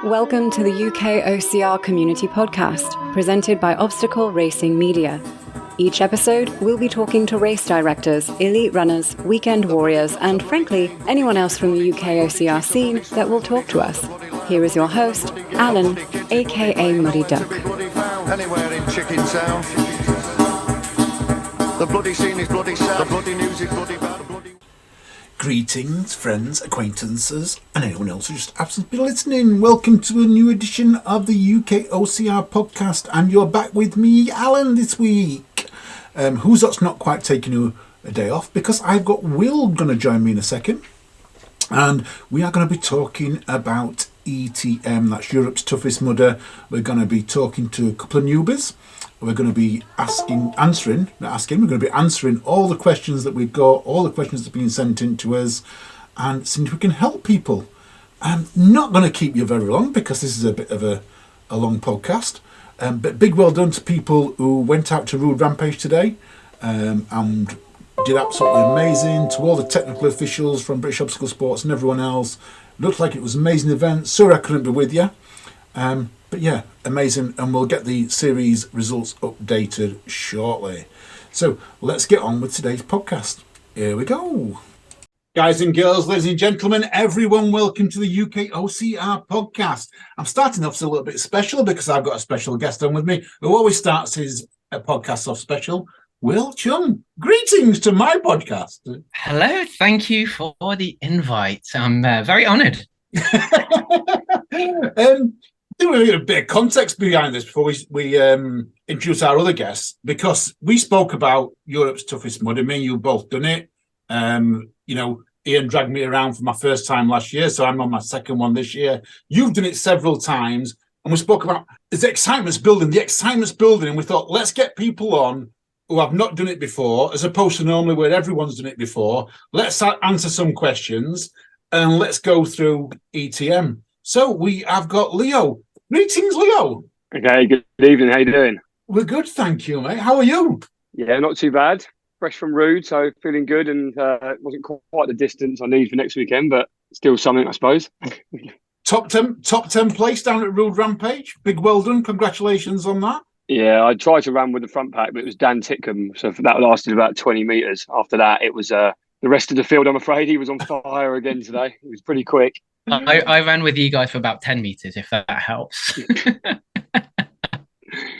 Welcome to the UKOCR Community Podcast, presented by Obstacle Racing Media. Each episode, we'll be talking to race directors, elite runners, weekend warriors, and frankly, anyone else from the UKOCR scene that will talk to us. Here is your host, Alan, aka Muddy Duck. Anywhere in Chicken Town. The bloody scene is bloody sad. The bloody news is bloody bad. Greetings, friends, acquaintances, and anyone else who just happens to be listening. Welcome to a new edition of the UKOCR podcast, and you're back with me, Alan, this week. Who's that's not quite taking a day off, because I've got Will going to join me in a second, and we are going to be talking about ETM, that's Europe's toughest mudder. We're going to be talking to a couple of newbies. We're going to be answering all the questions that we've got, all the questions that have been sent in to us, and seeing if we can help people. I'm not going to keep you very long because this is a bit of a long podcast. But big well done to people who went out to Road Rampage today and did absolutely amazing. To all the technical officials from British Obstacle Sports and everyone else. Looked like it was an amazing event. Sorry I couldn't be with you. But yeah, amazing, and we'll get the series results updated shortly. So let's get on with today's podcast. Here we go. Guys and girls, ladies and gentlemen, everyone, welcome to the UKOCR podcast. I'm starting off a little bit special because I've got a special guest on with me who always starts his podcast off special. Wil Chung, greetings to my podcast. Hello, thank you for the invite. I'm very honoured. I think we need a bit of context behind this before we introduce our other guests, because we spoke about Europe's toughest mud. I mean, you've both done it. Ian dragged me around for my first time last year, so I'm on my second one this year. You've done it several times, and we spoke about the excitement's building, and we thought, let's get people on who have not done it before, as opposed to normally where everyone's done it before. Let's answer some questions, and let's go through ETM. So we have got Leo. Greetings, Leo. Okay, good evening. How you doing? We're good, thank you, mate. How are you? Yeah, not too bad. Fresh from Rude, so feeling good, and it wasn't quite the distance I need for next weekend, but still something, I suppose. Top 10 place down at Road Rampage. Big well done. Congratulations on that. Yeah, I tried to run with the front pack, but it was Dan Titcombe, so that lasted about 20 metres. After that, it was the rest of the field, I'm afraid. He was on fire again today. It was pretty quick. I ran with you guys for about 10 metres, if that helps.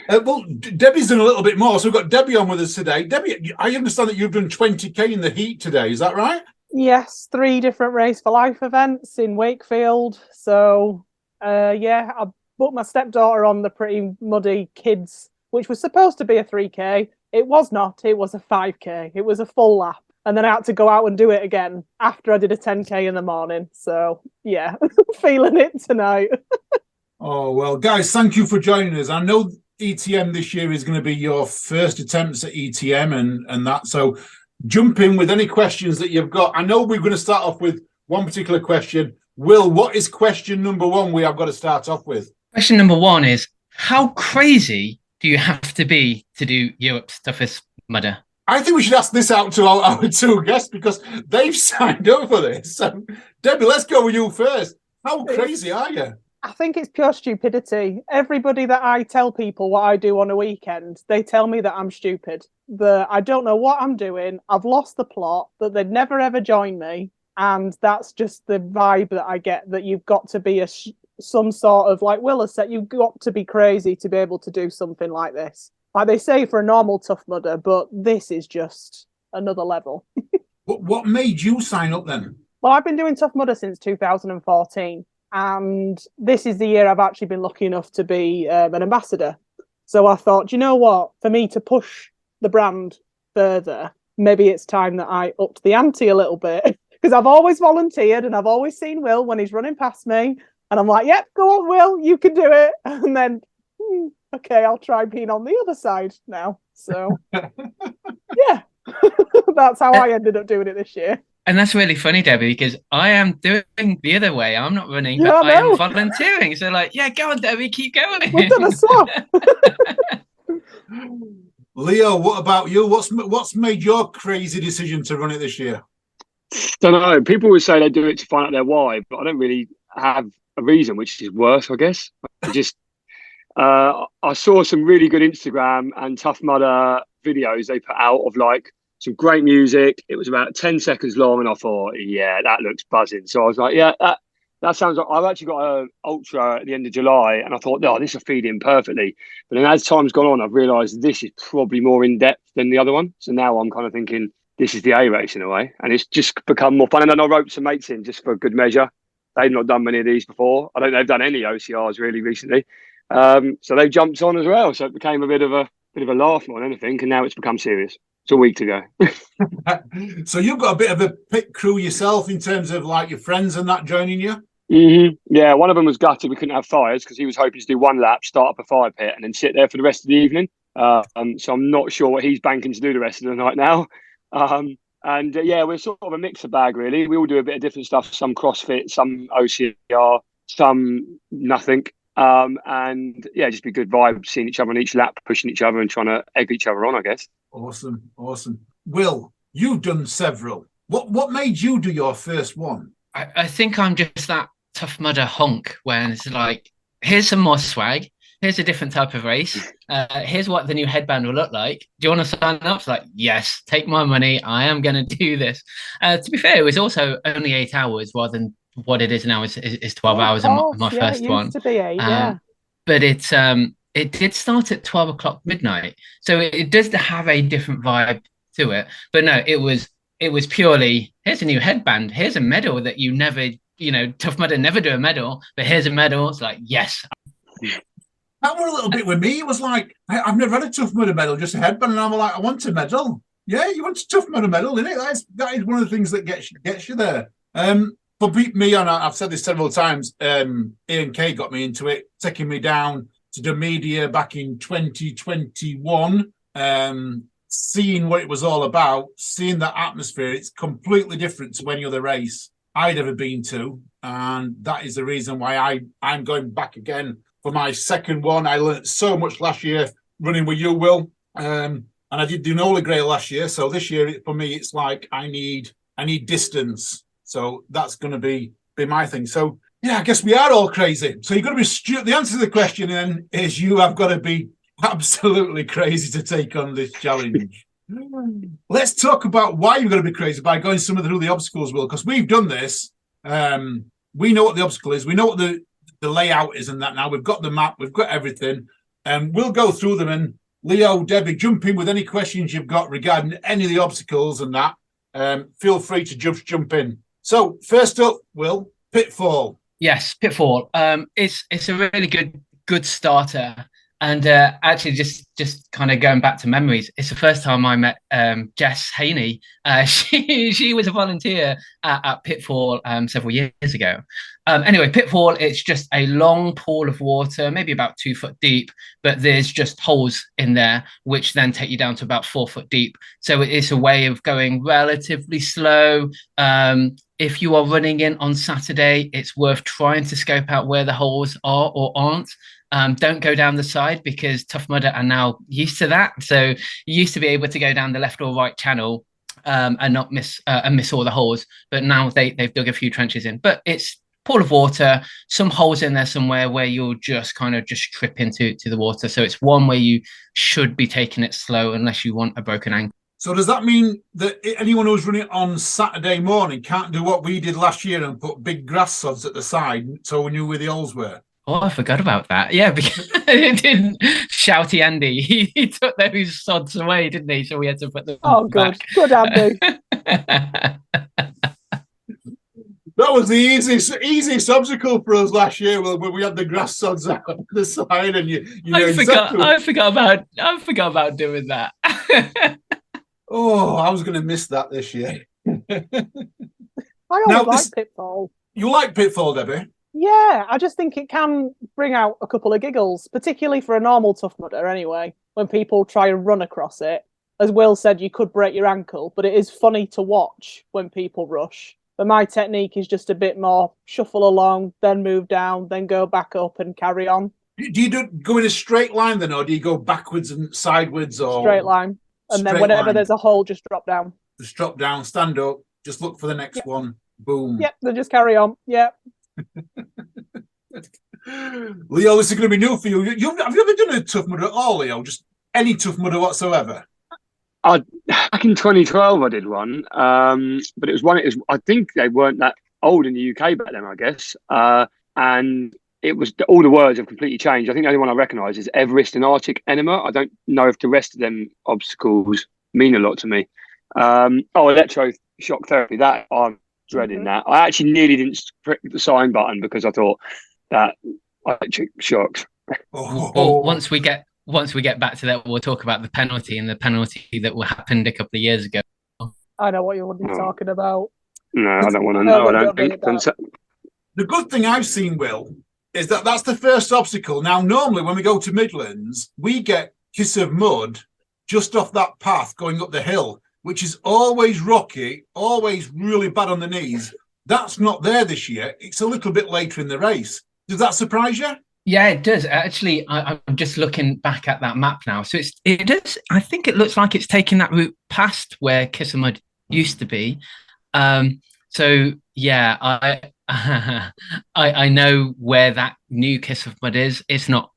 Debbie's done a little bit more, so we've got Debbie on with us today. Debbie, I understand that you've done 20k in the heat today, is that right? Yes, 3 different Race for Life events in Wakefield. So, I booked my stepdaughter on the pretty muddy kids, which was supposed to be a 3k. It was not, it was a 5k. It was a full lap. And then I had to go out and do it again after I did a 10k in the morning. So, yeah, feeling it tonight. Oh, well, guys, thank you for joining us. I know ETM this year is going to be your first attempts at ETM and that. So jump in with any questions that you've got. I know we're going to start off with one particular question. Will, what is question number 1 we have got to start off with? Question number 1 is, how crazy do you have to be to do Europe's toughest mudder? I think we should ask this out to our 2 guests because they've signed up for this. So, Debbie, let's go with you first. How crazy are you? I think it's pure stupidity. Everybody that I tell people what I do on a weekend, they tell me that I'm stupid, that I don't know what I'm doing, I've lost the plot, that they'd never ever join me. And that's just the vibe that I get, that you've got to be some sort of, like Will has said, you've got to be crazy to be able to do something like this. Like they say for a normal tough mudder, but this is just another level. What made you sign up then? Well, I've been doing tough mudder since 2014, and this is the year I've actually been lucky enough to be an ambassador. So I thought, you know what, for me to push the brand further, maybe it's time that I upped the ante a little bit, because I've always volunteered and I've always seen Will when he's running past me, and I'm like, yep, go on, Will, you can do it. And then okay, I'll try being on the other side now. So, yeah, that's how I ended up doing it this year. And that's really funny, Debbie, because I am doing the other way. I'm not running, but I am volunteering. So, like, yeah, go on, Debbie, keep going. We've done a swap. Leo, what about you? What's made your crazy decision to run it this year? Don't know. People would say they do it to find out their why, but I don't really have a reason, which is worse, I guess. I just I saw some really good Instagram and Tough Mudder videos they put out of like some great music. It was about 10 seconds long, and I thought, yeah, that looks buzzing. So I was like, yeah, that sounds like I've actually got an ultra at the end of July, and I thought, no, this will feed in perfectly. But then as time's gone on, I've realised this is probably more in depth than the other one. So now I'm kind of thinking this is the A race in a way, and it's just become more fun. And then I roped some mates in just for good measure. They've not done many of these before. I don't think they've done any OCRs really recently. So they jumped on as well. So it became a bit of a laugh more than anything, and now it's become serious. It's a week to go. So you've got a bit of a pit crew yourself in terms of like your friends and that joining you? Mm-hmm. Yeah, one of them was gutted we couldn't have fires because he was hoping to do one lap, start up a fire pit, and then sit there for the rest of the evening. So I'm not sure what he's banking to do the rest of the night now. Yeah, we're sort of a mixer bag, really. We all do a bit of different stuff, some CrossFit, some OCR, some nothing. And yeah, just be good vibe, seeing each other on each lap, pushing each other and trying to egg each other on, I guess. Awesome. Wil, you've done several. What made you do your first one? I think I'm just that Tough Mudder honk when it's like, here's some more swag. Here's a different type of race. Here's what the new headband will look like. Do you want to sign up? It's like, yes, take my money. I am going to do this. To be fair, it was also only 8 hours rather than what it is now is 12 hours on my first one. It used to be 8, yeah. But it did start at 12 o'clock midnight. So it does have a different vibe to it. But no, it was purely, here's a new headband. Here's a medal that you never, Tough Mudder never do a medal, but here's a medal. It's like, yes. That was a little bit with me. It was like, I've never had a Tough Mudder medal, just a headband. And I'm like, I want a medal. Yeah, you want a Tough Mudder medal, isn't it? That is one of the things that gets you there. For me, and I've said this several times, Ian Kay got me into it, taking me down to the media back in 2021, seeing what it was all about, seeing that atmosphere. It's completely different to any other race I'd ever been to. And that is the reason why I'm going back again for my second one. I learned so much last year running with you, Wil. And I did do Holy Grail last year. So this year, for me, it's like I need distance. So that's going to be my thing. So, yeah, I guess we are all crazy. So you've got to be the answer to the question then is you have got to be absolutely crazy to take on this challenge. Let's talk about why you're going to be crazy by going through the obstacles, Wil, because we've done this. We know what the obstacle is. We know what the layout is and that now. We've got the map. We've got everything. We'll go through them. And Leo, Debbie, jump in with any questions you've got regarding any of the obstacles and that. Feel free to jump in. So first up, Wil, Pitfall. Yes, Pitfall. It's a really good starter. And actually, just kind of going back to memories, it's the first time I met Jess Haney. She was a volunteer at Pitfall several years ago. Anyway, Pitfall, it's just a long pool of water, maybe about 2 foot deep, but there's just holes in there, which then take you down to about 4 foot deep. So it's a way of going relatively slow. If you are running in on Saturday, it's worth trying to scope out where the holes are or aren't. Don't go down the side because Tough Mudder are now used to that. So you used to be able to go down the left or right channel and not miss all the holes. But now they've dug a few trenches in. But it's pool of water, some holes in there somewhere where you'll just kind of just trip into the water. So it's one where you should be taking it slow unless you want a broken ankle. So does that mean that anyone who's running on Saturday morning can't do what we did last year and put big grass sods at the side so we knew where the holes were? Oh, I forgot about that. Yeah, because it didn't. Shouty Andy, he took those sods away, didn't he? So we had to put them back. Good Andy. That was the easiest obstacle for us last year when we had the grass sods out the side, and you know I forgot about doing that. Oh, I was going to miss that this year. I always like Pitfall. You like Pitfall, Debbie? Yeah, I just think it can bring out a couple of giggles, particularly for a normal Tough Mudder anyway, when people try and run across it. As Wil said, you could break your ankle, but it is funny to watch when people rush. But my technique is just a bit more shuffle along, then move down, then go back up and carry on. Do you go in a straight line then, or do you go backwards and sideways? Or straight line. And then whenever there's a hole, just drop down. Just drop down, stand up, Just look for the next one. Boom. Yep, they just carry on. Yep. Leo, this is going to be new for you. Have you ever done a Tough Mudder at all, Leo? Just any Tough Mudder whatsoever? Back in 2012, I did one, but it was one. I think they weren't that old in the UK back then, I guess, and it was all the words have completely changed. I think the only one I recognise is Everest and Arctic Enema. I don't know if the rest of them obstacles mean a lot to me. Electroshock therapy. That I'm dreading. That I actually nearly didn't click the sign button because I thought that electric shocks. Well, once we get back to that, we'll talk about the penalty that happened a couple of years ago. I know what you're talking about. No, I don't want to know. I don't think. The good thing I've seen, Will, is that that's the first obstacle. Now, normally when we go to Midlands, we get Kiss of Mud just off that path going up the hill, which is always rocky, always really bad on the knees. That's not there this year. It's a little bit later in the race. Does that surprise you? Yeah, it does. Actually, I'm just looking back at that map now. So it does. I think it looks like it's taking that route past where Kiss of Mud used to be. So yeah, I know where that new Kiss of Mud is. It's not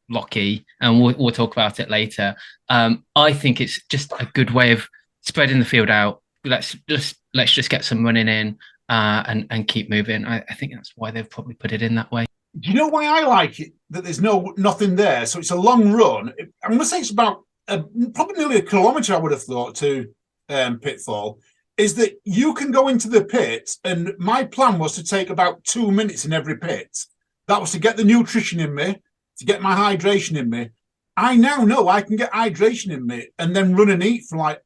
Locky, and we'll talk about it later. I think it's just a good way of spreading the field out. Let's just get some running in and keep moving. I think that's why they've probably put it in that way. Do you know why I like it? That there's nothing there, so it's a long run. I'm going to say it's about probably nearly a kilometre. I would have thought to Pitfall. Is that you can go into the pit, and my plan was to take about 2 minutes in every pit. That was to get the nutrition in me, to get my hydration in me. I now know I can get hydration in me and then run and eat for like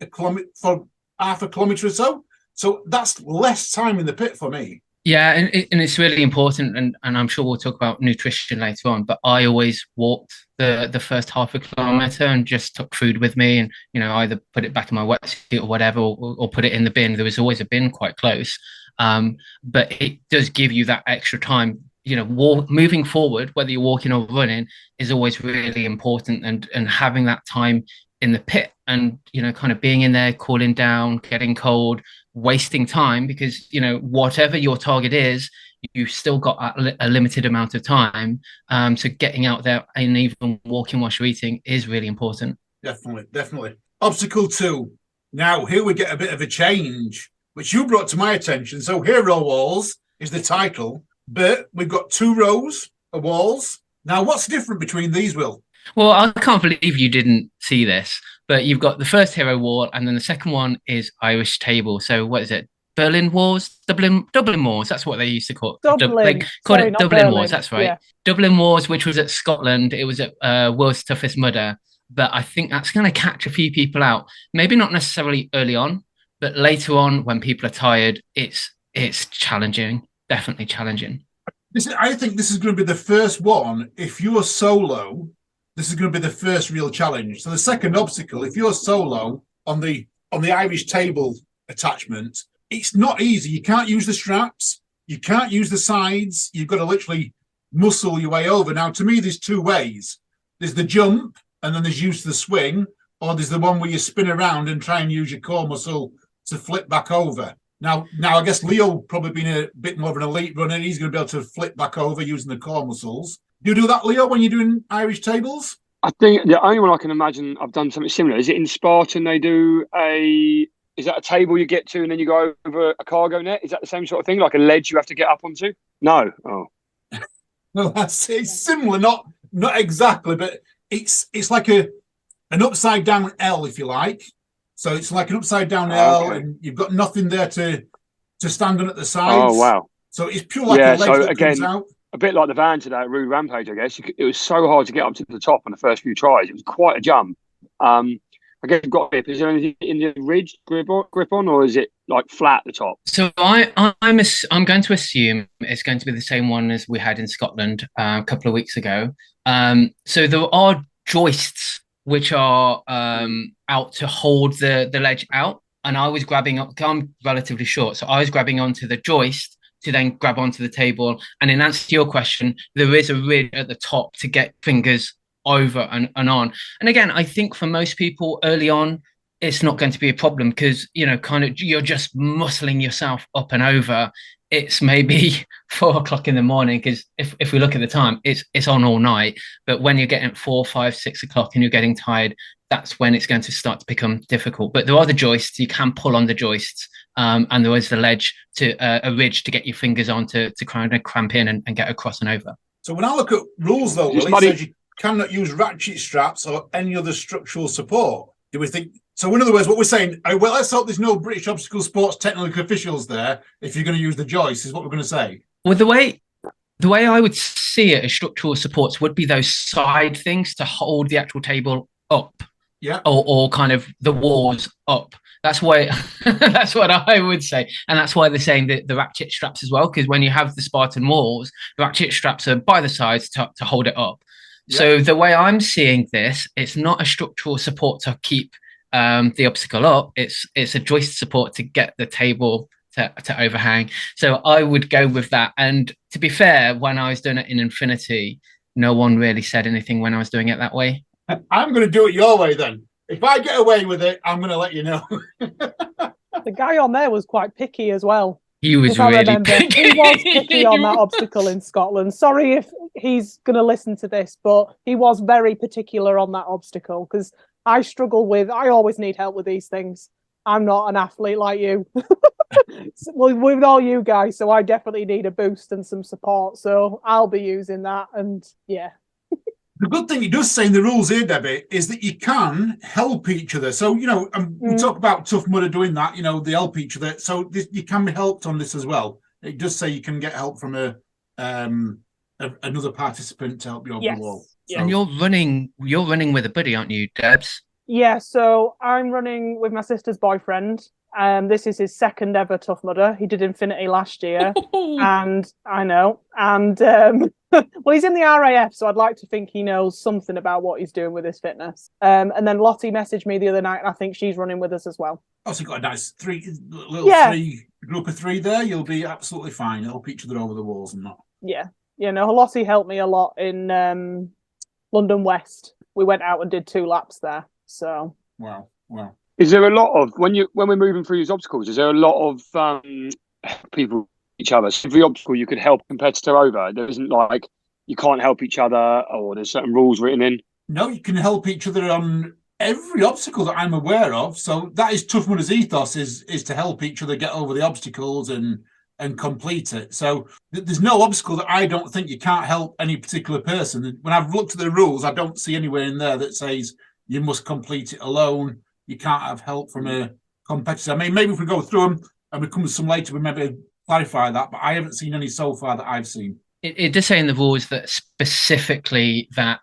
for half a kilometre or so. So that's less time in the pit for me. Yeah, and it's really important, and I'm sure we'll talk about nutrition later on, but I always walked the first half a kilometre and just took food with me and, either put it back in my wetsuit or whatever, or put it in the bin. There was always a bin quite close. But it does give you that extra time. Moving forward, whether you're walking or running, is always really important, and having that time in the pit and, kind of being in there, cooling down, getting cold, wasting time, because, whatever your target is, you've still got a limited amount of time. So getting out there and even walking whilst you're eating is really important. Definitely. Obstacle 2. Now, here we get a bit of a change, which you brought to my attention. So hero walls is the title, but we've got 2 rows of walls. Now, what's different between these, Will? Well, I can't believe you didn't see this, but you've got the first hero wall, and then the second one is Irish table. So what is it? Berlin Wars? Dublin Wars. That's what they used to call it. Dublin. Dublin Berlin. Wars. That's right. Yeah. Dublin Wars, which was at Scotland. It was at World's Toughest Mudder. But I think that's going to catch a few people out. Maybe not necessarily early on, but later on when people are tired, it's challenging. Definitely challenging. I think this is going to be the first one. If you're solo, this is going to be the first real challenge. So the second obstacle, if you're solo on the Irish table attachment, it's not easy. You can't use the straps. You can't use the sides. You've got to literally muscle your way over. Now, to me, there's 2 ways. There's the jump, and then there's use the swing, or there's the one where you spin around and try and use your core muscle to flip back over. Now, I guess Leo probably being a bit more of an elite runner, he's going to be able to flip back over using the core muscles. Do you do that, Leo, when you're doing Irish tables? I think the only one I can imagine I've done something similar. Is it in Spartan they do is that a table you get to and then you go over a cargo net? Is that the same sort of thing, like a ledge you have to get up onto? No. Oh. Well, it's similar, not exactly, but it's like an upside down L, if you like. So it's like an upside down L, and you've got nothing there to stand on at the sides. Oh, wow. So it's pure like a ledge that comes out. A bit like the van today at Rude Rampage, I guess. It was so hard to get up to the top on the first few tries. It was quite a jump. I guess you've got grip. Is there anything in the ridge grip on, or is it like flat at the top? So I'm going to assume it's going to be the same one as we had in Scotland a couple of weeks ago. So there are joists which are out to hold the ledge out, and I was grabbing up. I'm relatively short, so I was grabbing onto the joist to then grab onto the table. And in answer to your question, there is a ridge at the top to get fingers over and on. And again, I think for most people early on, it's not going to be a problem because, kind of you're just muscling yourself up and over. It's maybe 4 o'clock in the morning because if we look at the time, it's on all night. But when you're getting 4, 5, 6 o'clock and you're getting tired, that's when it's going to start to become difficult. But there are the joists, you can pull on the joists, and there is the ledge to a ridge to get your fingers on to kind of cramp in and get across and over. So when I look at rules, though, Will, it says you cannot use ratchet straps or any other structural support. Do we think? So in other words, what we're saying, well, let's hope there's no British obstacle sports technical officials there if you're going to use the joist, is what we're going to say. Well, the way I would see it as structural supports would be those side things to hold the actual table up. Yeah. Or kind of the walls up. That's why that's what I would say. And that's why they're saying the ratchet straps as well, because when you have the Spartan walls, the ratchet straps are by the sides to hold it up. Yeah. So the way I'm seeing this, it's not a structural support to keep the obstacle up. It's a joist support to get the table to overhang. So I would go with that. And to be fair, when I was doing it in Infinity, no one really said anything when I was doing it that way. I'm going to do it your way then. If I get away with it, I'm going to let you know. The guy on there was quite picky as well. He was really picky. He was picky on that obstacle in Scotland. Sorry if he's going to listen to this, but he was very particular on that obstacle because I always need help with these things. I'm not an athlete like you. Well, with all you guys, so I definitely need a boost and some support. So I'll be using that, and yeah. The good thing it does say in the rules here, Debbie, is that you can help each other. So, we talk about Tough Mudder doing that, they help each other. So you can be helped on this as well. It does say you can get help from another participant to help you over the wall. So. And you're running with a buddy, aren't you, Debs? Yeah, so I'm running with my sister's boyfriend. This is his second ever Tough Mudder. He did Infinity last year. And I know. And well, he's in the RAF, so I'd like to think he knows something about what he's doing with his fitness. And then Lottie messaged me the other night, and I think she's running with us as well. Oh, so you've got a nice three group of three there. You'll be absolutely fine. Help each other over the walls and that. Yeah. Lottie helped me a lot in London West. We went out and did 2 laps there. So wow. Is there a lot of when we're moving through these obstacles? Is there a lot of people each other? So every obstacle you could help a competitor over. There isn't like you can't help each other, or there's certain rules written in. No, you can help each other on every obstacle that I'm aware of. So that is Tough Mudder's ethos is to help each other get over the obstacles and complete it. So there's no obstacle that I don't think you can't help any particular person. When I've looked at the rules, I don't see anywhere in there that says you must complete it alone. You can't have help from a competitor. I mean, maybe if we go through them and we come to some later, we maybe clarify that, but I haven't seen any so far that I've seen. It does say in the rules that specifically that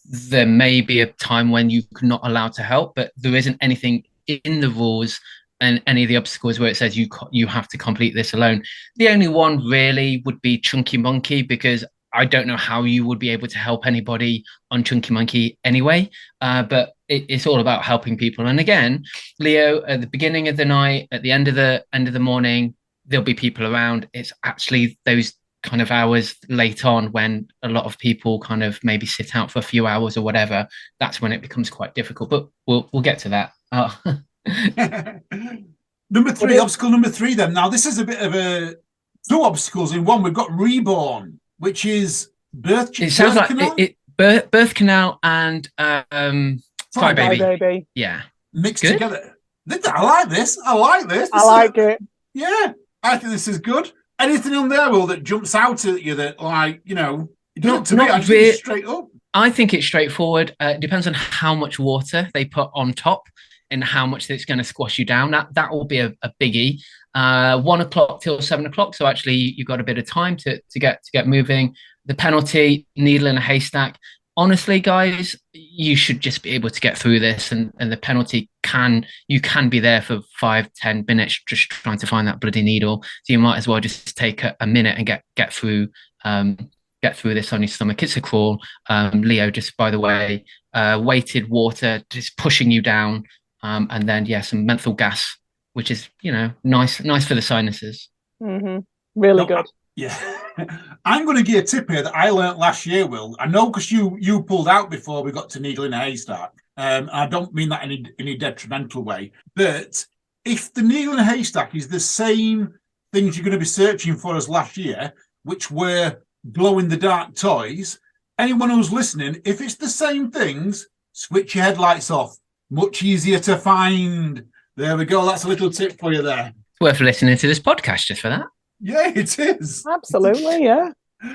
there may be a time when you're not allowed to help, but there isn't anything in the rules and any of the obstacles where it says you have to complete this alone. The only one really would be Chunky Monkey, because I don't know how you would be able to help anybody on Chunky Monkey anyway, but it's all about helping people. And again, Leo, at the beginning of the night, at the end of the morning, there'll be people around. It's actually those kind of hours late on when a lot of people kind of maybe sit out for a few hours or whatever. That's when it becomes quite difficult, but we'll get to that. Obstacle number 3 then. Now, this is a bit of 2 obstacles in one. We've got Reborn, which is birth canal and Crybaby. Yeah. Mixed together. I like this. I like it. Yeah. I think this is good. Anything on there, Will, that jumps out at you that, like, it's straight up? I think it's straightforward. It depends on how much water they put on top and how much it's going to squash you down. That will be a biggie. 1 o'clock till 7 o'clock. So actually you've got a bit of time to get moving. The penalty, needle in a haystack. Honestly, guys, you should just be able to get through this, and the penalty you can be there for 5-10 minutes just trying to find that bloody needle. So you might as well just take a minute and get through this on your stomach. It's a crawl. Leo, just by the way, weighted water just pushing you down, and then some menthol gas, which is nice for the sinuses. Mm-hmm. Really good. Yeah. I'm going to give a tip here that I learnt last year, Will. I know because you pulled out before we got to needle in a haystack. I don't mean that in any detrimental way, but if the needle in a haystack is the same things you're going to be searching for as last year, which were glow-in-the-dark toys, anyone who's listening, if it's the same things, switch your headlights off. Much easier to find. There we go. That's a little tip for you there. It's worth listening to this podcast just for that. Yeah, it is. Absolutely, yeah.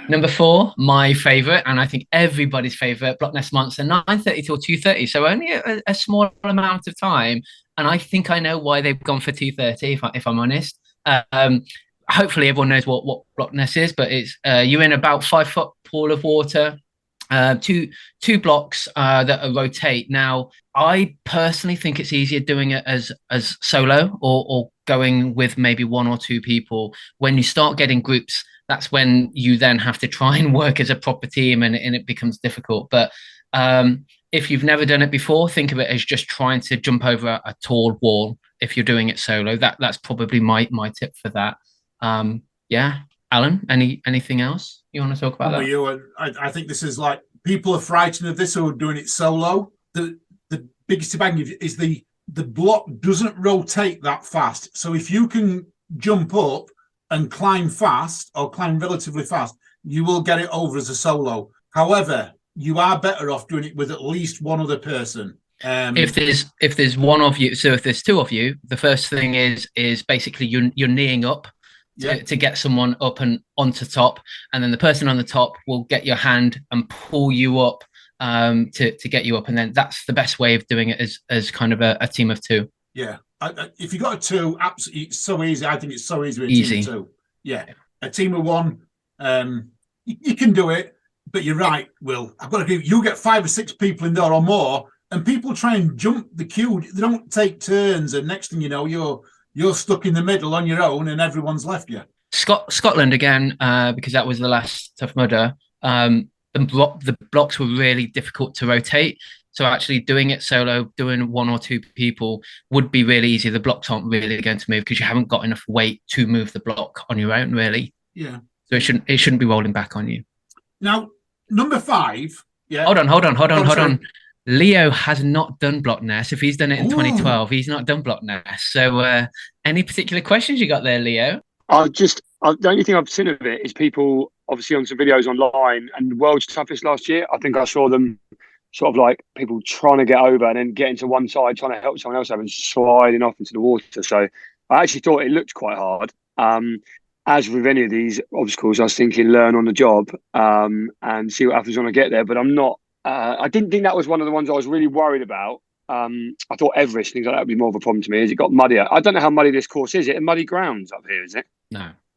Number 4, my favourite, and I think everybody's favourite, Block Nest Monster, 9:30 till 2:30. So only a small amount of time. And I think I know why they've gone for 2:30, if I'm honest. Hopefully everyone knows what Block Nest is, but it's you're in about 5-foot pool of water, two blocks that rotate. Now, I personally think it's easier doing it as solo or going with maybe 1 or 2 people. When you start getting groups, that's when you then have to try and work as a proper team, and it becomes difficult. But if you've never done it before, think of it as just trying to jump over a tall wall. If you're doing it solo, that's probably my tip for that. Yeah, Alan, anything else you want to talk about? I think this is like, people are frightened of this who are doing it solo. The biggest bang is the block doesn't rotate that fast. So if you can jump up and climb fast or climb relatively fast, you will get it over as a solo. However, you are better off doing it with at least one other person. If there's one of you, so if there's 2 of you, the first thing is basically you're kneeing up to get someone up and onto top, and then the person on the top will get your hand and pull you up to get you up, and then that's the best way of doing it as kind of a team of 2. Yeah, if you got a 2, absolutely, it's so easy. I think it's so easy with a team of 2. Yeah, a team of 1, you can do it, but you're right, Will. I've got to agree. You get 5 or 6 people in there or more, and people try and jump the queue. They don't take turns, and next thing you know, you're stuck in the middle on your own, and everyone's left you. Scotland again, because that was the last Tough Mudder. The blocks were really difficult to rotate. So actually doing it solo, doing 1 or 2 people would be really easy. The blocks aren't really going to move because you haven't got enough weight to move the block on your own, really. Yeah. So it shouldn't be rolling back on you. Now, number 5. Yeah. Hold on. Leo has not done Block Nest. If he's done it in 2012, he's not done Block Nest. So any particular questions you got there, Leo? The only thing I've seen of it is people obviously on some videos online, and World's Toughest last year, I think I saw them sort of like people trying to get over and then getting to one side, trying to help someone else over and sliding off into the water. So I actually thought it looked quite hard. As with any of these obstacles, I was thinking learn on the job and see what happens when I get there. But I'm not. I didn't think that was one of the ones I was really worried about. I thought Everest, things like that would be more of a problem to me as it got muddier. I don't know how muddy this course is. Is it a muddy grounds up here, is it?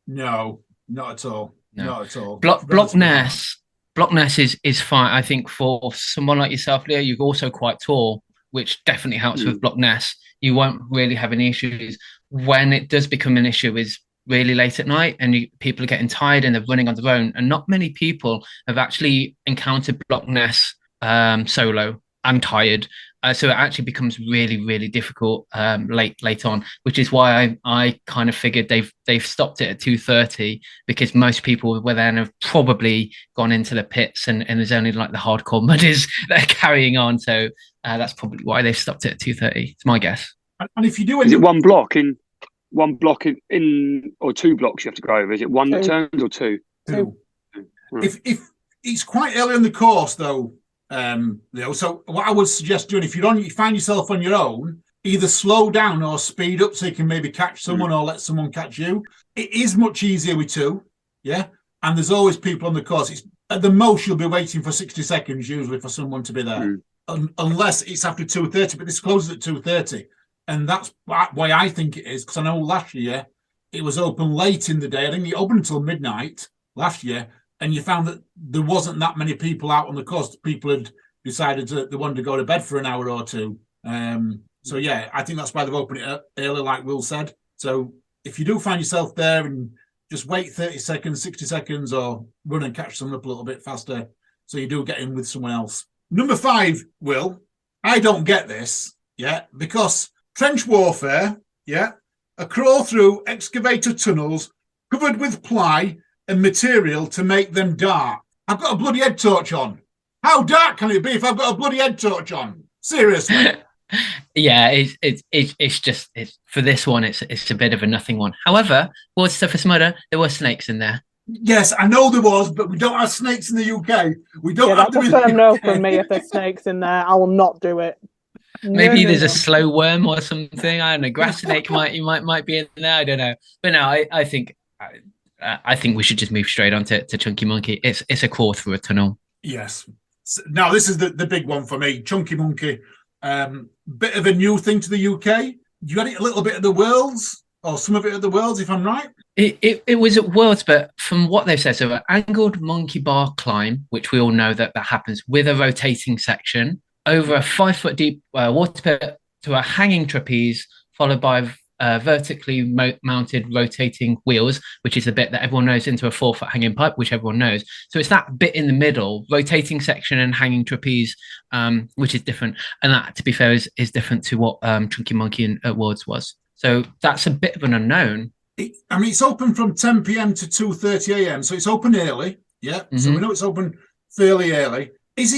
No, not at all. No. Not at all. Block Nest is fine. I think for someone like yourself, Leo, you're also quite tall, which definitely helps with Block Nest. You won't really have any issues. When it does become an issue is really late at night and people are getting tired and they're running on their own. And not many people have actually encountered Block Nest solo and tired. So it actually becomes really, really difficult late on, which is why I kind of figured they've stopped it at 2:30 because most people were then have probably gone into the pits and there's only like the hardcore mudders that are carrying on. So that's probably why they've stopped it at 2:30. It's my guess. And if you do, is it one block in or 2 blocks you have to go over? Is it 1 that turns or 2? 2. If it's quite early in the course though. So what I would suggest doing, if you find yourself on your own, either slow down or speed up so you can maybe catch someone or let someone catch you. It is much easier with 2, and there's always people on the course. It's at the most you'll be waiting for 60 seconds usually for someone to be there, unless it's after 2:30. But this closes at 2:30, and that's why I think it is, because I know last year it was open late in the day. I think it opened until midnight last year. And you found that there wasn't that many people out on the course. People had decided they wanted to go to bed for an hour or 2. So, yeah, I think that's why they've opened it early, like Will said. So if you do find yourself there and just wait 30 seconds, 60 seconds, or run and catch someone up a little bit faster so you do get in with someone else. Number 5, Will, I don't get this, because trench warfare, a crawl through excavator tunnels covered with ply and material to make them dark. I've got a bloody head torch on. How dark can it be if I've got a bloody head torch on? Seriously. Yeah, it's for this one. It's a bit of a nothing one. However, was Surface Mudder, there were snakes in there. Yes, I know there was, but we don't have snakes in the UK. We don't have that's them a firm in no the UK. from me. If there's snakes in there, I will not do it. Maybe there's a slow worm or something. I don't know. Grass snake might be in there. I don't know. But no, I think we should just move straight on to Chunky Monkey. It's a crawl through a tunnel. Yes. Now this is the big one for me. Chunky Monkey. Bit of a new thing to the UK. You had it a little bit at the Worlds, or some of it at the Worlds, if I'm right. It was at Worlds, but from what they've said, so an angled monkey bar climb, which we all know that happens with a rotating section over a 5 foot deep water pit to a hanging trapeze, followed by vertically mounted rotating wheels, which is the bit that everyone knows, into a 4 foot hanging pipe, which everyone knows. So it's that bit in the middle, rotating section and hanging trapeze, which is different. And that, to be fair, is different to what Chunky Monkey at Worlds was. So that's a bit of an unknown. It's open from 10 p.m. to 2:30 a.m. So it's open early. Yeah. Mm-hmm. So we know it's open fairly early. Is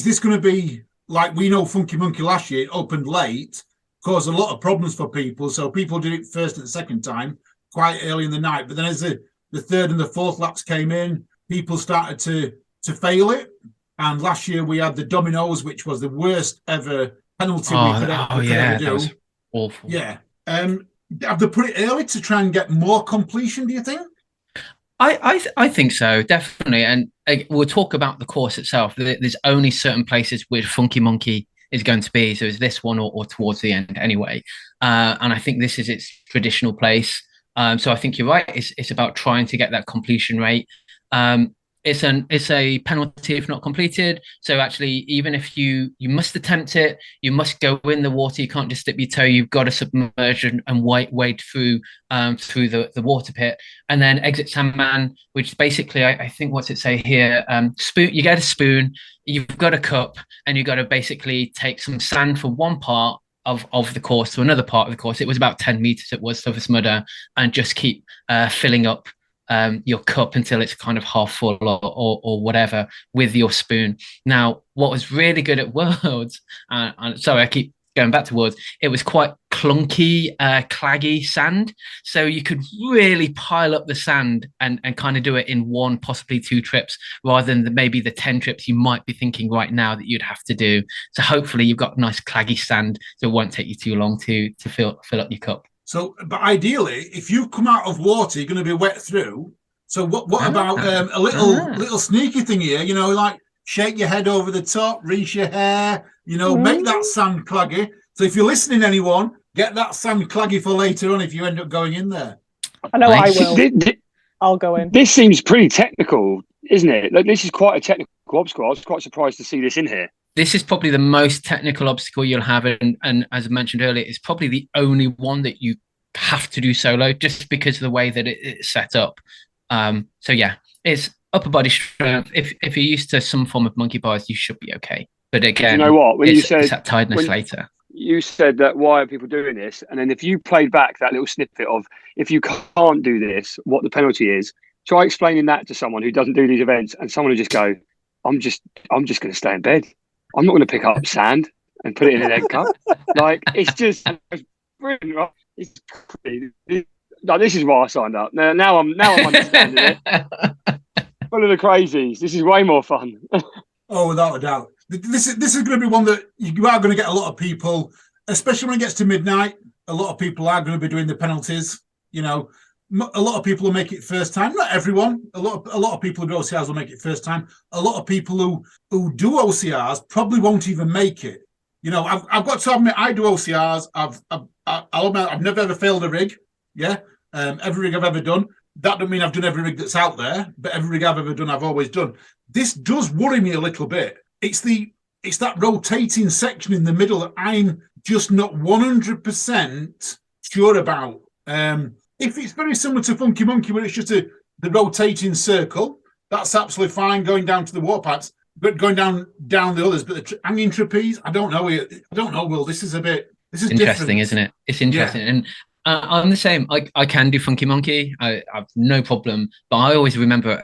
this going to be like we know Funky Monkey last year? It opened late, caused a lot of problems for people. So people did it first and second time quite early in the night. But then as the third and the fourth laps came in, people started to fail it. And last year we had the dominoes, which was the worst ever penalty we could ever do. That was awful. Yeah. Have they put it early to try and get more completion, do you think? I think so, definitely. And we'll talk about the course itself. There's only certain places where Funky Monkey is going to be. So is this one or towards the end anyway. And I think this is its traditional place. So I think you're right. It's about trying to get that completion rate. It's a penalty if not completed. So actually, even if you must attempt it, you must go in the water. You can't just dip your toe. You've got to submerge and wade through the water pit, and then exit Sandman, which basically I think what's it say here? Spoon. You get a spoon. You've got a cup, and you've got to basically take some sand from one part of the course to another part of the course. It was about 10 meters. It was Surface Mudder, and just keep filling up your cup until it's kind of half full or whatever with your spoon. Now, what was really good at Worlds, sorry, I keep going back to Worlds, it was quite clunky, claggy sand. So you could really pile up the sand and kind of do it in one, possibly two trips, rather than maybe the 10 trips you might be thinking right now that you'd have to do. So hopefully you've got nice claggy sand, so it won't take you too long to fill up your cup. So, but ideally, if you come out of water, you're going to be wet through. So, what about a little sneaky thing here? You know, like shake your head over the top, rinse your hair. You know, make that sand claggy. So, if you're listening, anyone, get that sand claggy for later on. If you end up going in there, I know I will. I'll go in. This seems pretty technical, isn't it? Like, this is quite a technical obstacle. I was quite surprised to see this in here. This is probably the most technical obstacle you'll have. And as I mentioned earlier, it's probably the only one that you have to do solo just because of the way that it's set up. So yeah, it's upper body strength. If you're used to some form of monkey bars, you should be okay. But again, you know what? When you said it's that tiredness later. You said that why are people doing this? And then if you played back that little snippet of if you can't do this, what the penalty is, try explaining that to someone who doesn't do these events, and someone will just go, I'm just going to stay in bed. I'm not going to pick up sand and put it in an egg cup. Like, it's just brilliant, right? It's crazy. This is why I signed up. Now I'm understanding it. Full of the crazies. This is way more fun. Oh, without a doubt. This is going to be one that you are going to get a lot of people, especially when it gets to midnight. A lot of people are going to be doing the penalties. You know, a lot of people will make it first time. Not everyone. A lot of people who do OCRs will make it first time. A lot of people who do OCRs probably won't even make it. You know, I've got to admit, I do OCRs. I'll admit, I've never ever failed a rig. Yeah, every rig I've ever done. That doesn't mean I've done every rig that's out there, but every rig I've ever done, I've always done. This does worry me a little bit. It's that rotating section in the middle that I'm just not 100% sure about. If it's very similar to Funky Monkey, where it's just the rotating circle, that's absolutely fine going down to the warpaths, but going down the others. But the hanging trapeze, I don't know, Will. This is interesting, different. Isn't it? It's interesting. Yeah. And I'm the same. I can do Funky Monkey. I have no problem. But I always remember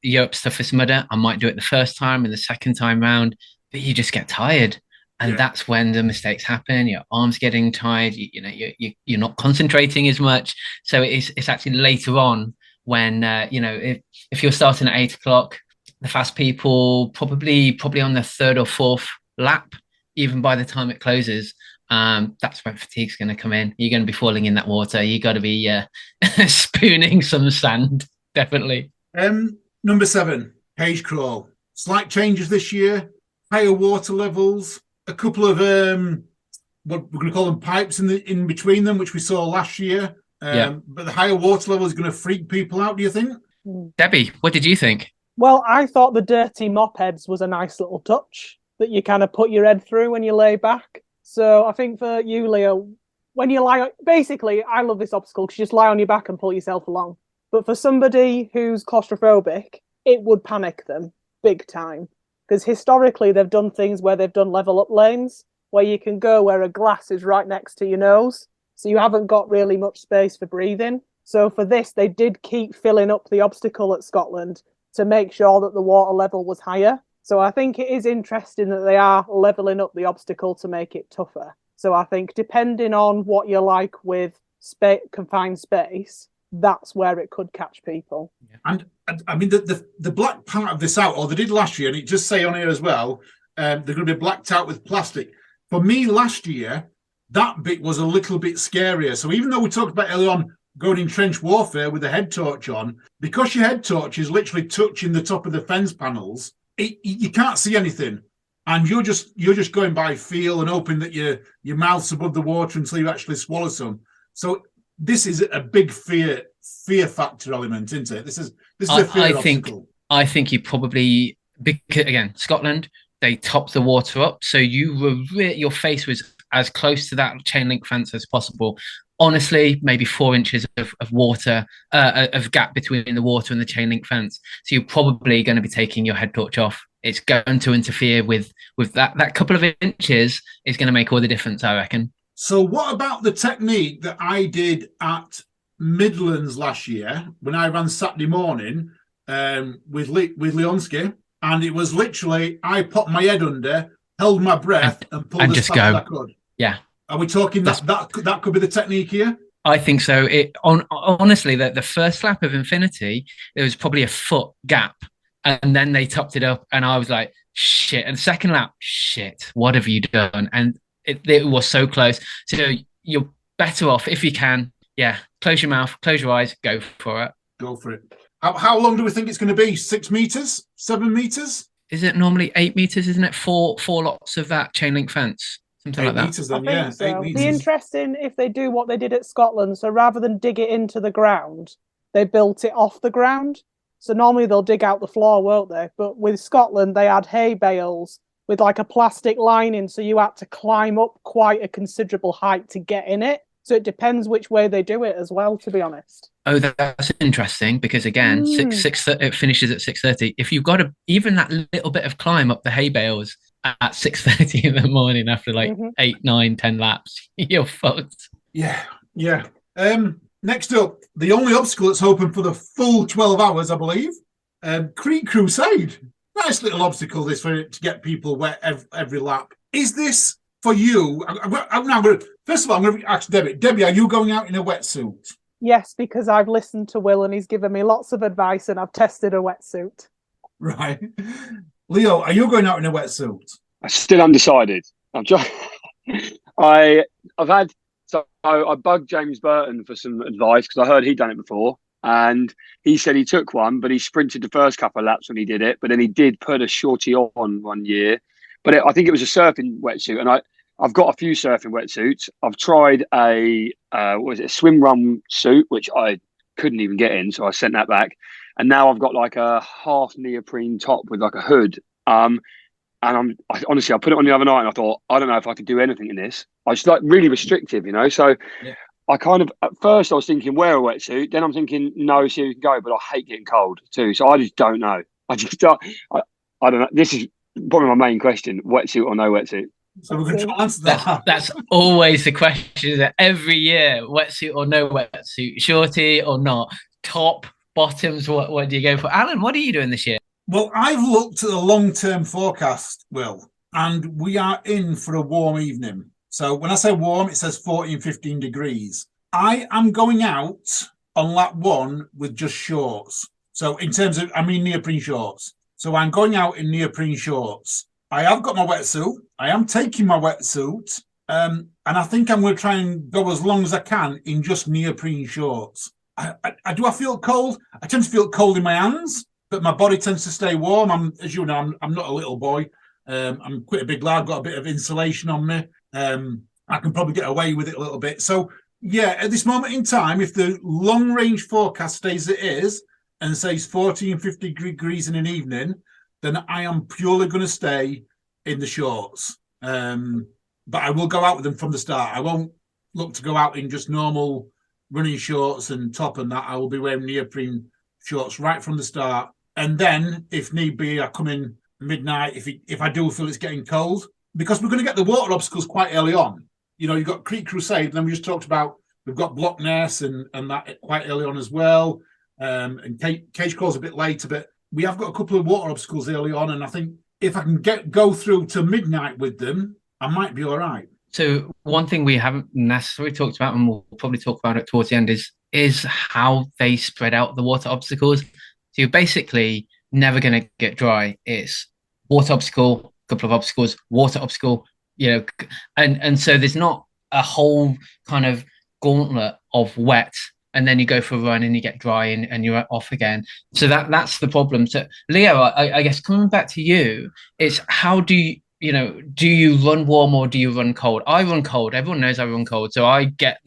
Europe Surface Mudder. I might do it the first time and the second time round, but you just get tired. And that's when the mistakes happen. Your arms getting tired. You're not concentrating as much. So it's actually later on when if you're starting at 8 o'clock, the fast people probably on the third or fourth lap, even by the time it closes, that's when fatigue's going to come in. You're going to be falling in that water. You got to be spooning some sand, definitely. Number 7, Page Crawl. Slight changes this year. Higher water levels. A couple of what we're going to call them pipes in between them, which we saw last year. But the higher water level is going to freak people out, do you think? Debbie, what did you think? Well, I thought the dirty mop heads was a nice little touch that you kind of put your head through when you lay back. So I think for you, Leo, when you lie, basically, I love this obstacle because you just lie on your back and pull yourself along. But for somebody who's claustrophobic, it would panic them big time. Because historically, they've done things where they've done level up lanes, where you can go where a glass is right next to your nose. So you haven't got really much space for breathing. So for this, they did keep filling up the obstacle at Scotland to make sure that the water level was higher. So I think it is interesting that they are levelling up the obstacle to make it tougher. So I think depending on what you like with confined space, that's where it could catch people. And I mean, the black part of this out, or they did last year, and it just say on here as well, they're going to be blacked out with plastic. For me, last year, that bit was a little bit scarier. So even though we talked about earlier on going in trench warfare with a head torch on, because your head torch is literally touching the top of the fence panels, you can't see anything. And you're just going by feel and hoping that your mouth's above the water until you actually swallow some. So this is a big fear factor element, isn't it? This is a fear obstacle. I think you probably, because again, Scotland, they topped the water up, so your face was as close to that chain link fence as possible. Honestly, maybe 4 inches of water, of gap between the water and the chain link fence. So you're probably going to be taking your head torch off. It's going to interfere with that. That couple of inches is going to make all the difference, I reckon. So what about the technique that I did at Midlands last year when I ran Saturday morning with Leonski, and it was literally I popped my head under, held my breath, and pulled as fast as I could. Yeah. Are we talking that could be the technique here? I think so. Honestly, the first lap of Infinity, there was probably a foot gap, and then they topped it up, and I was like, shit. And second lap, shit, what have you done? And it was so close. So you're better off if you can. Yeah, close your mouth, close your eyes, go for it. Go for it. How long do we think it's going to be? 6 meters? 7 meters? Is it normally 8 meters? Isn't it four lots of that chain link fence? Something like that. Meters then, I think so. 8 meters. Be interesting if they do what they did at Scotland. So rather than dig it into the ground, they built it off the ground. So normally they'll dig out the floor, won't they? But with Scotland, they had hay bales with like a plastic lining, so you had to climb up quite a considerable height to get in it. So it depends which way they do it as well, to be honest. Oh, that's interesting, because again, it finishes at 6:30. If you've got even that little bit of climb up the hay bales at 6:30 in the morning after 8, 9, 10 laps, you're fucked. Yeah. Next up, the only obstacle that's open for the full 12 hours, I believe, Crewe Crusade. Nice little obstacle this to get people wet every lap. Is this for you? First of all, I'm going to ask Debbie. Debbie, are you going out in a wetsuit? Yes, because I've listened to Will and he's given me lots of advice and I've tested a wetsuit. Right. Leo, are you going out in a wetsuit? I'm still undecided. I bugged James Burton for some advice because I heard he'd done it before. And he said he took one, but he sprinted the first couple of laps when he did it. But then he did put a shorty on one year. But I think it was a surfing wetsuit. And I've got a few surfing wetsuits. I've tried a swim run suit, which I couldn't even get in. So I sent that back. And now I've got like a half neoprene top with like a hood. And honestly, I put it on the other night and I thought, I don't know if I could do anything in this. I was like really restrictive, So yeah. I kind of, at first I was thinking wear a wetsuit. Then I'm thinking, no, see, you can go, but I hate getting cold too. So I just don't know. I don't know. This is probably my main question, wetsuit or no wetsuit. So we're going to answer that. That's always the question that every year, wetsuit or no wetsuit, shorty or not, top, bottoms, what do you go for? Alan, what are you doing this year? Well, I've looked at the long-term forecast, Will, and we are in for a warm evening. So when I say warm, it says 14, 15 degrees. I am going out on lap 1 with just shorts. So in terms of, I mean neoprene shorts. So I'm going out in neoprene shorts. I have got my wetsuit. I am taking my wetsuit. And I think I'm going to try and go as long as I can in just neoprene shorts. Do I feel cold? I tend to feel cold in my hands, but my body tends to stay warm. As you know, I'm not a little boy. I'm quite a big lad. I've got a bit of insulation on me. I can probably get away with it a little bit. So, yeah, at this moment in time, if the long-range forecast stays as it is and says 40 and 50 degrees in an evening, then I am purely going to stay in the shorts. But I will go out with them from the start. I won't look to go out in just normal running shorts and top and that. I will be wearing neoprene shorts right from the start. And then, if need be, I come in midnight if I do feel it's getting cold. Because we're going to get the water obstacles quite early on. You know, you've got Creek Crusade, and then we just talked about, we've got Block Ness and that quite early on as well. And Cage Crawl's a bit later, but we have got a couple of water obstacles early on. And I think if I can go through to midnight with them, I might be all right. So one thing we haven't necessarily talked about, and we'll probably talk about it towards the end, is how they spread out the water obstacles. So you're basically never going to get dry. It's water obstacle, couple of obstacles, water obstacle, you know, and so there's not a whole kind of gauntlet of wet, and then you go for a run and you get dry and you're off again. So that's the problem. So Leo, I guess coming back to you, it's how do you run warm or do you run cold? I run cold. Everyone knows I run cold, so I get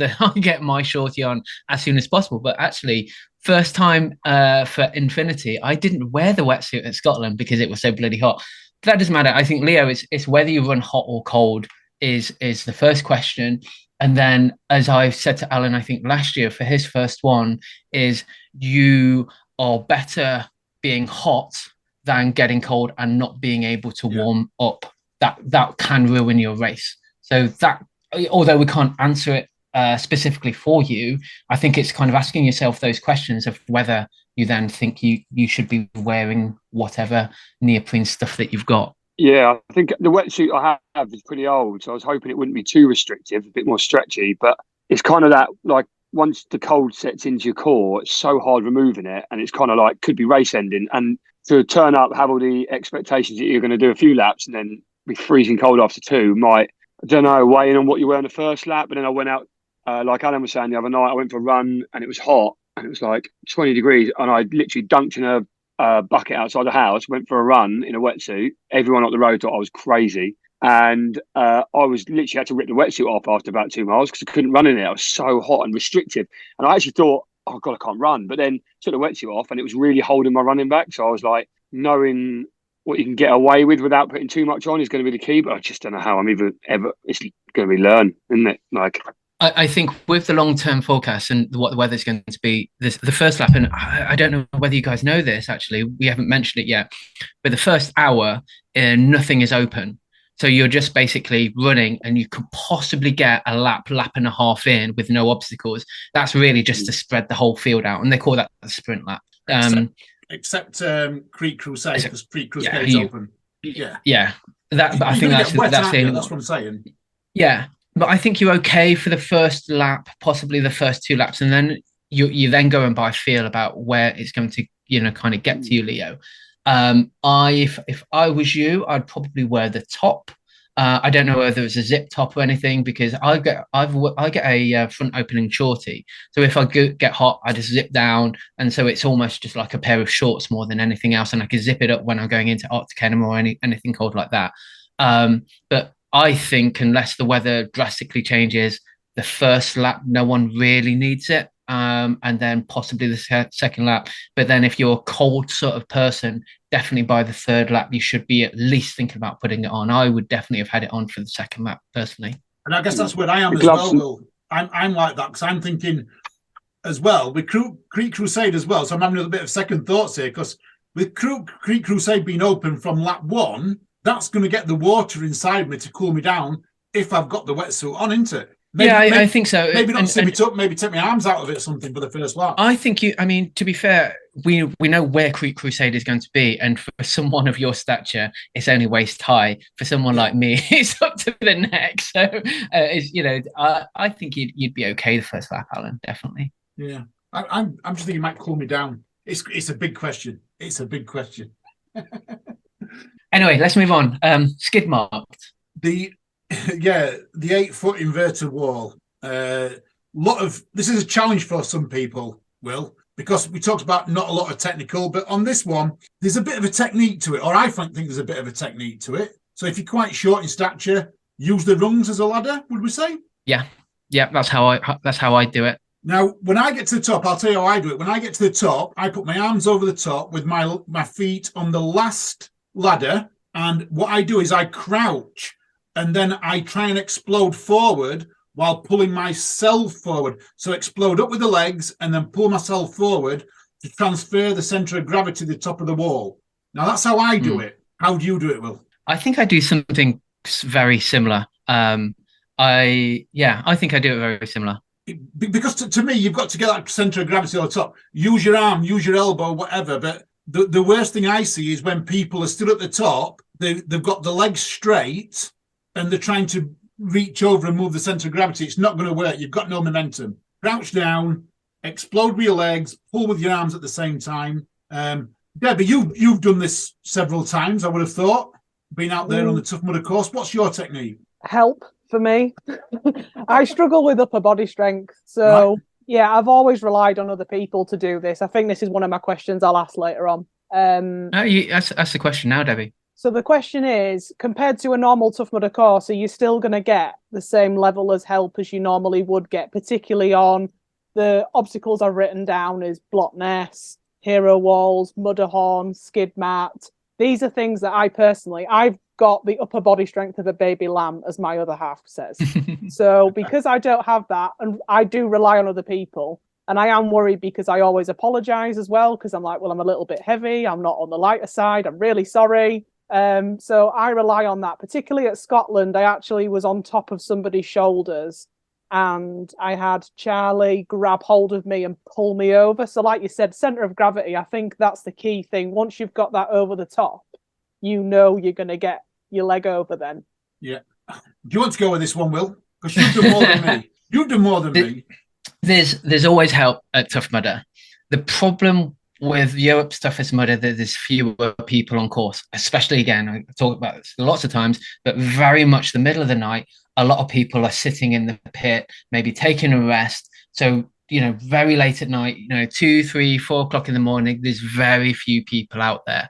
my shorty on as soon as possible. But actually, first time for Infinity, I didn't wear the wetsuit at Scotland because it was so bloody hot. But that doesn't matter. I think, Leo, it's whether you run hot or cold is the first question. And then, as I said to Alan, I think last year for his first one, is you are better being hot than getting cold and not being able to warm up. That can ruin your race. So that, although we can't answer it specifically for you, I think it's kind of asking yourself those questions of whether you then think you should be wearing whatever neoprene stuff that you've got. Yeah, I think the wetsuit I have is pretty old, so I was hoping it wouldn't be too restrictive, a bit more stretchy, but it's kind of that, like, once the cold sets into your core, it's so hard removing it, and it's kind of like, could be race ending, and to turn up, have all the expectations that you're going to do a few laps and then be freezing cold after 2 might, I don't know, weigh in on what you wear on the first lap. But then I went out, like Alan was saying the other night, I went for a run and it was hot and it was like 20 degrees, and I literally dunked in a bucket outside the house, went for a run in a wetsuit. Everyone on the road thought I was crazy. And I was literally had to rip the wetsuit off after about 2 miles because I couldn't run in it. I was so hot and restrictive. And I actually thought, oh God, I can't run. But then took the wetsuit off and it was really holding my running back. So I was like, knowing what you can get away with without putting too much on is going to be the key. But I just don't know how I'm ever, it's going to be learned, isn't it? Like, I think with the long-term forecast and what the weather's going to be, the first lap, and I don't know whether you guys know this, actually, we haven't mentioned it yet, but the first hour, nothing is open. So you're just basically running and you could possibly get a lap and a half in with no obstacles. That's really just to spread the whole field out. And they call that the sprint lap. Except Creek Crusade, because Creek Crusade's open. Yeah. Yeah. But I think that's what I'm saying. Yeah. But I think you're okay for the first lap, possibly the first 2 laps, and then you then go and by feel about where it's going to, kind of get to you, Leo. If I was you, I'd probably wear the top. I don't know whether it's a zip top or anything, because I get a front opening shorty. So if I get hot, I just zip down, and so it's almost just like a pair of shorts more than anything else, and I can zip it up when I'm going into Arctic Enema or anything cold like that. But I think unless the weather drastically changes, the first lap, no one really needs it. And then possibly the second lap. But then if you're a cold sort of person, definitely by the third lap, you should be at least thinking about putting it on. I would definitely have had it on for the second lap, personally. And I guess that's where I am as well, Will. I'm like that, because I'm thinking as well, with Creek Crusade as well, so I'm having a bit of second thoughts here, because with Creek Crusade being open from lap 1, that's going to get the water inside me to cool me down if I've got the wetsuit on, isn't it? I think so. Maybe not And- zip and- it up, maybe take my arms out of it or something for the first lap. I think to be fair, we know where Creek Crusade is going to be, and for someone of your stature, it's only waist high. For someone like me, it's up to the neck. So, I think you'd be okay the first lap, Alan. Definitely. Yeah, I'm just thinking it might cool me down. It's a big question. It's a big question. Anyway, let's move on. Skid marked. The 8-foot inverted wall. This is a challenge for some people, Will, because we talked about not a lot of technical, but on this one, there's a bit of a technique to it, or I think there's a bit of a technique to it. So if you're quite short in stature, use the rungs as a ladder, would we say? Yeah, that's how I do it. Now, when I get to the top, I'll tell you how I do it. When I get to the top, I put my arms over the top with my feet on the last ladder, and what I do is I crouch, and then I try and explode forward while pulling myself forward. So explode up with the legs and then pull myself forward to transfer the center of gravity to the top of the wall. Now, that's how I do it. How do you do it, Will? I think I do something very similar. I think I do it very similar. Because to me, you've got to get that center of gravity on the top. Use your arm, use your elbow, whatever. But the worst thing I see is when people are still at the top, they've got the legs straight and they're trying to reach over and move the center of gravity. It's not going to work. You've got no momentum. Crouch down, explode with your legs, pull with your arms at the same time. Debbie, you've done this several times, I would have thought, being out there on the Tough Mudder course. What's your technique? Help for me. I struggle with upper body strength. So, yeah, I've always relied on other people to do this. I think this is one of my questions I'll ask later on. That's the question now, Debbie. So the question is, compared to a normal Tough Mudder course, are you still going to get the same level as help as you normally would get, particularly on the obstacles I've written down is Block Ness, Hero Walls, Mudderhorn, Skid Mat. These are things that I've got the upper body strength of a baby lamb, as my other half says. So because I don't have that, and I do rely on other people, and I am worried because I always apologise as well, because I'm like, well, I'm a little bit heavy, I'm not on the lighter side, I'm really sorry. So I rely on that, particularly at Scotland. I actually was on top of somebody's shoulders and I had Charlie grab hold of me and pull me over. So like you said, center of gravity, I think that's the key thing. Once you've got that over the top, you know you're going to get your leg over then. Yeah. Do you want to go with this one, Will? Because you've done more than me. You've done more than me. There's always help at Tough Mudder. The problem with Europe's Toughest Mudder, there's fewer people on course, especially, again, I talk about this lots of times, but very much the middle of the night, a lot of people are sitting in the pit, maybe taking a rest. So, very late at night, 2, 3, 4 o'clock in the morning, there's very few people out there.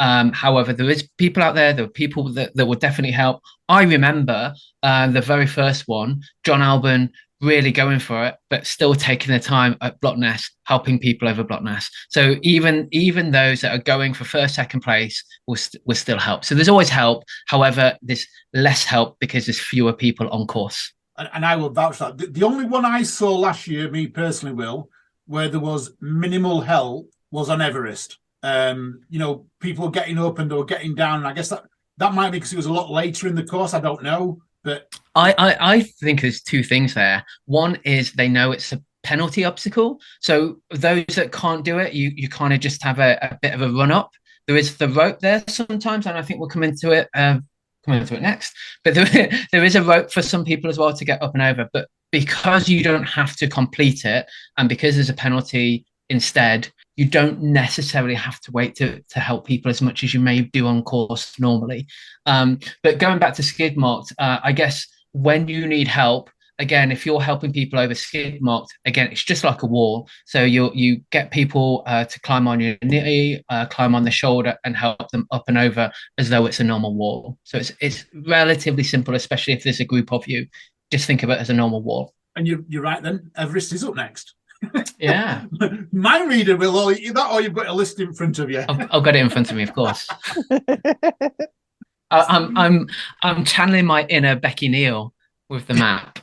However, there is people out there are people that will definitely help. I remember the very first one, John Alban, really going for it, but still taking the time at Block Ness, helping people over Block Ness. So even those that are going for first, second place will still help. So there's always help. However, there's less help because there's fewer people on course. And I will vouch for that. The only one I saw last year, me personally, Will, where there was minimal help was on Everest. People getting up and they were getting down. And I guess that might be because it was a lot later in the course. I don't know. But I think there's two things there. One is they know it's a penalty obstacle. So those that can't do it, you kind of just have a bit of a run up. There is the rope there sometimes, and I think we'll come into it next. But there is a rope for some people as well to get up and over. But because you don't have to complete it, and because there's a penalty instead, you don't necessarily have to wait to help people as much as you may do on course normally. But going back to skid marked, I guess when you need help, again, if you're helping people over skid marked, again, it's just like a wall. So you get people to climb on your knee, climb on the shoulder, and help them up and over as though it's a normal wall. So it's relatively simple, especially if there's a group of you. Just think of it as a normal wall. And you're right then. Everest is up next. Yeah. My reader will or you've got a list in front of you. I've got it in front of me, of course. I'm channeling my inner Becky Neal with the map.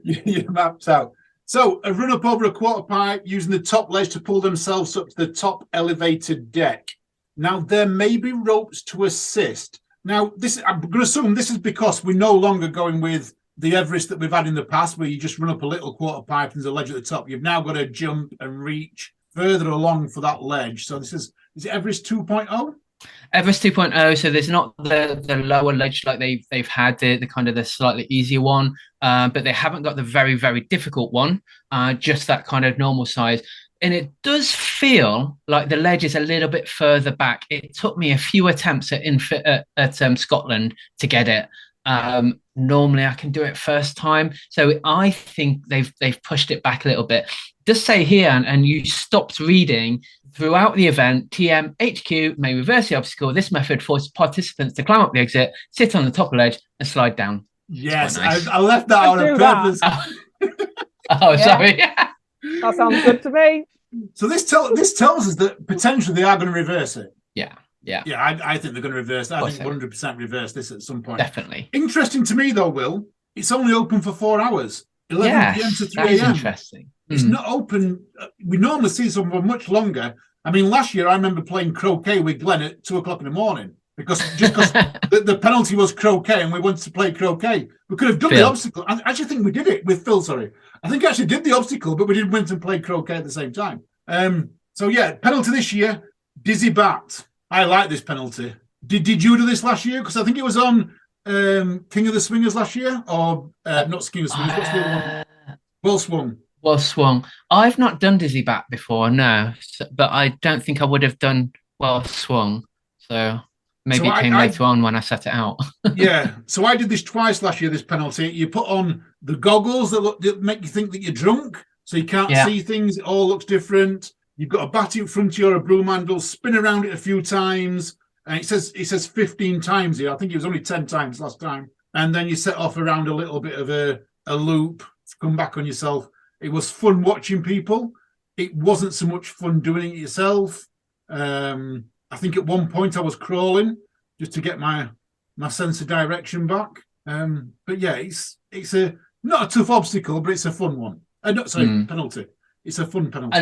Your map's out. So a run up over a quarter pipe using the top ledge to pull themselves up to the top elevated deck. Now there may be ropes to assist. Now, I'm going to assume this is because we're no longer going with the Everest that we've had in the past, where you just run up a little quarter pipe and there's a ledge at the top. You've now got to jump and reach further along for that ledge. So this is it Everest 2.0? Everest 2.0, so there's not the lower ledge like they've had, the kind of the slightly easier one, but they haven't got the very, very difficult one, just that kind of normal size. And it does feel like the ledge is a little bit further back. It took me a few attempts at Scotland to get it. Normally I can do it first time. So I think they've pushed it back a little bit. Just say here, and you stopped reading, throughout the event, TM HQ may reverse the obstacle. This method forces participants to climb up the exit, sit on the top ledge, and slide down. Yes, nice. I left that out on purpose. Oh, sorry. That sounds good to me. So this tells us that potentially they are going to reverse it. Yeah. I think they're going to reverse that. I think 100% reverse this at some point. Definitely. Interesting to me, though, Will, it's only open for 4 hours, 11 p.m. to 3 a.m. That's interesting. It's not open. We normally see some for much longer. I mean, last year I remember playing croquet with Glenn at 2:00 in the morning because the penalty was croquet and we wanted to play croquet. We could have done the obstacle. I actually think we did it with Phil. Sorry, I think I actually did the obstacle, but we didn't went and play croquet at the same time. So yeah, penalty this year, dizzy bat. I like this penalty. Did you do this last year? Because I think it was on King of the Swingers last year, or not King of the Swingers. What's the other one? Well Swung. Well swung. I've not done dizzy bat before, no, but I don't think I would have done well swung. So maybe it came later on when I set it out. Yeah. So I did this twice last year, this penalty. You put on the goggles that make you think that you're drunk, so you can't see things. It all looks different. You've got a bat in front of you or a broom handle, spin around it a few times. And it says 15 times here. I think it was only 10 times last time. And then you set off around a little bit of a loop to come back on yourself. It was fun watching people. It wasn't so much fun doing it yourself. I think at one point I was crawling just to get my sense of direction back. But yeah, it's a not a tough obstacle, but it's a fun one. Penalty. It's a fun penalty.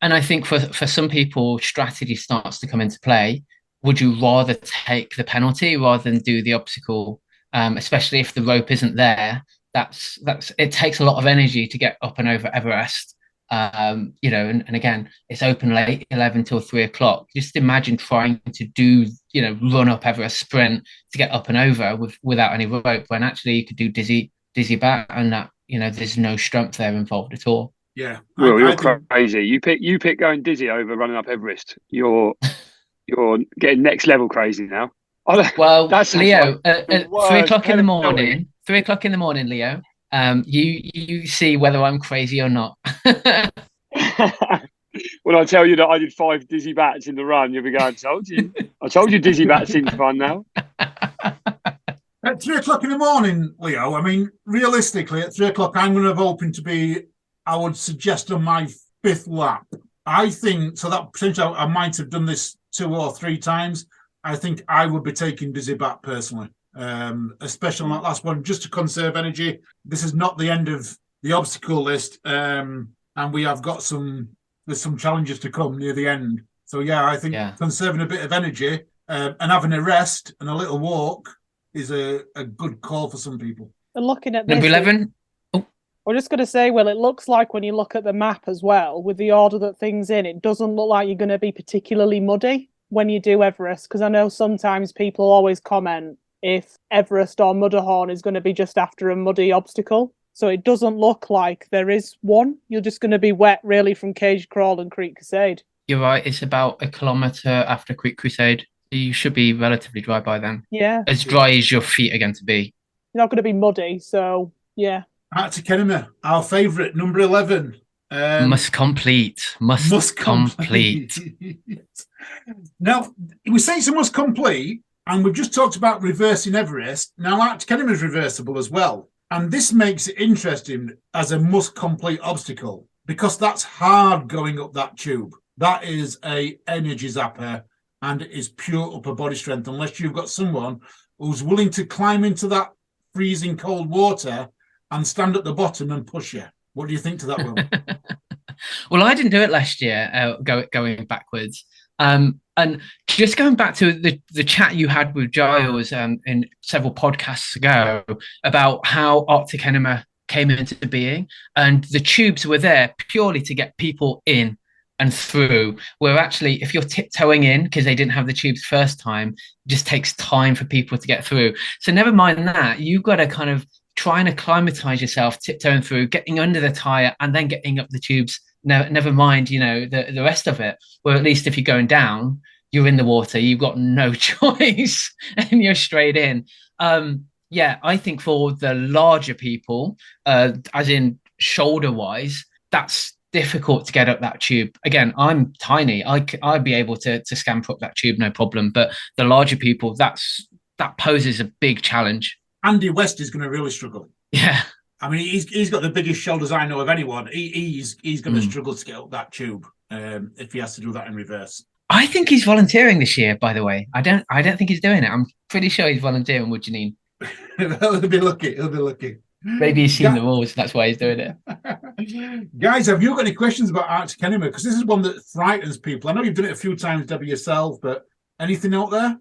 And I think for some people, strategy starts to come into play. Would you rather take the penalty rather than do the obstacle, especially if the rope isn't there? That's it takes a lot of energy to get up and over Everest. And again, it's open late, 11 till 3 o'clock. Just imagine trying to do, run up Everest sprint to get up and over without any rope, when actually you could do dizzy bat, and that, there's no strength there involved at all. Yeah. Well, you're crazy. You pick going dizzy over running up Everest. You're getting next level crazy now. Well, that's Leo, at 3 o'clock in the morning. 3 o'clock in the morning, Leo. You see whether I'm crazy or not. When I tell you that I did 5 dizzy bats in the run, you'll be going, I told you dizzy bats seems fun now. At 3 o'clock in the morning, Leo, I mean, realistically, at 3 o'clock, I'm going to have opened to be, I would suggest, on my 5th lap. I think, so that potentially I might have done this 2 or 3 times. I think I would be taking dizzy bat personally. Especially on that last one, just to conserve energy. This is not the end of the obstacle list, and we have got some challenges to come near the end. So yeah, I think conserving a bit of energy and having a rest and a little walk is a good call for some people. And looking at number 11. We're just going to say, well, it looks like when you look at the map as well, with the order that things in, it doesn't look like you're going to be particularly muddy when you do Everest, because I know sometimes people always comment if Everest or Mudderhorn is going to be just after a muddy obstacle. So it doesn't look like there is one. You're just going to be wet, really, from Cage Crawl and Creek Crusade. You're right. It's about a kilometre after Creek Crusade. You should be relatively dry by then. Yeah. As dry as your feet are going to be. You're not going to be muddy, so yeah. Arctic Enemy, our favourite, number 11. Must complete. Must complete. Now, we say it's a must complete, and we've just talked about reversing Everest. Now, Arctic Enemy is reversible as well. And this makes it interesting as a must complete obstacle, because that's hard going up that tube. That is a energy zapper, and it is pure upper body strength, unless you've got someone who's willing to climb into that freezing cold water and stand at the bottom and push you. What do you think to that, Will? Well, I didn't do it last year, going backwards. And just going back to the chat you had with Giles in several podcasts ago about how Arctic Enema came into being, and the tubes were there purely to get people in and through, where actually if you're tiptoeing in because they didn't have the tubes first time, it just takes time for people to get through. So never mind that, you've got to kind of try and acclimatize yourself, tiptoeing through, getting under the tire and then getting up the tubes. Never mind, the rest of it. Where at least if you're going down, you're in the water, you've got no choice and you're straight in. I think for the larger people, as in shoulder wise, that's difficult to get up that tube. Again, I'm tiny. I'd be able to scamper up that tube, no problem. But the larger people, that poses a big challenge. Andy West is going to really struggle. Yeah. I mean, he's got the biggest shoulders I know of anyone. He's going to struggle to get up that tube if he has to do that in reverse. I think he's volunteering this year, by the way. I don't think he's doing it. I'm pretty sure he's volunteering with Janine. He'll be lucky. Maybe he's seen the rules, that's why he's doing it. Guys, have you got any questions about Arctic Enema? Because this is one that frightens people. I know you've done it a few times, Debbie, yourself, but anything out there?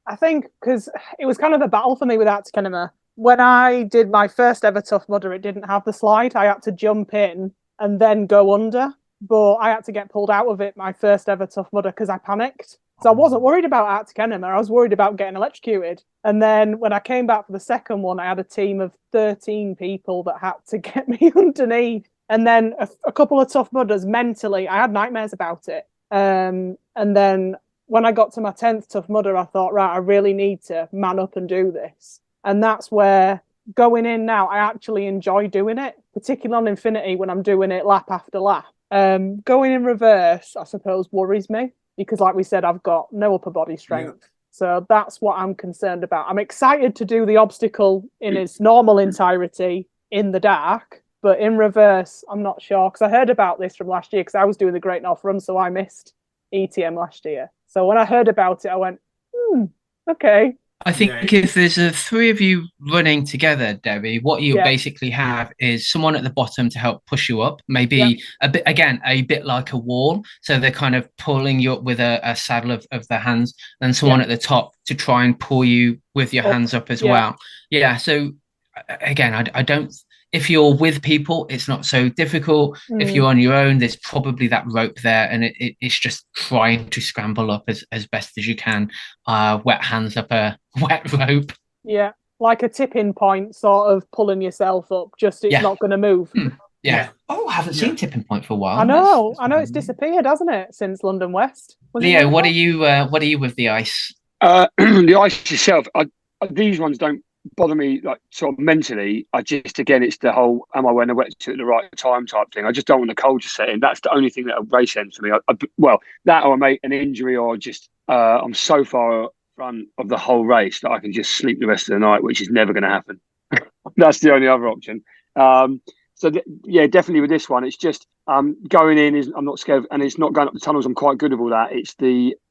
I think because it was kind of a battle for me with Arctic Enema. When I did my first ever Tough Mudder, it didn't have the slide. I had to jump in and then go under. But I had to get pulled out of it my first ever Tough Mudder because I panicked. So I wasn't worried about Arctic Enema. I was worried about getting electrocuted. And then when I came back for the second one, I had a team of 13 people that had to get me underneath. And then a couple of Tough Mudders, mentally, I had nightmares about it. And then when I got to my 10th Tough Mudder, I thought, right, I really need to man up and do this. And that's where going in now, I actually enjoy doing it, particularly on Infinity when I'm doing it lap after lap. Going in reverse, I suppose, worries me because, like we said, I've got no upper body strength. Yeah. So that's what I'm concerned about. I'm excited to do the obstacle in its normal entirety in the dark, but in reverse, I'm not sure because I heard about this from last year because I was doing the Great North Run, so I missed ETM last year. So when I heard about it, I went, okay. I think if there's three of you running together, Debbie, what you basically have is someone at the bottom to help push you up, maybe a bit like a wall. So they're kind of pulling you up with a saddle of their hands, and someone at the top to try and pull you with your hands up as well. Yeah. So again, I don't. If you're with people, it's not so difficult. If you're on your own, there's probably that rope there, and it's just trying to scramble up as best as you can. Wet hands up a wet rope. Yeah, like a tipping point, sort of pulling yourself up. Just it's not going to move. Yeah. Oh, I haven't seen Tipping Point for a while. I know. It's disappeared, hasn't it, since London West? Leo, what are you with the ice? The ice itself, these ones don't bother me like sort of mentally. I just, again, it's the whole am I wearing a wetsuit at the right time type thing. I just don't want the cold to set in. That's the only thing that a race ends for me. That or I make an injury or just I'm so far front of the whole race that I can just sleep the rest of the night, which is never going to happen. That's the only other option. Definitely with this one, it's just going in is I'm not scared, and it's not going up the tunnels. I'm quite good with all that. It's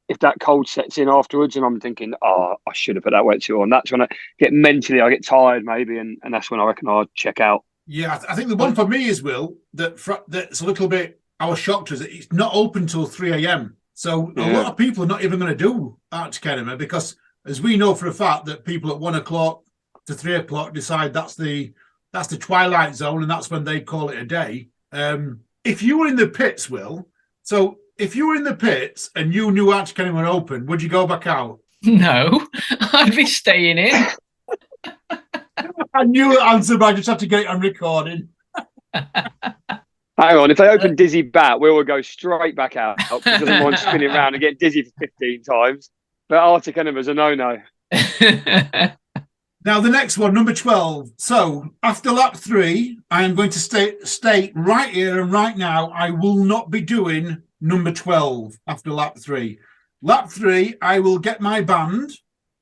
if that cold sets in afterwards and I'm thinking, I should have put that wetsuit on. That's when I get tired maybe, and that's when I reckon I'll check out. Yeah, I think the one for me is, Will, that's a little bit, I was shocked is it's not open till 3 a.m. So a lot of people are not even going to do Arctic Enema because, as we know for a fact, that people at 1 o'clock to 3 o'clock decide that's the twilight zone and that's when they call it a day. If you were in the pits, Will, so if you were in the pits and you knew Arctic Enema were open, would you go back out? No, I'd be staying in. I knew the answer, but I just had to get it on recording. Hang on, if they open Dizzy Bat, we will go straight back out because I don't want spinning around and get dizzy for 15 times. But Arctic Enema's a no-no. Now, the next one, number 12. So, after lap 3, I am going to state right here and right now, I will not be doing number 12 after lap 3. Lap 3, I will get my band,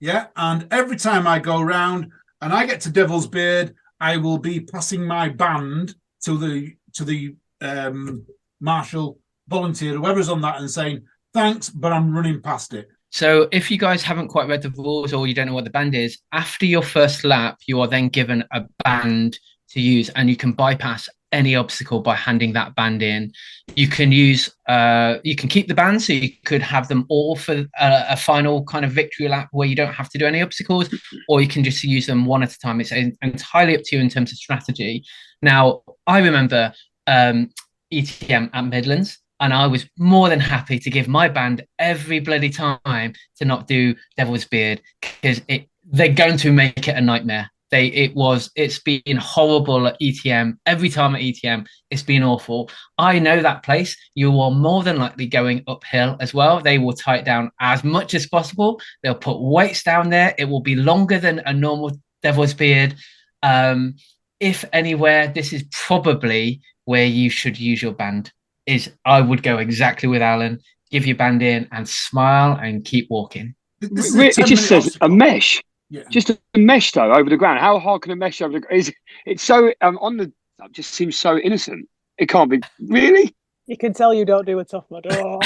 and every time I go round and I get to Devil's Beard, I will be passing my band to the marshal, volunteer, whoever's on that, and saying, thanks, but I'm running past it. So if you guys haven't quite read the rules or you don't know what the band is, after your first lap, you are then given a band to use, and you can bypass any obstacle by handing that band in. You can use, you can keep the band, so you could have them all for a final kind of victory lap where you don't have to do any obstacles, or you can just use them one at a time. It's entirely up to you in terms of strategy. Now, I remember ETM at Midlands, and I was more than happy to give my band every bloody time to not do Devil's Beard, because they're going to make it a nightmare. It's been horrible at ETM. Every time at ETM, it's been awful. I know that place. You are more than likely going uphill as well. They will tie it down as much as possible. They'll put weights down there. It will be longer than a normal Devil's Beard. If anywhere, this is probably where you should use your band. I would go exactly with Alan. Give your band in and smile and keep walking. It just says a mesh. Yeah. Just a mesh though over the ground. How hard can a mesh over the ground? It's so on the just seems so innocent. It can't be really. You can tell you don't do a tough mud. Oh,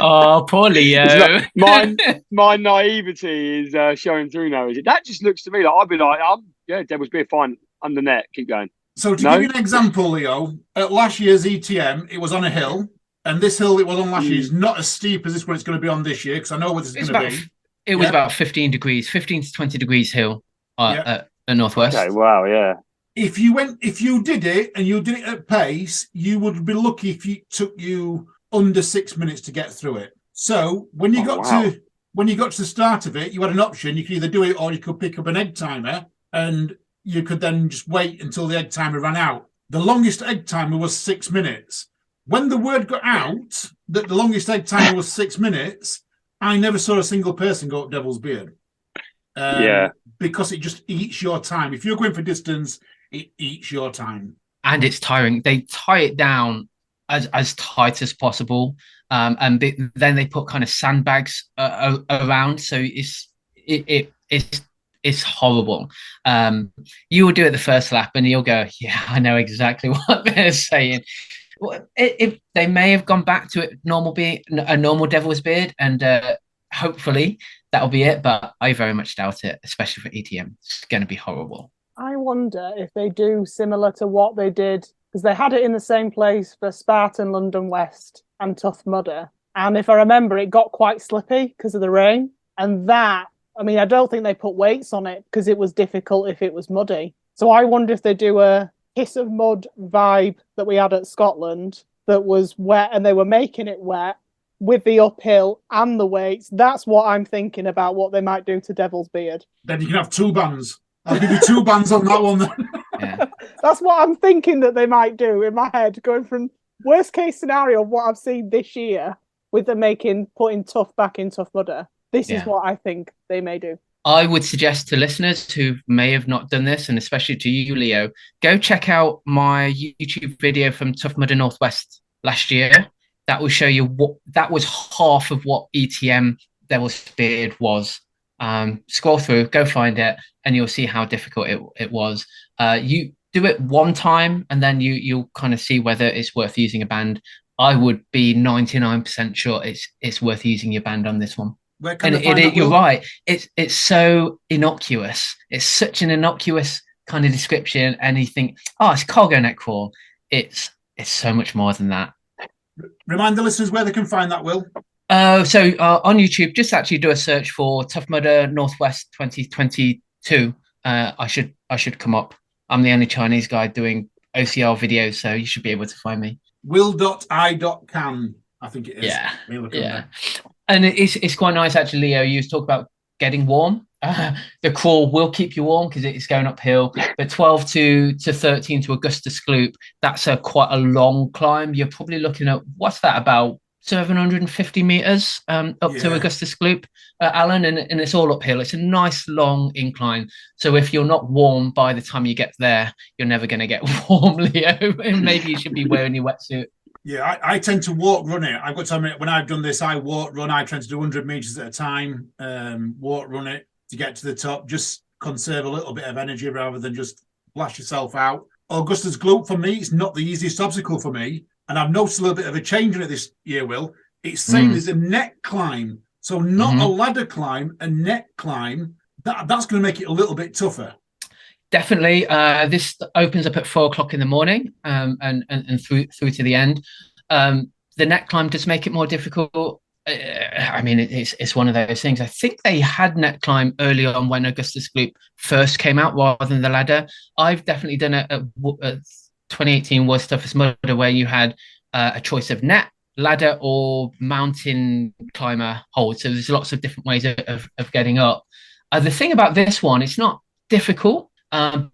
oh poor Leo. My naivety is showing through now. That just looks to me like I'd be like, Devil's Beard, fine, under net, keep going. So to give you an example, Leo, at last year's ETM, it was on a hill, and this hill it was on last year is not as steep as this one it's going to be on this year, because I know what this is going to be. It was about 15 to 20 degrees hill at Northwest. Okay, wow, yeah. If you did it and you did it at pace, you would be lucky if it took you under 6 minutes to get through it. So when you got to the start of it, you had an option. You could either do it or you could pick up an egg timer, and you could then just wait until the egg timer ran out. The longest egg timer was 6 minutes. When the word got out that the longest egg timer was 6 minutes, I never saw a single person go up Devil's Beard. Because it just eats your time. If you're going for distance, it eats your time. And it's tiring. They tie it down as tight as possible. And then they put kind of sandbags around. So it's horrible. You will do it the first lap and you'll go, yeah, I know exactly what they're saying. They may have gone back to it being a normal Devil's Beard, and hopefully that'll be it, but I very much doubt it, especially for ETM. It's going to be horrible. I wonder if they do similar to what they did, because they had it in the same place for Spartan, London West and Tough Mudder, and if I remember, it got quite slippy because of the rain, and I don't think they put weights on it because it was difficult if it was muddy. So I wonder if they do a Kiss of Mud vibe that we had at Scotland that was wet, and they were making it wet with the uphill and the weights. That's what I'm thinking about what they might do to Devil's Beard. Then you can have two bands. I'll give you two bands on that one then. Yeah. That's what I'm thinking that they might do in my head, going from worst case scenario of what I've seen this year with them putting Tough back in Tough Mudder. This is what I think they may do. I would suggest to listeners who may have not done this, and especially to you, Leo, go check out my YouTube video from Tough Mudder Northwest last year. That will show you that was half of what ETM Devil's Beard was. Scroll through, go find it, and you'll see how difficult it was. You do it one time, and then you'll kind of see whether it's worth using a band. I would be 99% sure it's worth using your band on this one. You're right. It's so innocuous. It's such an innocuous kind of description. And you think, it's cargo neck crawl. It's so much more than that. Remind the listeners where they can find that, Will. So on YouTube, just actually do a search for Tough Mudder Northwest 2022. I should come up. I'm the only Chinese guy doing OCR videos, so you should be able to find me. Will.I.can, I think it is. Yeah. And it's quite nice, actually, Leo. You talk about getting warm. The crawl will keep you warm because it's going uphill. But 12 to 13 to Augusta Sloop, that's quite a long climb. You're probably looking at, what's that, about 750 meters up to Augusta Sloop, Alan, and it's all uphill. It's a nice long incline. So if you're not warm by the time you get there, you're never going to get warm, Leo. And maybe you should be wearing your wetsuit. Yeah, I tend to walk run it. I've got to admit, when I've done this, I walk run. I tend to do 100 meters at a time, walk run it to get to the top. Just conserve a little bit of energy rather than just blast yourself out. Augusta's Gloop, for me, it's not the easiest obstacle for me. And I've noticed a little bit of a change in it this year, Will. It's saying there's a neck climb. So not a ladder climb, a neck climb. That's going to make it a little bit tougher. Definitely. This opens up at 4 o'clock in the morning, and through to the end. The net climb does make it more difficult. I mean, it's one of those things. I think they had net climb early on when Augustus Gloop first came out, rather than the ladder. I've definitely done it at 2018 was Toughest Mudder, where you had a choice of net, ladder, or mountain climber hold. So there's lots of different ways of getting up. The thing about this one, it's not difficult.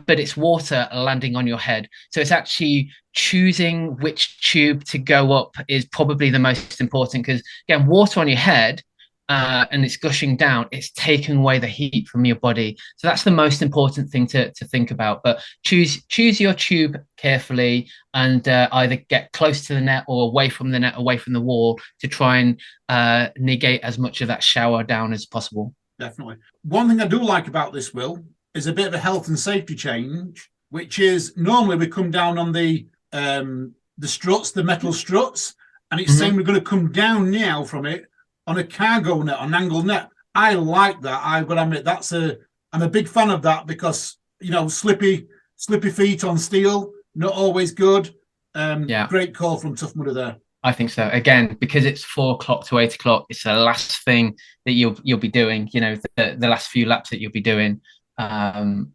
But it's water landing on your head. So it's actually choosing which tube to go up is probably the most important, because again, water on your head and it's gushing down, it's taking away the heat from your body. So that's the most important thing to think about. But choose your tube carefully, and either get close to the net or away from the net, away from the wall, to try and negate as much of that shower down as possible. Definitely. One thing I do like about this, Will, is a bit of a health and safety change, which is normally we come down on the struts, the metal struts, and it's saying we're going to come down now from it on a cargo net, on an angled net. I like that. I've got to admit, I'm a big fan of that, because, you know, slippy feet on steel, not always good. Great call from Tough Mudder there. I think so. Again, because it's 4 o'clock to 8 o'clock, it's the last thing that you'll be doing. You know, the last few laps that you'll be doing. And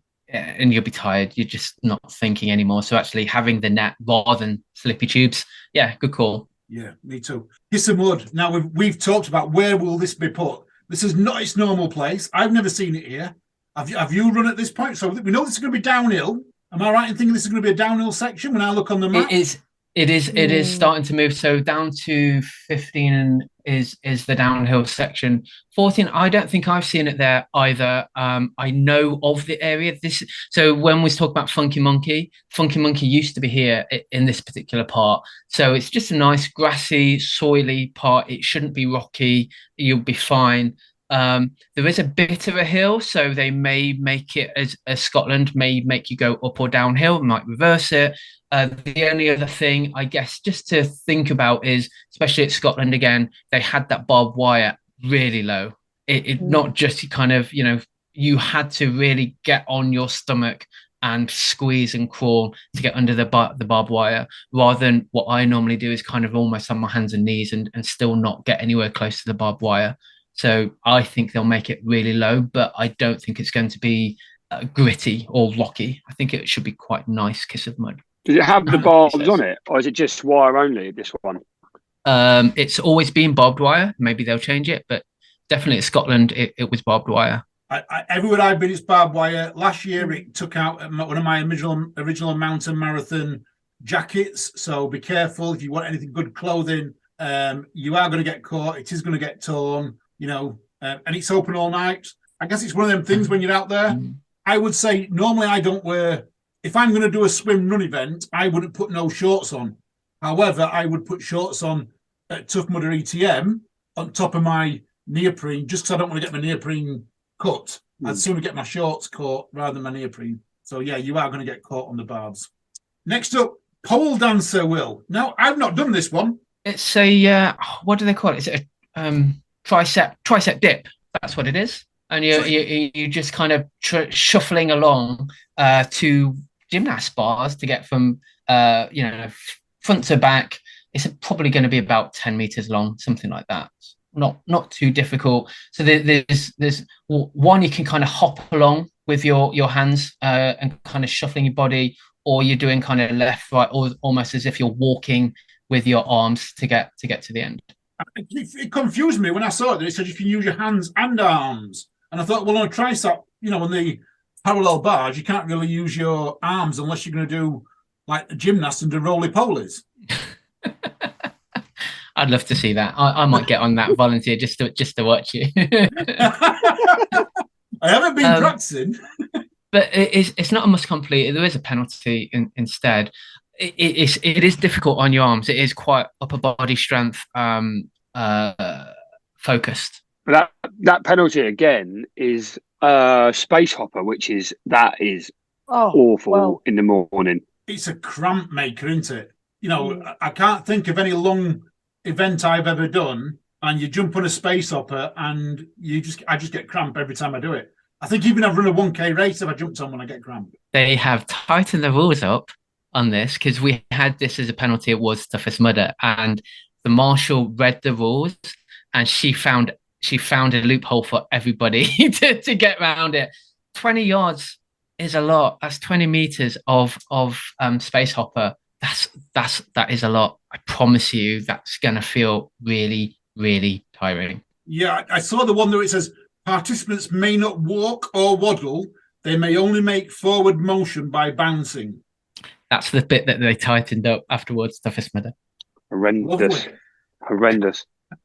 you'll be tired. You're just not thinking anymore. So actually having the net rather than slippy tubes, good call. Yeah, me too. Kiss of Mud. Now we've talked about where will this be put. This is not its normal place. I've never seen it here. Have you run at this point? So we know this is going to be downhill. Am I right in thinking this is going to be a downhill section when I look on the map? It is starting to move. So down to 15 is the downhill section. 14, I don't think I've seen it there either. I know of the area. So when we talk about Funky Monkey used to be here in this particular part. So it's just a nice grassy, soily part. It shouldn't be rocky. You'll be fine. There is a bit of a hill, so they may make it as Scotland may make you go up or downhill, might reverse it. The only other thing, I guess, just to think about is, especially at Scotland again, they had that barbed wire really low. It not just kind of, you know, you had to really get on your stomach and squeeze and crawl to get under the barbed wire, rather than what I normally do is kind of almost on my hands and knees and still not get anywhere close to the barbed wire. So I think they'll make it really low, but I don't think it's going to be gritty or rocky. I think it should be quite nice Kiss of Mud. Does it have the barbs on it, or is it just wire only, this one? It's always been barbed wire. Maybe they'll change it, but definitely at Scotland, it was barbed wire. Everywhere I've been, it's barbed wire. Last year, it took out one of my original mountain marathon jackets. So be careful if you want anything good clothing. You are going to get caught. It is going to get torn, you know, and it's open all night. I guess it's one of them things when you're out there. I would say normally I don't wear. If I'm going to do a swim run event, I wouldn't put no shorts on. However, I would put shorts on at Tough Mudder ETM on top of my neoprene, just because I don't want to get my neoprene cut. I'd sooner get my shorts caught rather than my neoprene. So, yeah, you are going to get caught on the barbs. Next up, pole dancer, Will. Now, I've not done this one. It's a, what do they call it? Is it a tricep dip? That's what it is. And you just kind of shuffling along to gymnast bars to get from front to back. It's probably going to be about 10 meters long, something like that. Not too difficult. So there's one you can kind of hop along with your hands and kind of shuffling your body, or you're doing kind of left, right, or almost as if you're walking with your arms to get to the end. It confused me when I saw it. It said you can use your hands and arms, and I thought, well, on a tricep, on the parallel bars, you can't really use your arms unless you're going to do like a gymnast and do roly-polies. I'd love to see that. I might get on that volunteer just to watch you. I haven't been practicing. But it's not a must complete. There is a penalty instead. It is difficult on your arms. It is quite upper body strength focused. That penalty again is space hopper, which is awful in the morning. It's a cramp maker, isn't it? I can't think of any long event I've ever done, and you jump on a space hopper, and I just get cramp every time I do it. I think even I've run a 1K race, if I jumped on when I get cramp. they have tightened the rules up on this, because we had this as a penalty at Ward's Toughest Mudder, and the marshal read the rules, and she found a loophole for everybody to get around it. 20 yards is a lot. That's 20 meters of space hopper. That is a lot. I promise you, that's gonna feel really, really tiring. Yeah, I saw the one where it says participants may not walk or waddle. They may only make forward motion by bouncing. That's the bit that they tightened up afterwards. Toughest Mudder. Horrendous.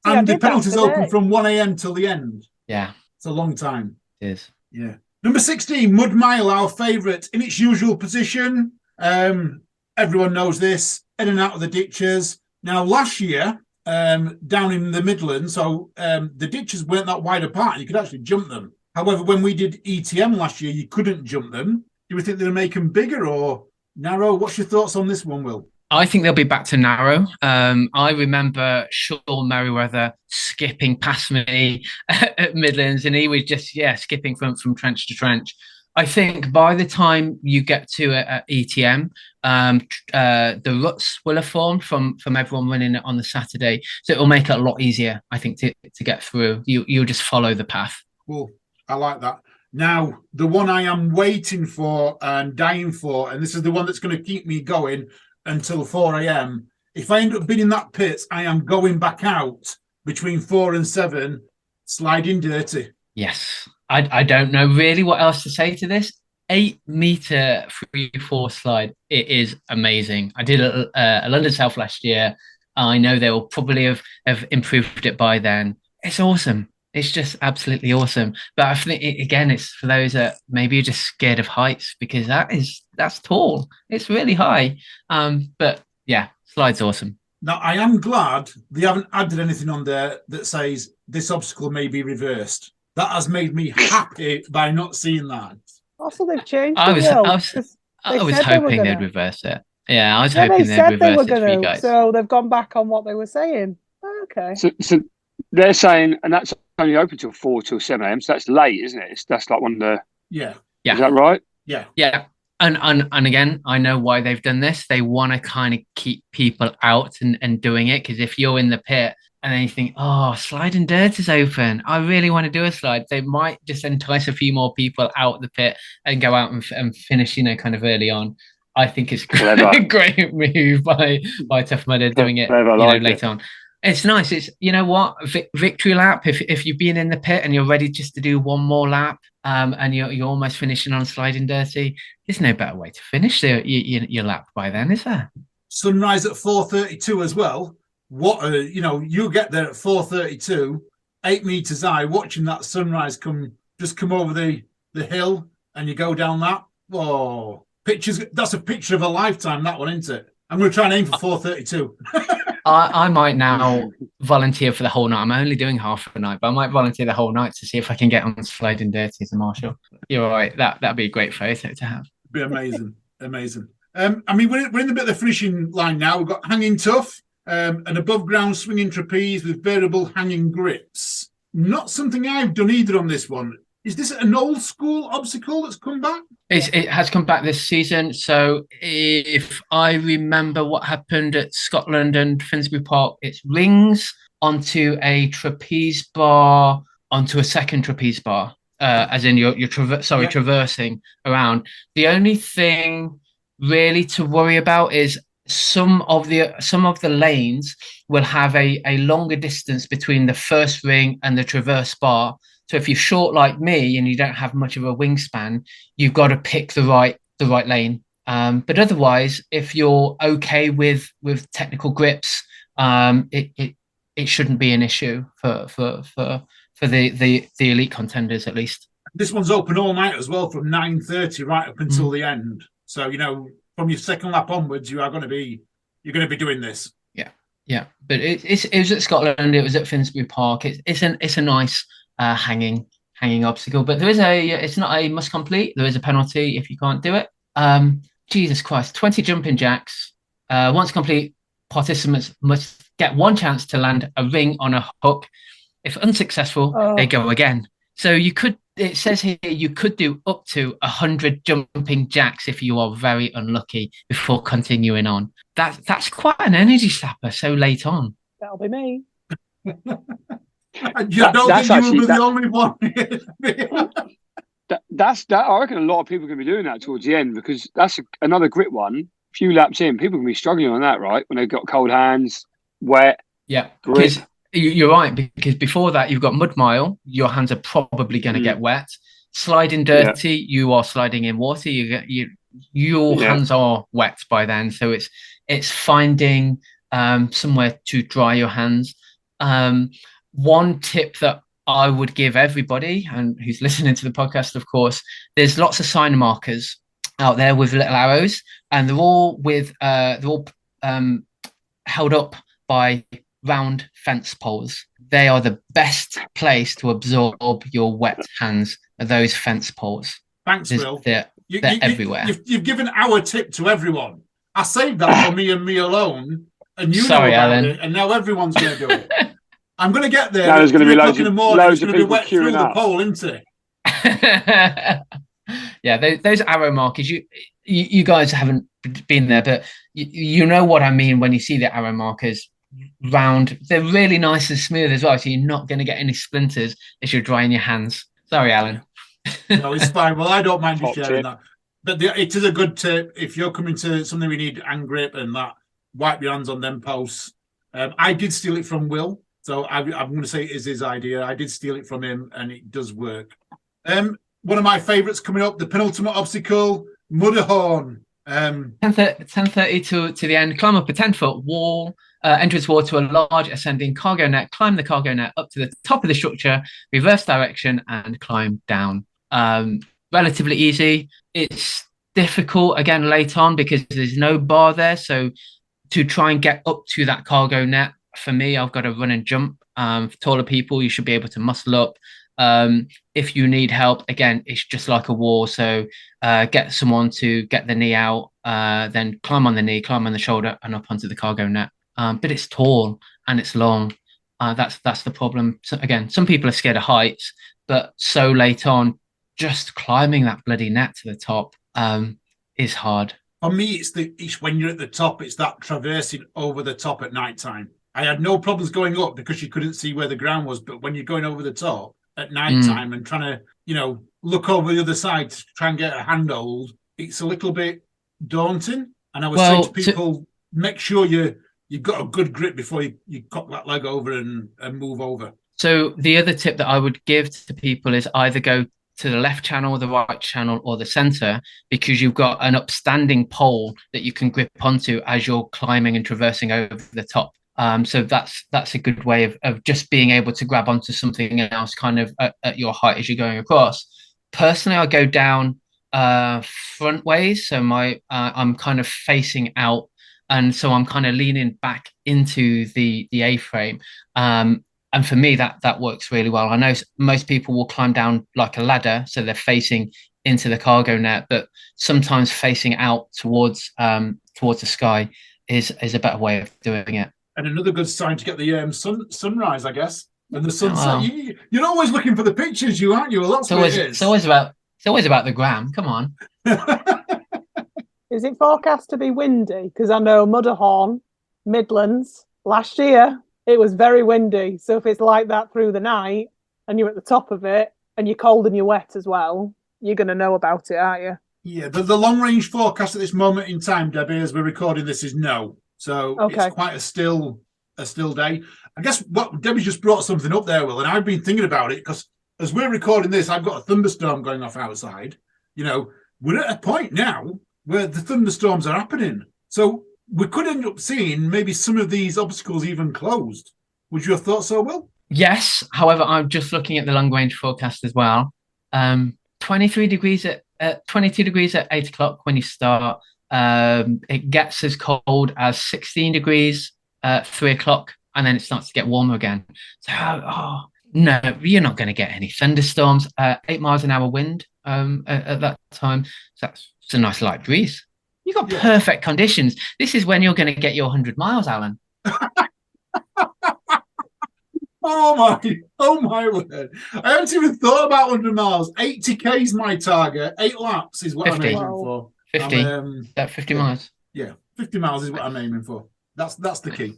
And the penalties open from 1 a.m. till the end. Yeah, it's a long time. It is. Yeah. Number 16, Mud Mile, our favourite, in its usual position. Everyone knows this, in and out of the ditches. Now, last year, down in the Midlands, so the ditches weren't that wide apart. You could actually jump them. However, when we did ETM last year, you couldn't jump them. Do we think they'll make them bigger or narrow? What's your thoughts on this one, Will? I think they'll be back to narrow. I remember Sean Merriweather skipping past me at Midlands, and he was just, skipping from trench to trench. I think by the time you get to ETM, the ruts will have formed from everyone running it on the Saturday. So it will make it a lot easier, I think, to get through. You'll just follow the path. Cool. I like that. Now, the one I am waiting for and dying for, and this is the one that's going to keep me going until 4 a.m. If I end up being in that pit, I am going back out between 4 and 7, sliding dirty. Yes. I don't know really what else to say to this. 8-meter free fall slide. It is amazing. I did a London South last year. I know they will probably have improved it by then. It's awesome. It's just absolutely awesome. But I think, again, it's for those that maybe are just scared of heights, because that's tall. It's really high. But yeah, slide's awesome. Now, I am glad they haven't added anything on there that says this obstacle may be reversed. That has made me happy by not seeing that. Also, they've changed. I was hoping they'd reverse it. Yeah, I was hoping they'd reverse it for you guys. So they've gone back on what they were saying. Okay. So they're saying, and that's only open till 4 till 7 a.m. So that's late, isn't it? That's like one of the. Yeah. Is that right? Yeah. Yeah. And again, I know why they've done this. They want to kind of keep people out and doing it, because if you're in the pit and then you think, oh, sliding dirt is open, I really want to do a slide, they might just entice a few more people out the pit and go out and finish, kind of early on. I think it's a great move by Tough Mudder doing it later on. It's nice. It's, you know what, victory lap. If you've been in the pit and you're ready just to do one more lap, and you're almost finishing on sliding dirty, there's no better way to finish your lap by then, is there? Sunrise at 4:32 as well. What you get there at 4:32, 8 meters high, watching that sunrise come over the hill, and you go down that. Oh, pictures! That's a picture of a lifetime. That one, isn't it? I'm going to try and aim for 4:32. I might now volunteer for the whole night. I'm only doing half a night, but I might volunteer the whole night to see if I can get on sliding dirty as a marshal. You're right. That'd be a great photo to have. Be amazing, amazing. I mean, we're in the bit of the finishing line now. We've got hanging tough, an above ground swinging trapeze with variable hanging grips. Not something I've done either on this one. Is this an old school obstacle that's come back? It has come back this season. So if I remember what happened at Scotland and Finsbury Park, it's rings onto a trapeze bar, onto a second trapeze bar, as in you're traversing around. The only thing really to worry about is some of the lanes will have a longer distance between the first ring and the traverse bar. So if you're short like me and you don't have much of a wingspan, you've got to pick the right lane. But otherwise, if you're okay with technical grips, it shouldn't be an issue for the elite contenders, at least. This one's open all night as well, from 9:30 right up until the end. So from your second lap onwards, you're going to be doing this. Yeah. But it was at Scotland. It was at Finsbury Park. It's a nice hanging obstacle, but it's not a must complete. There is a penalty if you can't do it. Jesus Christ, 20 jumping jacks. Once complete, participants must get one chance to land a ring on a hook. If unsuccessful, they go again. So you could it says here you could do up to 100 jumping jacks if you are very unlucky before continuing on. That's quite an energy sapper so late on. That'll be me. I don't think you will be the only one. I reckon a lot of people can be doing that towards the end, because that's another grit one. A few laps in, people can be struggling on that, right? When they've got cold hands, wet. Yeah, grip. because you're right. Because before that, you've got mud mile. Your hands are probably going to get wet. Sliding dirty, you are sliding in water. Your hands are wet by then. So it's finding somewhere to dry your hands. One tip that I would give everybody, and who's listening to the podcast, of course, there's lots of sign markers out there with little arrows, and they're all held up by round fence poles. They are the best place to absorb your wet hands, are those fence poles. Thanks, Will. They're everywhere. You've given our tip to everyone. I saved that for me and me alone, and you Sorry, know about Alan. it, and now everyone's going to do it. I'm going to get there. Now there's going to be loads it's of going to be people wet through queuing the up. pole, isn't it? Yeah, those arrow markers, you guys haven't been there, but you know what I mean when you see the arrow markers round. They're really nice and smooth as well, so you're not going to get any splinters as you're drying your hands. Sorry, Alan. No, it's fine. Well, I don't mind you Top sharing tip. that. But it is a good tip. If you're coming to something we need hand grip and that, wipe your hands on them posts. I did steal it from Will, so I'm going to say it is his idea. I did steal it from him, and it does work. One of my favourites coming up, the penultimate obstacle, Mudderhorn. 10:30 to the end. Climb up a 10-foot wall, entrance wall to a large ascending cargo net. Climb the cargo net up to the top of the structure, reverse direction, and climb down. Relatively easy. It's difficult again late on because there's no bar there. So to try and get up to that cargo net, for me, I've got to run and jump. For taller people, you should be able to muscle up. If you need help, again, it's just like a wall. So get someone to get the knee out, then climb on the knee, climb on the shoulder, and up onto the cargo net. But it's tall and it's long. That's the problem. So again, some people are scared of heights, but so late on, just climbing that bloody net to the top is hard. For me, it's when you're at the top, it's that traversing over the top at night time. I had no problems going up because you couldn't see where the ground was, but when you're going over the top at night time and trying to, look over the other side to try and get a handhold, it's a little bit daunting. And I was saying to people, make sure you've got a good grip before you cock that leg over and move over. So the other tip that I would give to people is either go to the left channel, the right channel, or the center, because you've got an upstanding pole that you can grip onto as you're climbing and traversing over the top. So that's a good way of just being able to grab onto something else kind of at your height as you're going across. Personally, I go down front ways. So I'm kind of facing out. And so I'm kind of leaning back into the A-frame. And for me, that works really well. I know most people will climb down like a ladder, so they're facing into the cargo net, but sometimes facing out towards the sky is a better way of doing it. And another good sign to get the sunrise, I guess, and the sunset. Wow. You're always looking for the pictures, aren't you? Well, that's what it is. It's always about the gram. Come on. Is it forecast to be windy? Because I know Mudderhorn, Midlands, last year, it was very windy. So if it's like that through the night and you're at the top of it and you're cold and you're wet as well, you're going to know about it, aren't you? Yeah, the long-range forecast at this moment in time, Debbie, as we're recording this, is no. So It's quite a still day. I guess what Debbie just brought something up there, Will, and I've been thinking about it because as we're recording this, I've got a thunderstorm going off outside. We're at a point now where the thunderstorms are happening. So we could end up seeing maybe some of these obstacles even closed. Would you have thought so, Will? Yes. However, I'm just looking at the long range forecast as well. 22 degrees at 8 o'clock when you start. It gets as cold as 16 degrees at 3 o'clock, and then it starts to get warmer again. So, no, you're not going to get any thunderstorms. 8 miles an hour wind at that time. So it's a nice light breeze. You've got perfect conditions. This is when you're going to get your 100 miles, Alan. Oh my word! I haven't even thought about 100 miles. 80k is my target. 8 laps is what 50. I'm aiming for. 50. That 50 miles. Yeah, 50 miles is what I'm aiming for. That's the key.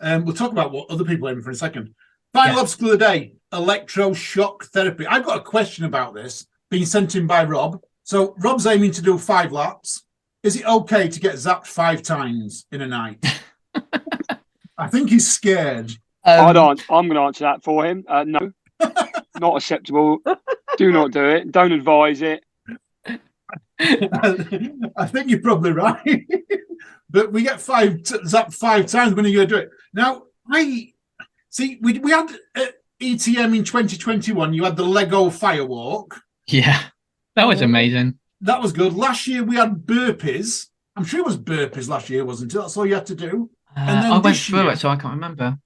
We'll talk about what other people are aiming for in a second. Final obstacle of the day: electroshock therapy. I've got a question about this, being sent in by Rob. So Rob's aiming to do 5 laps. Is it okay to get zapped 5 times in a night? I think he's scared. I'm going to answer that for him. No, not acceptable. Do not do it. Don't advise it. I think you're probably right. But we get zapped 5 times when you're going to do it. Now, I see, we had ETM in 2021. You had the Lego Firewalk. Yeah, that was amazing. That was good. Last year we had burpees. I'm sure it was burpees last year, wasn't it? That's all you had to do. And then I went through it, so I can't remember.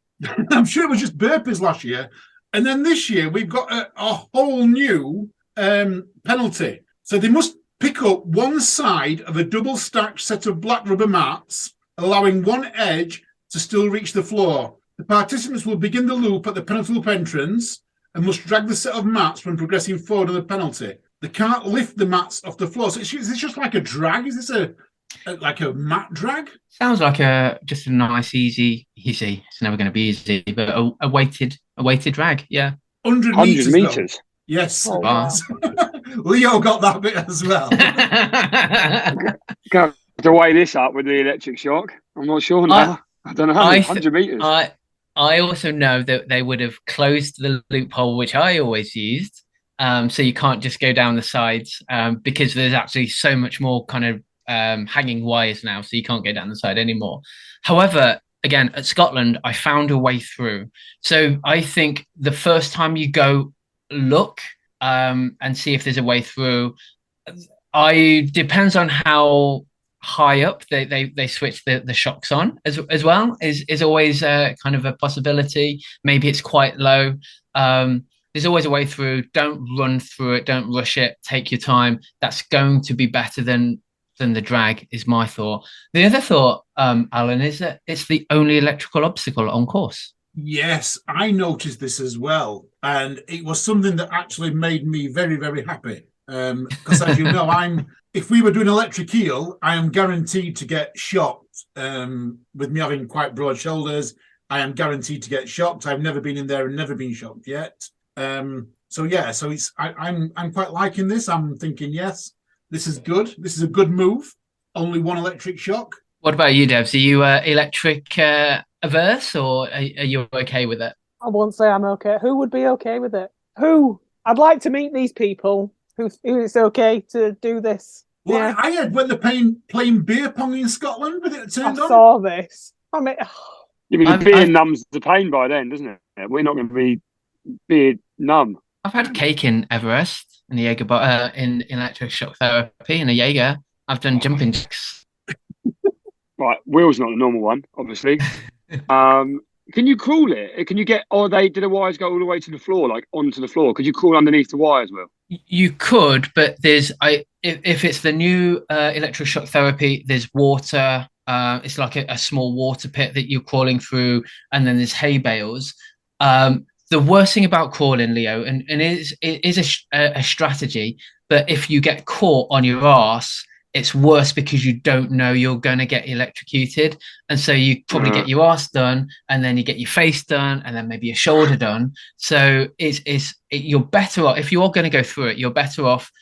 I'm sure it was just burpees last year. And then this year we've got a whole new penalty. So they must pick up one side of a double stacked set of black rubber mats, allowing one edge to still reach the floor. The participants will begin the loop at the penalty loop entrance and must drag the set of mats when progressing forward on the penalty. They can't lift the mats off the floor. So is this just like a drag? Is this like a mat drag? Sounds like just a nice, easy. It's never going to be easy, but a weighted drag. Yeah, 100 meters. Yes. Oh, wow. Leo got that bit as well. Got to weigh this up with the electric shock. I'm not sure now. I don't know. 100 meters. I also know that they would have closed the loophole, which I always used. So you can't just go down the sides because there's actually so much more kind of hanging wires now, so you can't go down the side anymore. However, again, at Scotland, I found a way through. So I think the first time you go look and see if there's a way through, depends on how high up they switch the shocks on as well is always kind of a possibility. Maybe it's quite low. There's always a way through. Don't run through it. Don't rush it. Take your time. That's going to be better than the drag, is my thought. The other thought, Alan, is that it's the only electrical obstacle on course. Yes, I noticed this as well. And it was something that actually made me very, very happy. Because as you know, if we were doing electric eel, I am guaranteed to get shocked. With me having quite broad shoulders, I am guaranteed to get shocked. I've never been in there and never been shocked yet. So it's I'm quite liking this. I'm thinking, yes, this is good. This is a good move. Only one electric shock. What about you, Devs? Are you electric averse, or are you okay with it? I won't say I'm okay. Who would be okay with it? Who? I'd like to meet these people who it's okay to do this. Well, Yeah. I had when they're playing beer pong in Scotland with it turned on. I saw this. I mean, Yeah, but the beer numbs the pain by then, doesn't it? We're not going to be beer numb. I've had cake in Everest in the Jaeger, in electric shock therapy in a Jaeger. I've done jumping jacks. Right, Will's not the normal one, obviously. Can you crawl it? Can you get? Or do the wires go all the way to the floor, like onto the floor? Could you crawl underneath the wires, Will? You could, but if it's the new electroshock therapy, there's water. It's like a small water pit that you're crawling through, and then there's hay bales. The worst thing about crawling, Leo, and it is a strategy, but if you get caught on your arse, it's worse because you don't know you're going to get electrocuted. And so you probably get your arse done, and then you get your face done, and then maybe your shoulder done. So you're better off, if you're going to go through it, you're better off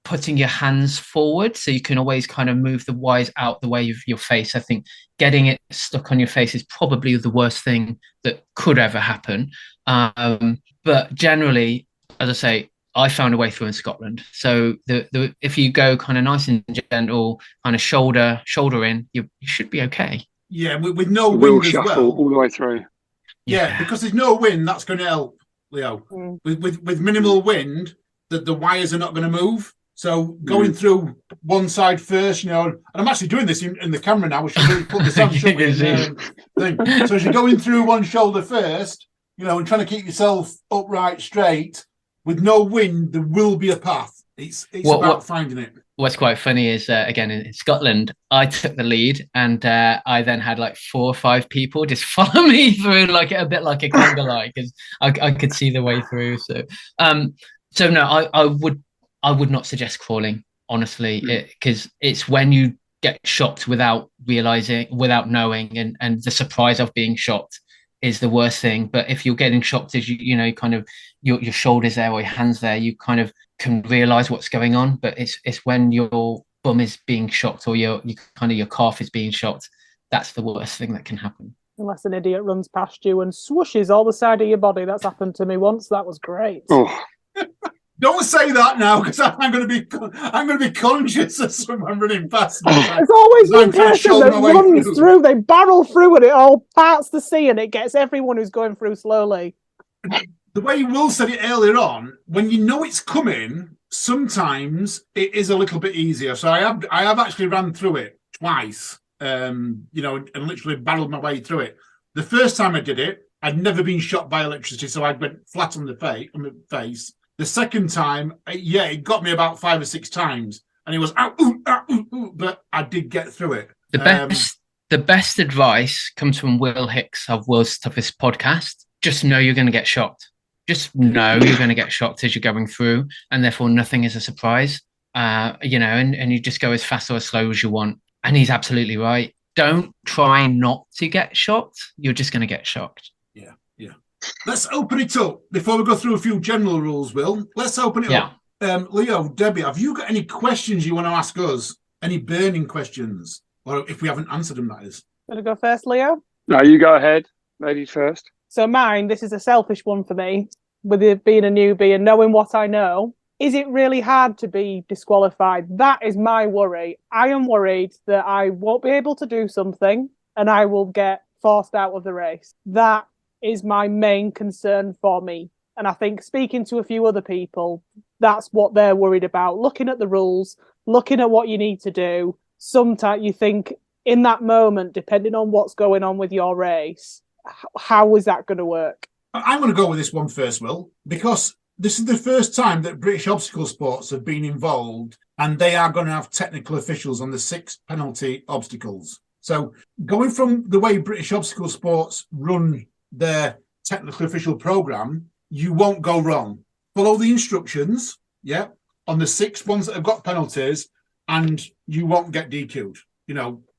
putting your hands forward, so you can always kind of move the wires out the way of your face. I think getting it stuck on your face is probably the worst thing that could ever happen. But generally, as I say, I found a way through in Scotland. So if you go kind of nice and gentle, kind of shoulder in, you should be okay. Yeah, with no Will wind as shuffle well. all the way through. Yeah, because there's no wind, that's going to help, Leo. With minimal wind, the wires are not going to move. So going through one side first, and I'm actually doing this in the camera now. We should really put this on, shouldn't we? Thing. So as you're going through one shoulder first, and trying to keep yourself upright, straight, with no wind, there will be a path. It's about finding it. what's quite funny is again in Scotland, I took the lead, and I then had like 4 or 5 people just follow me through, like a bit like a conga line, because I could see the way through. So no, I would not suggest crawling, honestly, because it's when you get shocked without realizing, without knowing, and the surprise of being shocked is the worst thing. But if you're getting shocked as you know, kind of your shoulders there or your hands there, you kind of can realize what's going on. But it's when your bum is being shocked, or your kind of your calf is being shocked, that's the worst thing that can happen. Unless an idiot runs past you and swooshes all the side of your body. That's happened to me once. That was great. Oh, Don't say that now, because I'm going to be conscious of someone running past me. There's always one person that runs through. They barrel through, and it all parts the sea, and it gets everyone who's going through slowly. The way Will said it earlier on, when you know it's coming, sometimes it is a little bit easier. So I have actually ran through it twice, and literally barreled my way through it. The first time I did it, I'd never been shot by electricity, so I went flat on the face. The second time, it got me about 5 or 6 times, and it was but I did get through it. The best advice comes from Will Hicks of Will's Toughest Podcast. Just know you're going to get shocked. Just know you're going to get shocked as you're going through, and therefore nothing is a surprise. And you just go as fast or as slow as you want. And he's absolutely right. Don't try not to get shocked. You're just going to get shocked. Yeah. Let's open it up before we go through a few general rules, Will. Let's open it up. Leo, Debbie, have you got any questions you want to ask us? Any burning questions? Or if we haven't answered them, that is. Gonna go first, Leo? no, you go ahead. Ladies first. So mine, this is a selfish one for me, with it being a newbie and knowing what I know. Is it really hard to be disqualified? That is my worry. I am worried that I won't be able to do something and I will get forced out of the race. That is my main concern for me. And I think speaking to a few other people, that's what they're worried about. Looking at the rules, looking at what you need to do. Sometimes you think in that moment, depending on what's going on with your race, how is that going to work? I'm going to go with this one first, Will, because this is the first time that British obstacle sports have been involved, and they are going to have technical officials on the 6 penalty obstacles. So going from the way British obstacle sports run their technical official program, you won't go wrong. Follow the instructions, on the 6 ones that have got penalties, and you won't get DQ'd.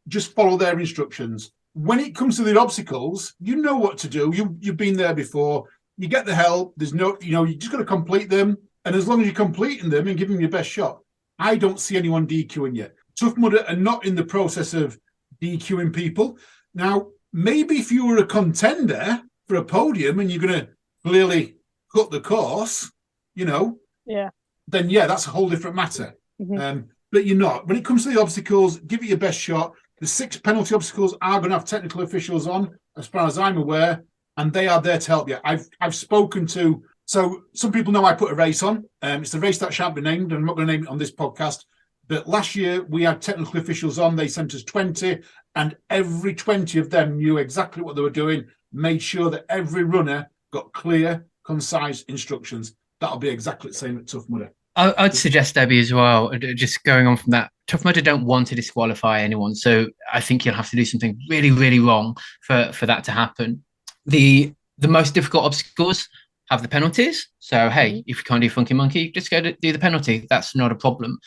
Just follow their instructions. When it comes to the obstacles, you know what to do. You've been there before. You get the help. There's no, you just got to complete them. And as long as you're completing them and giving your best shot, I don't see anyone DQing you. Tough Mudder are not in the process of DQing people. Now, maybe if you were a contender for a podium and you're going to clearly cut the course, then that's a whole different matter. Mm-hmm. But you're not. When it comes to the obstacles, give it your best shot. The 6 penalty obstacles are going to have technical officials on, as far as I'm aware, and they are there to help you. I've spoken to, so some people know I put a race on. It's a race that shan't be named, and I'm not going to name it on this podcast. But last year we had technical officials on. They sent us 20, and every 20 of them knew exactly what they were doing, made sure that every runner got clear, concise instructions. That'll be exactly the same at Tough Mudder. I'd suggest, Debbie, as well, just going on from that, Tough Mudder don't want to disqualify anyone. So I think you'll have to do something really, really wrong for that to happen. The most difficult obstacles have the penalties. So, hey, if you can't do Funky Monkey, just go to do the penalty. That's not a problem.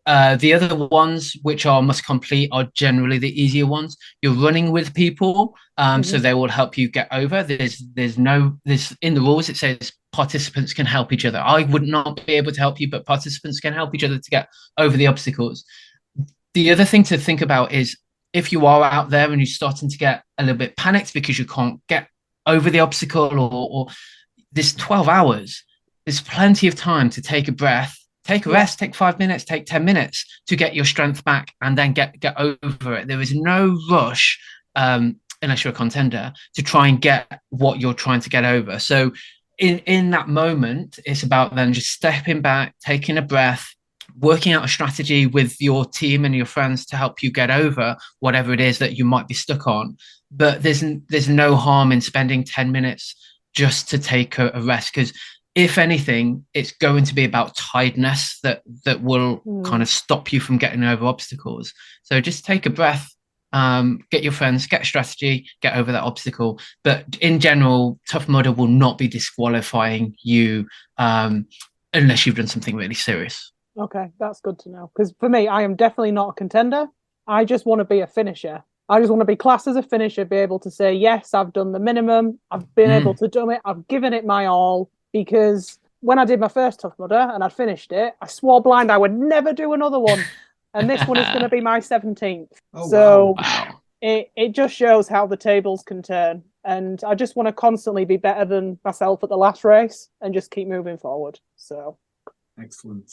The other ones, which are must complete, are generally the easier ones. You're running with people, so they will help you get over. There's in the rules, it says participants can help each other. I would not be able to help you, but participants can help each other to get over the obstacles. The other thing to think about is if you are out there and you're starting to get a little bit panicked because you can't get over the obstacle, or this 12 hours, there's plenty of time to take a breath, take a rest, take 5 minutes, take 10 minutes to get your strength back and then get over it. There is no rush, unless you're a contender, to try and get what you're trying to get over. So in that moment, it's about then just stepping back, taking a breath, working out a strategy with your team and your friends to help you get over whatever it is that you might be stuck on. But there's no harm in spending 10 minutes just to take a rest, because if anything, it's going to be about tiredness that will kind of stop you from getting over obstacles. So just take a breath, get your friends, get a strategy, get over that obstacle. But in general, Tough Mudder will not be disqualifying you unless you've done something really serious. Okay, that's good to know. Because for me, I am definitely not a contender. I just want to be a finisher. I just want to be classed as a finisher, be able to say, yes, I've done the minimum. I've been able to do it. I've given it my all. Because when I did my first Tough Mudder and I'd finished it, I swore blind I would never do another one. And this one is going to be my 17th. Wow. It just shows how the tables can turn. And I just want to constantly be better than myself at the last race and just keep moving forward. So excellent.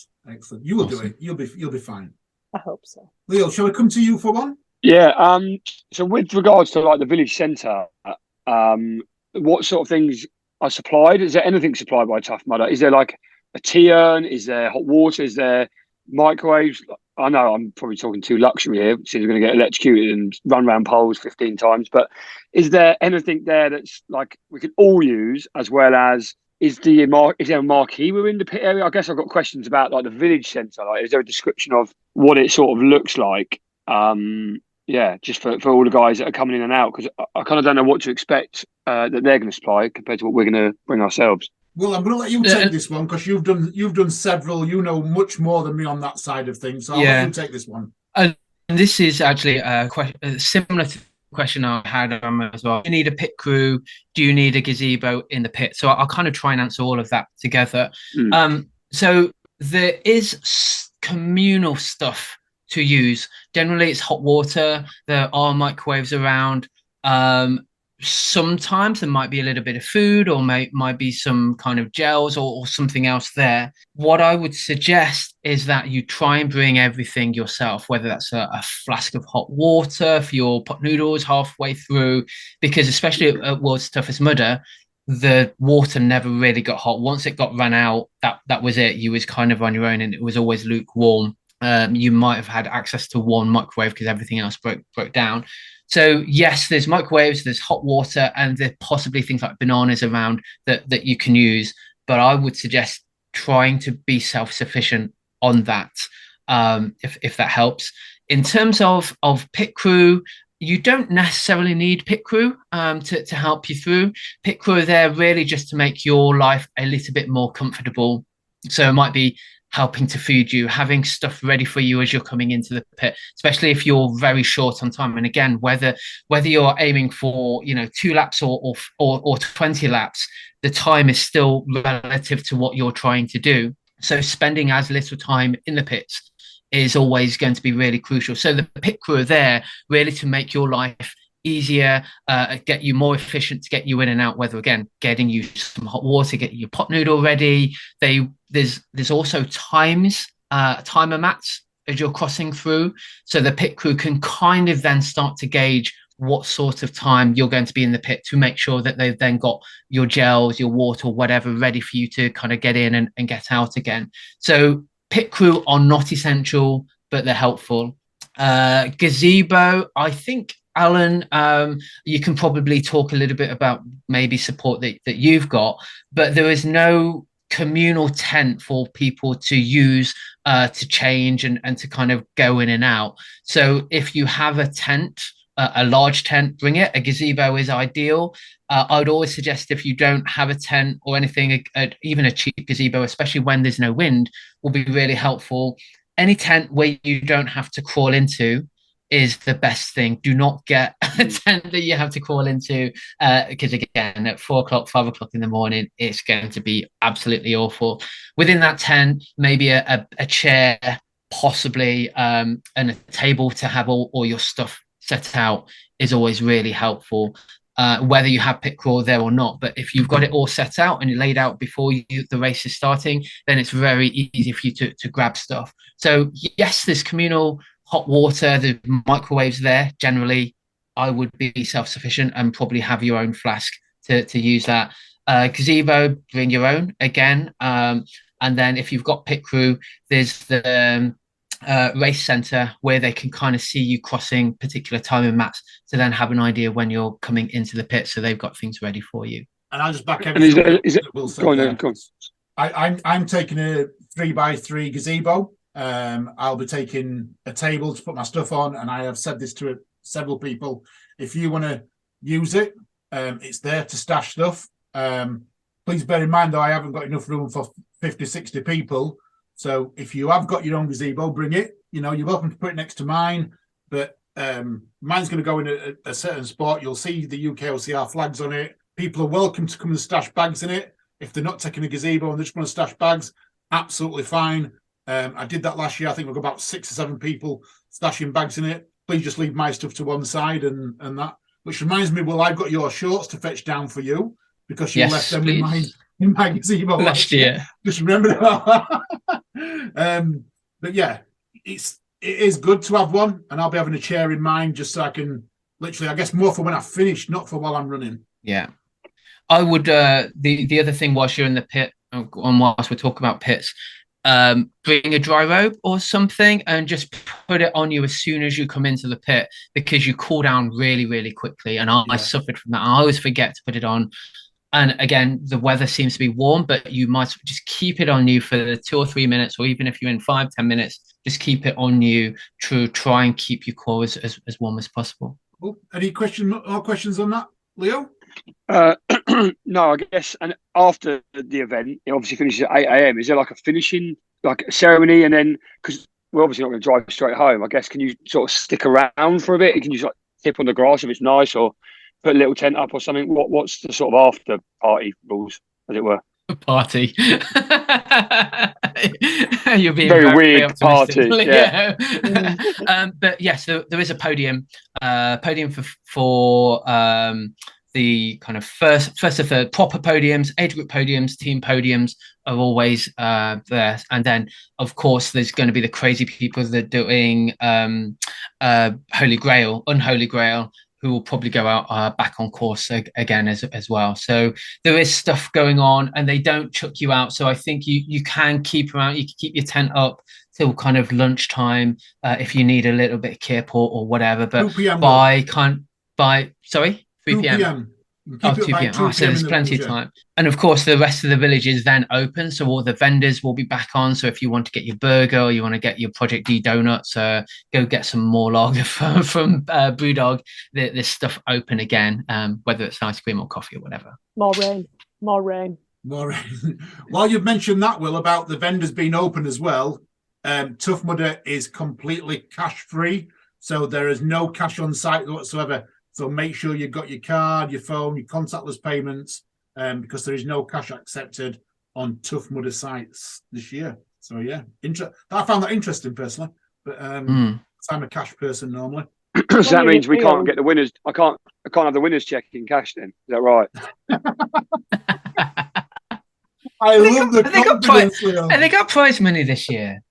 You will do it. You'll be fine. I hope so. Leo, shall we come to you for one? Yeah. So with regards to like the village centre, what sort of things are supplied? Is there anything supplied by Tough Mudder? Is there like a tea urn? Is there hot water? Is there microwaves? I know I'm probably talking too luxury here, since we're going to get electrocuted and run around poles 15 times. But is there anything there that's like we could all use, as well as is there a marquee within the pit area? I guess I've got questions about like the village centre. Like, is there a description of what it sort of looks like? Just for all the guys that are coming in and out, because I kind of don't know what to expect that they're going to supply compared to what we're going to bring ourselves. Well, I'm going to let you take this one because you've done several. You know much more than me on that side of things. So I'll let you take this one. And this is actually a question similar to the question I had as well. Do you need a pit crew? Do you need a gazebo in the pit? So I'll kind of try and answer all of that together. So there is communal stuff to use. Generally, it's hot water. There are microwaves around. Sometimes there might be a little bit of food, or might be some kind of gels or something else there. What I would suggest is that you try and bring everything yourself, whether that's a flask of hot water for your pot noodles halfway through, because especially at World's Toughest Mudder, the water never really got hot. Once it got run out, that was it. You was kind of on your own, and it was always lukewarm. You might have had access to one microwave because everything else broke down. So yes, there's microwaves, there's hot water, and there's possibly things like bananas around that you can use. But I would suggest trying to be self-sufficient on that, if that helps. In terms of pit crew, you don't necessarily need pit crew to help you through. Pit crew are there really just to make your life a little bit more comfortable. So it might be helping to feed you, having stuff ready for you as you're coming into the pit, especially if you're very short on time. And again, whether you're aiming for 2 laps or 20 laps, the time is still relative to what you're trying to do. So spending as little time in the pits is always going to be really crucial. So the pit crew are there really to make your life easier, get you more efficient, to get you in and out, whether again getting you some hot water, getting your pot noodle ready. There's also timer mats as you're crossing through, so the pit crew can kind of then start to gauge what sort of time you're going to be in the pit, to make sure that they've then got your gels, your water, whatever ready for you to kind of get in and get out again. So pit crew are not essential, but they're helpful. Gazebo, I think, Alan, you can probably talk a little bit about maybe support that you've got, but there is no communal tent for people to use to change and to kind of go in and out. So if you have a tent, a large tent, bring it. A gazebo is ideal. I would always suggest, if you don't have a tent or anything, even a cheap gazebo, especially when there's no wind, will be really helpful. Any tent where you don't have to crawl into is the best thing. Do not get a tent that you have to crawl into, because again, at 4 o'clock, 5 o'clock in the morning, it's going to be absolutely awful. Within that tent, maybe a chair, possibly, and a table to have all your stuff set out is always really helpful, whether you have pit crew there or not. But if you've got it all set out and laid out before the race is starting, then it's very easy for you to grab stuff. So yes, there's communal hot water, the microwaves there. Generally, I would be self-sufficient and probably have your own flask to use that. Gazebo, bring your own again. And then if you've got pit crew, there's the race centre where they can kind of see you crossing particular timing mats to then have an idea when you're coming into the pit. So they've got things ready for you. And I'll just back everything. Go on. I'm taking a 3x3 gazebo. I'll be taking a table to put my stuff on, and I have said this to several people. If you want to use it, it's there to stash stuff. Please bear in mind, though, I haven't got enough room for 50, 60 people. So if you have got your own gazebo, bring it. You're welcome to put it next to mine, but mine's going to go in a certain spot. You'll see the UKOCR flags on it. People are welcome to come and stash bags in it. If they're not taking a gazebo and they just want to stash bags, absolutely fine. I did that last year. I think we've got about 6 or 7 people stashing bags in it. Please just leave my stuff to one side and that. Which reminds me, Will, I've got your shorts to fetch down for you because you left them in my gazebo last year. Just remember that. But yeah, it is good to have one, and I'll be having a chair in mine just so I can literally, I guess, more for when I finish, not for while I'm running. Yeah. I would, the other thing whilst you're in the pit, and whilst we're talking about pits, bring a dry robe or something and just put it on you as soon as you come into the pit, because you cool down really, really quickly. And I suffered from that. I always forget to put it on. And again, the weather seems to be warm, but you might just keep it on you for the 2 or 3 minutes, or even if you're in 5-10 minutes, just keep it on you to try and keep your core as warm as possible. Well, any more questions on that, Leo? No, I guess. And after the event, it obviously finishes at 8 a.m. Is there like a finishing, like a ceremony? And then, because we're obviously not going to drive straight home, I guess, can you sort of stick around for a bit? Can you like tip on the grass if it's nice, or put a little tent up or something? What's the sort of after party rules, as it were? Party. You're being very weird party. Yeah. But yes, there is a podium for the kind of first of the proper podiums, age group podiums, team podiums are always there. And then, of course, there's going to be the crazy people that are doing Holy Grail, Unholy Grail, who will probably go out back on course again as well. So there is stuff going on, and they don't chuck you out. So I think you can keep around. You can keep your tent up till kind of lunchtime if you need a little bit of kip or whatever. But 2 p.m. Sorry, 3 p.m. 2 p.m. So there's plenty of time. And of course, the rest of the village is then open. So all the vendors will be back on. So if you want to get your burger or you want to get your Project D donuts, go get some more lager from Brewdog. There's stuff open again, whether it's ice cream or coffee or whatever. More rain. While you've mentioned that, Will, about the vendors being open as well, Tough Mudder is completely cash-free. So there is no cash on site whatsoever. So make sure you've got your card, your phone, your contactless payments, because there is no cash accepted on Tough Mudder sites this year. So yeah, I found that interesting personally, but I'm a cash person normally. So that means we can't get the winners. I can't have the winners check in cash then. Is that right? I love the confidence. And they got prize money this year.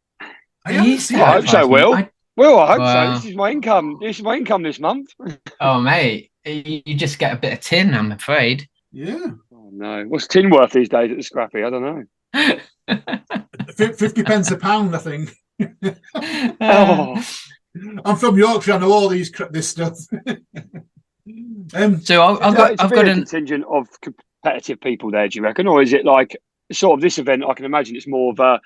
I hope so, Will. Well, I hope so. This is my income. This this month. Oh, mate, you just get a bit of tin, I'm afraid. Yeah. Oh no, what's tin worth these days at the Scrappy? I don't know. 50 pence a pound, I think. I'm from Yorkshire. I know all this stuff. So I've got a contingent of competitive people there. Do you reckon, or is it like sort of this event? I can imagine it's more of a.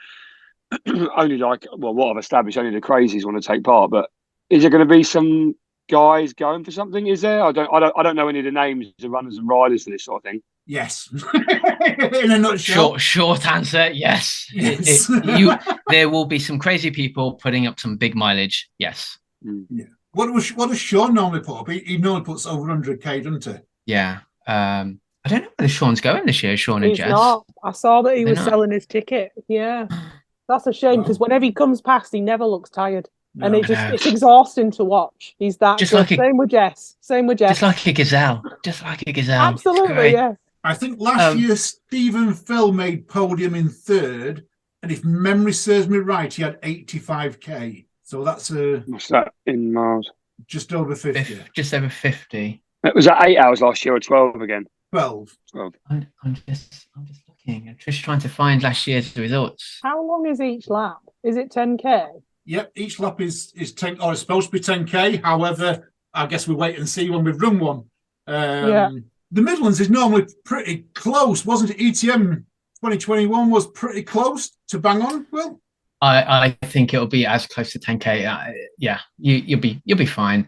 Only like what I've established, only the crazies want to take part. But is there going to be some guys going for something? Is there? I don't know any of the names of runners and riders for this sort of thing. Yes. In a nutshell. Short answer, yes. There will be some crazy people putting up some big mileage. Yes. Yeah. What does Sean normally put up? He normally puts over 100k, doesn't he? Yeah. I don't know whether Sean's going this year. Sean and Jess. Not. I saw that he was selling his ticket. Yeah. That's a shame because whenever he comes past, he never looks tired. No. And it's exhausting to watch. He's that just good. Same with Jess. Just like a gazelle. Absolutely, yeah. I think last year Stephen Phil made podium in third, and if memory serves me right, he had 85k. So that's what's that in miles? Just over 50. Just over 50. It was at 8 hours last year or 12 again. 12. I'm just looking. I'm just trying to find last year's results. How long is each lap? Is it 10k? Yep, each lap is 10, or it's supposed to be 10k. However, I guess we wait and see when we've run one. The Midlands is normally pretty close, wasn't it? ETM 2021 was pretty close to bang on. Well, I think it'll be as close to 10k. Yeah, you'll be fine.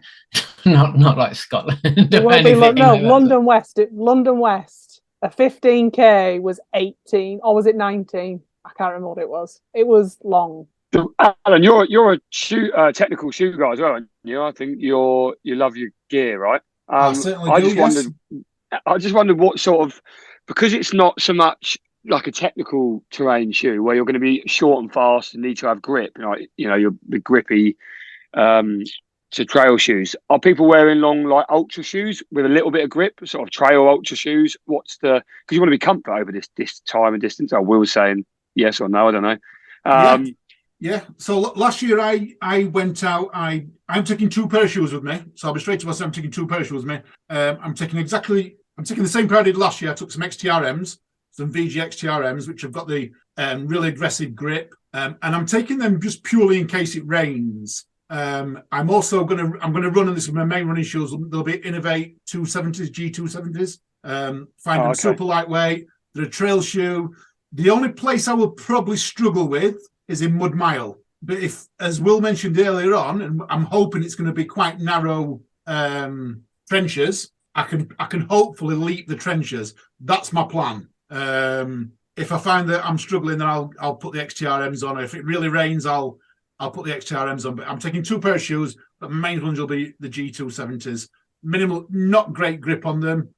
not like Scotland. It won't be London West. London West. A 15k was 18, or was it 19? I can't remember what it was. It was long. So, Alan, you're a technical shoe guy as well, aren't you? I think you love your gear, right? I certainly do. I just wondered what sort of, because it's not so much like a technical terrain shoe where you're going to be short and fast and need to have grip, you're the grippy to trail shoes. Are people wearing long like ultra shoes with a little bit of grip, sort of trail ultra shoes? Because you want to be comfort over this time and distance. I will saying yes or no, I don't know. Yeah. So last year I went out. I'm taking 2 pair of shoes with me. So I'll be straight to myself. I'm taking 2 pair of shoes with me. I'm taking the same pair I did last year. I took some XTRMs, some VG XTRMs, which have got the really aggressive grip, and I'm taking them just purely in case it rains. I'm also gonna run, and this is my main running shoes. They'll be Innovate 270s, G270s. Find them super lightweight. They're a trail shoe. The only place I will probably struggle with is in Mud Mile. But if, as Will mentioned earlier on, and I'm hoping it's going to be quite narrow trenches, I can hopefully leap the trenches. That's my plan. If I find that I'm struggling, then I'll put the XTRMs on. If it really rains, I'll put the XTRMs on. But I'm taking 2 pair of shoes, but my main ones will be the G270s. Minimal, not great grip on them.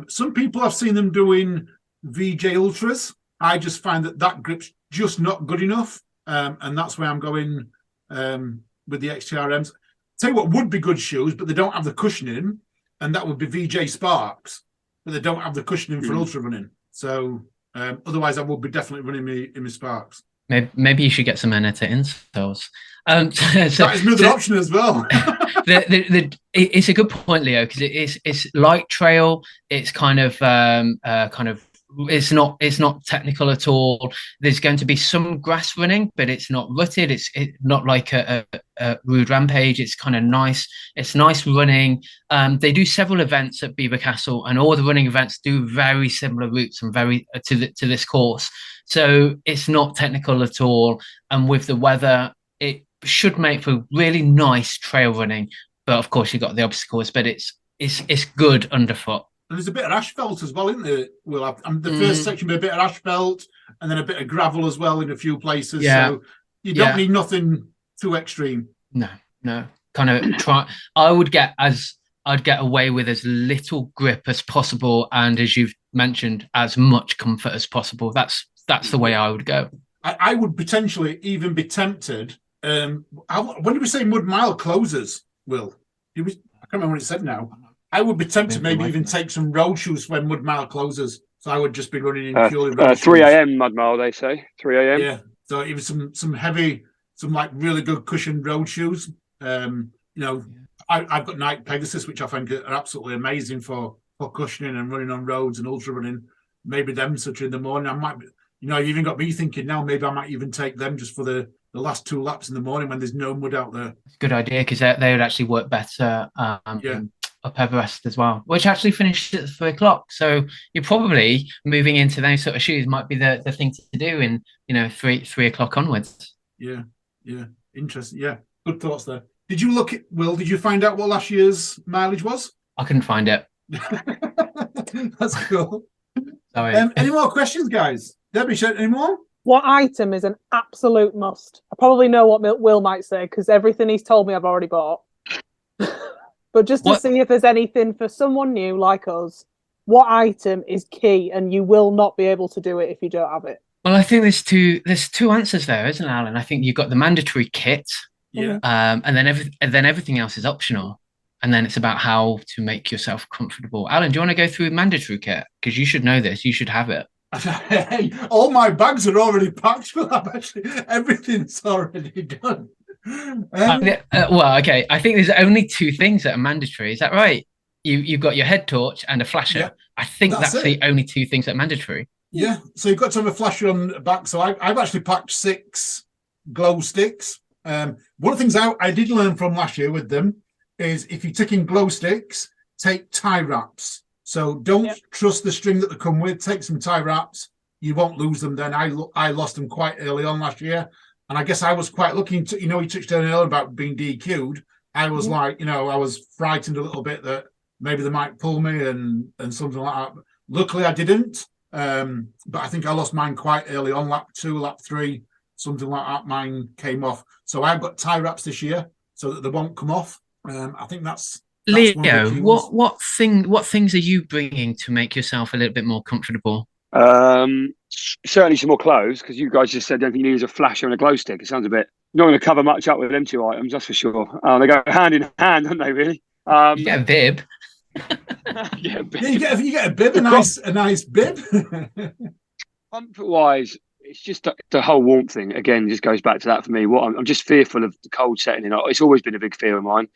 Some people I've seen them doing VJ Ultras. I just find that grip's just not good enough. And that's where I'm going with the XTRMs. Tell you what would be good shoes, but they don't have the cushioning, and that would be VJ Sparks, but they don't have the cushioning for ultra running. So otherwise, I would be definitely running in my Sparks. Maybe you should get some Aneta insoles. That is another option as well. It's a good point, Leo, because it's light trail. It's kind of it's not technical at all. There's going to be some grass running, but it's not rutted. It's not like a rude rampage. It's kind of nice. It's nice running. They do several events at Beaver Castle, and all the running events do very similar routes and very to this course. So it's not technical at all. And with the weather, it should make for really nice trail running. But of course, you've got the obstacles, but it's good underfoot. And there's a bit of asphalt as well, isn't there? Well, the first section will be a bit of asphalt, and then a bit of gravel as well in a few places. Yeah. So you don't need nothing too extreme. No. Kind of try. I'd get away with as little grip as possible, and as you've mentioned, as much comfort as possible. That's the way I would go. I would potentially even be tempted. When did we say Mud Mile closes, Will? I can't remember what it said now. I would be tempted maybe even take some road shoes when Mud Mile closes. So I would just be running in purely road 3 a.m. Mud Mile, they say. 3 a.m. Yeah. So even some heavy, some like really good cushioned road shoes. I've got Nike Pegasus, which I think are absolutely amazing for cushioning and running on roads and ultra running. Maybe them such in the morning. I might be, you've even got me thinking now, maybe I might even take them just for the last 2 laps in the morning when there's no mud out there. Good idea, because they would actually work better up Everest as well, which actually finished at 3 o'clock. So you're probably moving into those sort of shoes might be the thing to do in 3 o'clock onwards. Yeah, interesting. Yeah, good thoughts there. Did you look at Will? Did you find out what last year's mileage was? I couldn't find it. That's cool. Sorry. Any more questions, guys? Debbie, any more? What item is an absolute must? I probably know what Will might say because everything he's told me I've already bought. But just to see if there's anything for someone new like us, what item is key and you will not be able to do it if you don't have it? Well, I think there's two answers there, isn't it, Alan? I think you've got the mandatory kit, and then everything else is optional, and then it's about how to make yourself comfortable. Alan, do you want to go through mandatory kit? Because you should know this. You should have it. Hey, all my bags are already packed. Everything's already done. Well, okay. I think there's only 2 things that are mandatory. Is that right? You've got your head torch and a flasher. Yeah, I think that's the only 2 things that are mandatory. Yeah. So you've got to have a flasher on the back. So I've actually packed 6 glow sticks. One of the things I did learn from last year with them is if you're taking glow sticks, take tie wraps. So don't trust the string that they come with. Take some tie wraps. you won't lose them then. I lost them quite early on last year. And I guess I was quite looking to, you touched on earlier about being DQ'd. I was like, I was frightened a little bit that maybe they might pull me and something like that. Luckily, I didn't. But I think I lost mine quite early on, lap 2, lap 3, something like that. Mine came off. So I've got tie wraps this year so that they won't come off. I think that's Leo, one of the key ones. what things are you bringing to make yourself a little bit more comfortable? Certainly some more clothes, because you guys just said the only thing you need is a flasher and a glow stick. It sounds a bit not going to cover much up with them 2 items, that's for sure. They go hand in hand, don't they? Really? You get a bib. Yeah, you get a bib, a nice bib. Comfort wise, it's just the whole warmth thing. Again, just goes back to that for me. What I'm just fearful of the cold setting in. It's always been a big fear of mine.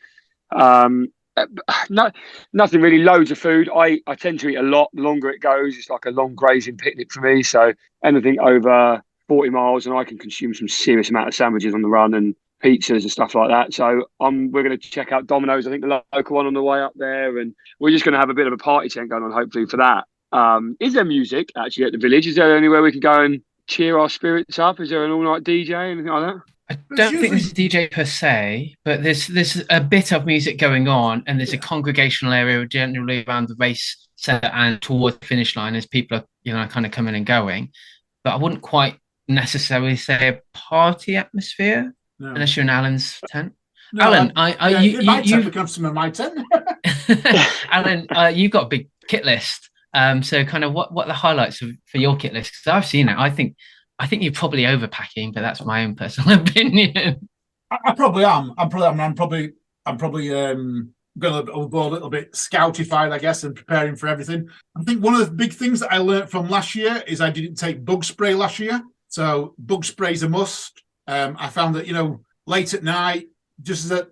Nothing really. Loads of food. I tend to eat a lot. The longer it goes, it's like a long grazing picnic for me. So anything over 40 miles, and I can consume some serious amount of sandwiches on the run and pizzas and stuff like that. So we're going to check out Domino's, I think the local one on the way up there, and we're just going to have a bit of a party tent going on, hopefully, for that. Is there music actually at the village? Is there anywhere we can go and cheer our spirits up? Is there an all-night DJ, anything like that? I don't think there's a DJ per se, but there's a bit of music going on, and there's a congregational area generally around the race centre and towards the finish line as people are, kind of coming and going. But I wouldn't quite necessarily say a party atmosphere unless you're in Alan's tent. No, Alan, you become some of my tent. Alan, you've got a big kit list. So kind of what are the highlights for your kit list? Because I've seen it. I think you're probably overpacking, but that's my own personal opinion. I probably am. I'm probably going to go a little bit scoutified, I guess, and preparing for everything. I think one of the big things that I learned from last year is I didn't take bug spray last year. So bug spray is a must. I found that, late at night, just that,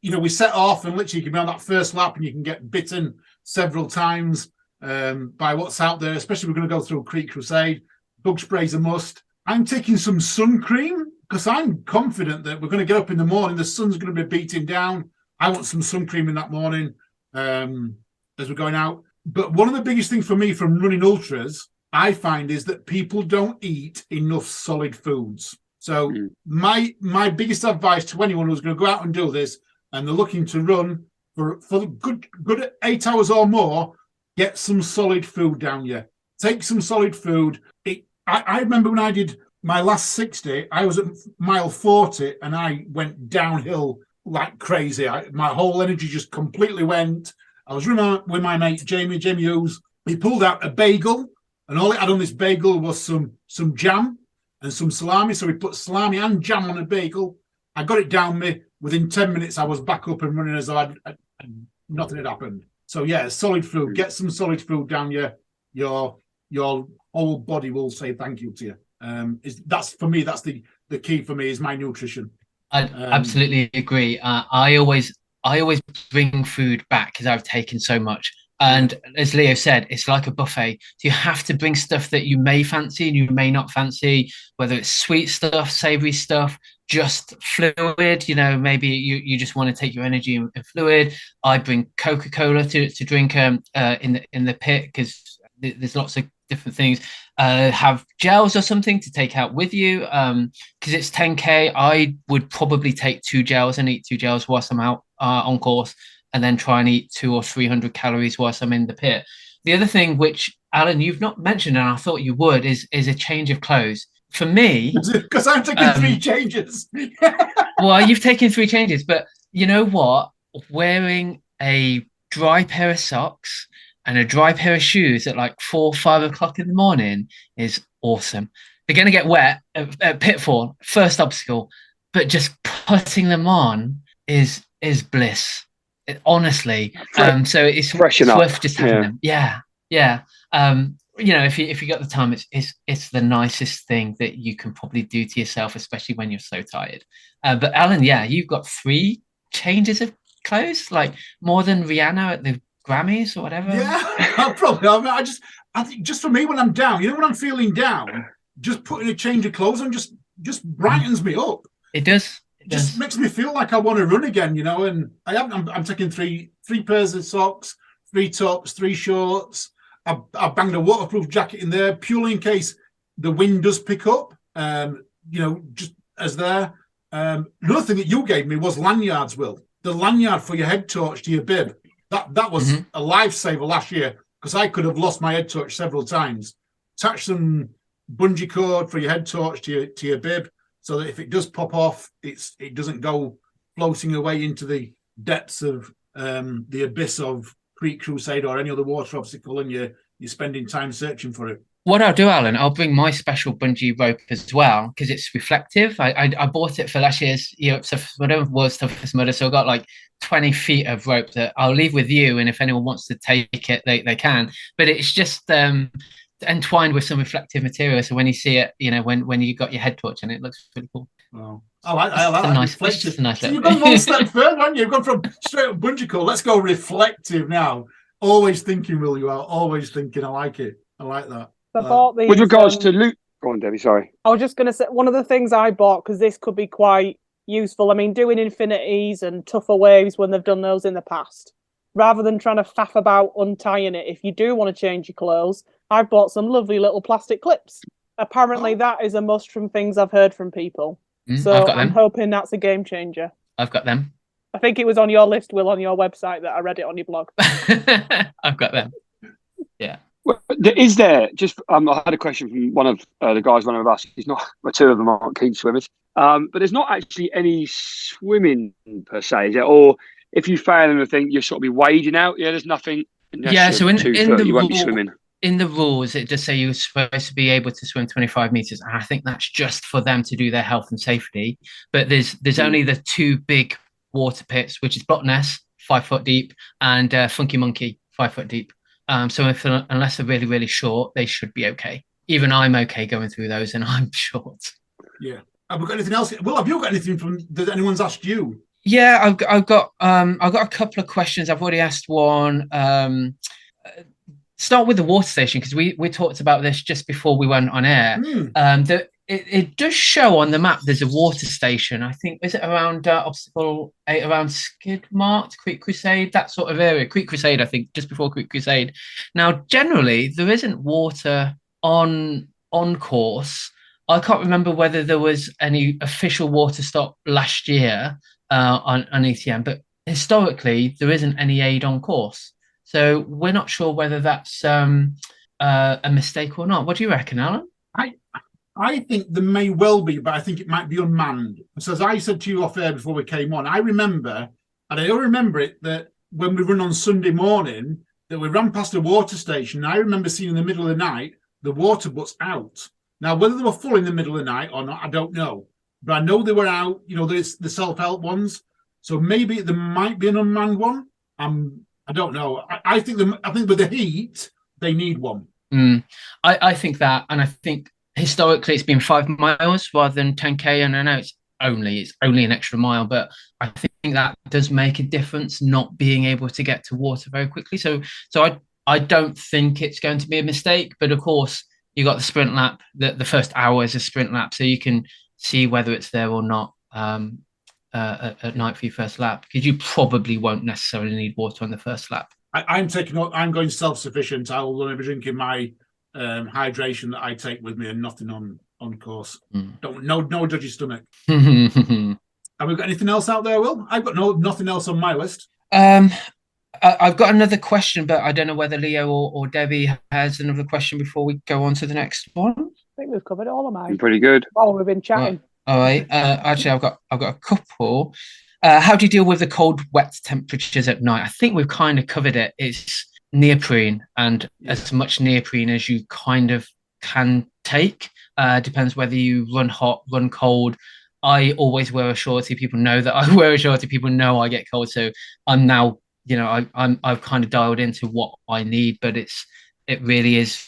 we set off and literally you can be on that first lap and you can get bitten several times by what's out there, especially if we're going to go through Creek Crusade. Bug spray's a must. I'm taking some sun cream because I'm confident that we're going to get up in the morning. The sun's going to be beating down. I want some sun cream in that morning as we're going out. But one of the biggest things for me from running ultras, I find, is that people don't eat enough solid foods. So my biggest advice to anyone who's going to go out and do this and they're looking to run for good 8 hours or more, get some solid food down you. Take some solid food. I remember when I did my last 60, I was at mile 40 and I went downhill like crazy. My whole energy just completely went. I was running with my mate, Jamie Hughes. He pulled out a bagel and all it had on this bagel was some jam and some salami. So we put salami and jam on a bagel. I got it down me. Within 10 minutes, I was back up and running as though nothing had happened. So yeah, solid food. Get some solid food down you. Your whole body will say thank you to you. That's for me. That's the key for me is my nutrition. I absolutely agree. I always bring food back because I've taken so much. And as Leo said, it's like a buffet. So you have to bring stuff that you may fancy and you may not fancy, whether it's sweet stuff, savory stuff, just fluid. Maybe you just want to take your energy and fluid. I bring Coca-Cola to drink in the pit because there's lots of different things. Have gels or something to take out with you because it's 10K. I would probably take 2 gels and eat 2 gels whilst I'm out on course, and then try and eat 200 or 300 calories whilst I'm in the pit. The other thing, which Alan, you've not mentioned, and I thought you would, is a change of clothes. For me, because I'm taking 3 changes. Well, you've taken 3 changes, but you know what? Wearing a dry pair of socks and a dry pair of shoes at like 4 or 5 o'clock in the morning is awesome. They're going to get wet at pitfall, first obstacle, but just putting them on is bliss. Honestly, so it's worth just having them. Yeah. If you got the time, it's the nicest thing that you can probably do to yourself, especially when you're so tired. But Alan, you've got 3 changes of clothes, like more than Rihanna at the Grammys or whatever. Yeah, probably. I think just for me when I'm down, when I'm feeling down, just putting a change of clothes on just brightens me up. It does. Just makes me feel like I want to run again, and I'm taking three pairs of socks, 3 tops, 3 shorts. I banged a waterproof jacket in there purely in case the wind does pick up, just as there. Another thing that you gave me was lanyards, Will. The lanyard for your head torch to your bib. That was a lifesaver last year because I could have lost my head torch several times. Attach some bungee cord for your head torch to your bib so that if it does pop off, it doesn't go floating away into the depths of the abyss of Creek Crusade or any other water obstacle, and you're spending time searching for it. What I'll do, Alan, I'll bring my special bungee rope as well because it's reflective. I bought it for last year's whatever was toughest mudder, so I've got like 20 feet of rope that I'll leave with you, and if anyone wants to take it, they can. But it's just entwined with some reflective material, so when you see it, when you got your head torch, and it looks really cool. Wow. I like that. It's just a nice so you've gone one step further, haven't you? You've gone from straight up bungee cord. Let's go reflective now. Always thinking, Will, you are always thinking. I like it. I like that. I bought these, with regards to loot, go on, Debbie. Sorry, I was just going to say one of the things I bought because this could be quite useful. I mean, doing infinities and tougher waves when they've done those in the past, rather than trying to faff about untying it. If you do want to change your clothes, I've bought some lovely little plastic clips. Apparently, that is a must from things I've heard from people. So I'm hoping that's a game changer. I've got them. I think it was on your list, Will, on your website that I read it on your blog. I've got them. Yeah. Well, is there just? I had a question from one of the guys, one of us. He's not. The two of them aren't keen swimmers. But there's not actually any swimming per se, is there? Or if you fail anything, you'll sort of be wading out. Yeah, there's nothing. Yeah. So in the you won't be swimming. In the rules, it does say you're supposed to be able to swim 25 meters, and I think that's just for them to do their health and safety. But there's only the two big water pits, which is Block Ness, 5 foot deep, and Funky Monkey, 5 foot deep. So unless they're really, really short, they should be okay. Even I'm okay going through those, and I'm short. Yeah. Have we got anything else? Well, have you got anything that anyone's asked you? Yeah, I've got a couple of questions. I've already asked one. Start with the water station because we talked about this just before we went on air. It does show on the map there's a water station. I think, is it around Obstacle 8, around Skidmark, Creek Crusade, that sort of area? Creek Crusade, I think, just before Creek Crusade. Now, generally, there isn't water on course. I can't remember whether there was any official water stop last year on ETM, but historically, there isn't any aid on course. So we're not sure whether that's a mistake or not. What do you reckon, Alan? I think there may well be, but I think it might be unmanned. So as I said to you off air before we came on, I remember it, that when we run on Sunday morning, that we ran past a water station. And I remember seeing in the middle of the night, the water butts out. Now, whether they were full in the middle of the night or not, I don't know. But I know they were out, the self-help ones. So maybe there might be an unmanned one. I don't know. I think with the heat, they need one. I think that, and I think historically it's been 5 miles rather than 10k, and I know it's only an extra mile, but I think that does make a difference not being able to get to water very quickly. So I don't think it's going to be a mistake, but of course you got the sprint lap. The first hour is a sprint lap, so you can see whether it's there or not at night for your first lap, because you probably won't necessarily need water on the first lap. I'm going self-sufficient. I will only be drinking my hydration that I take with me and nothing on course. No dodgy stomach. Have we got anything else out there, Will? I've got nothing else on my list. I've got another question, but I don't know whether Leo or Debbie has another question before we go on to the next one. I think we've covered all of mine. Pretty good. While we've been chatting. All right. Actually, I've got a couple. How do you deal with the cold, wet temperatures at night? I think we've kind of covered it. It's neoprene, and as much neoprene as you kind of can take. Depends whether you run hot, run cold. I always wear a shorty. People know that I wear a shorty. People know I get cold. So I'm now, I've kind of dialed into what I need, but it really is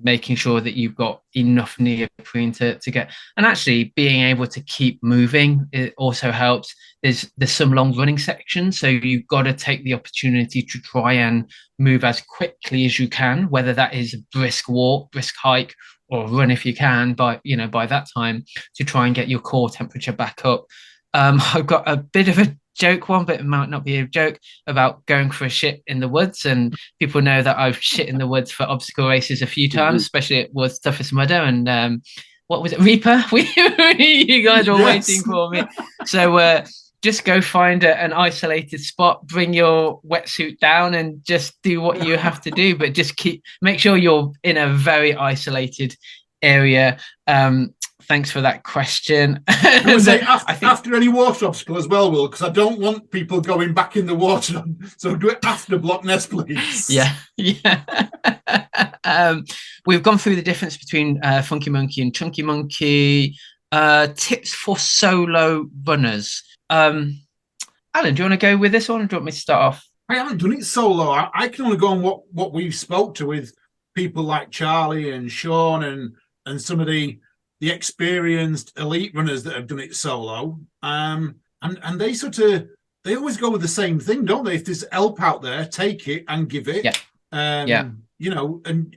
making sure that you've got enough neoprene to get, and actually being able to keep moving, it also helps. There's some long running sections, so you've got to take the opportunity to try and move as quickly as you can, whether that is a brisk walk, brisk hike, or run if you can by that time, to try and get your core temperature back up. I've got a bit of a joke one, but it might not be a joke, about going for a shit in the woods. And people know that I've shit in the woods for obstacle races a few times, especially it was Toughest Mudder and what was it, Reaper? You guys were waiting for me. So just go find an isolated spot, bring your wetsuit down, and just do what you have to do. But just make sure you're in a very isolated area. Thanks for that question. I would say after any water obstacle as well, Will, because I don't want people going back in the water. So do it after Block Ness, please. Yeah. We've gone through the difference between Funky Monkey and Chunky Monkey. Tips for solo runners. Alan, do you want to go with this one, or do you want me to start off? I haven't done it solo. I can only go on what we've spoke to with people like Charlie and Sean and some of the experienced elite runners that have done it solo. And they they always go with the same thing, don't they? If there's help out there, take it and give it. You know, and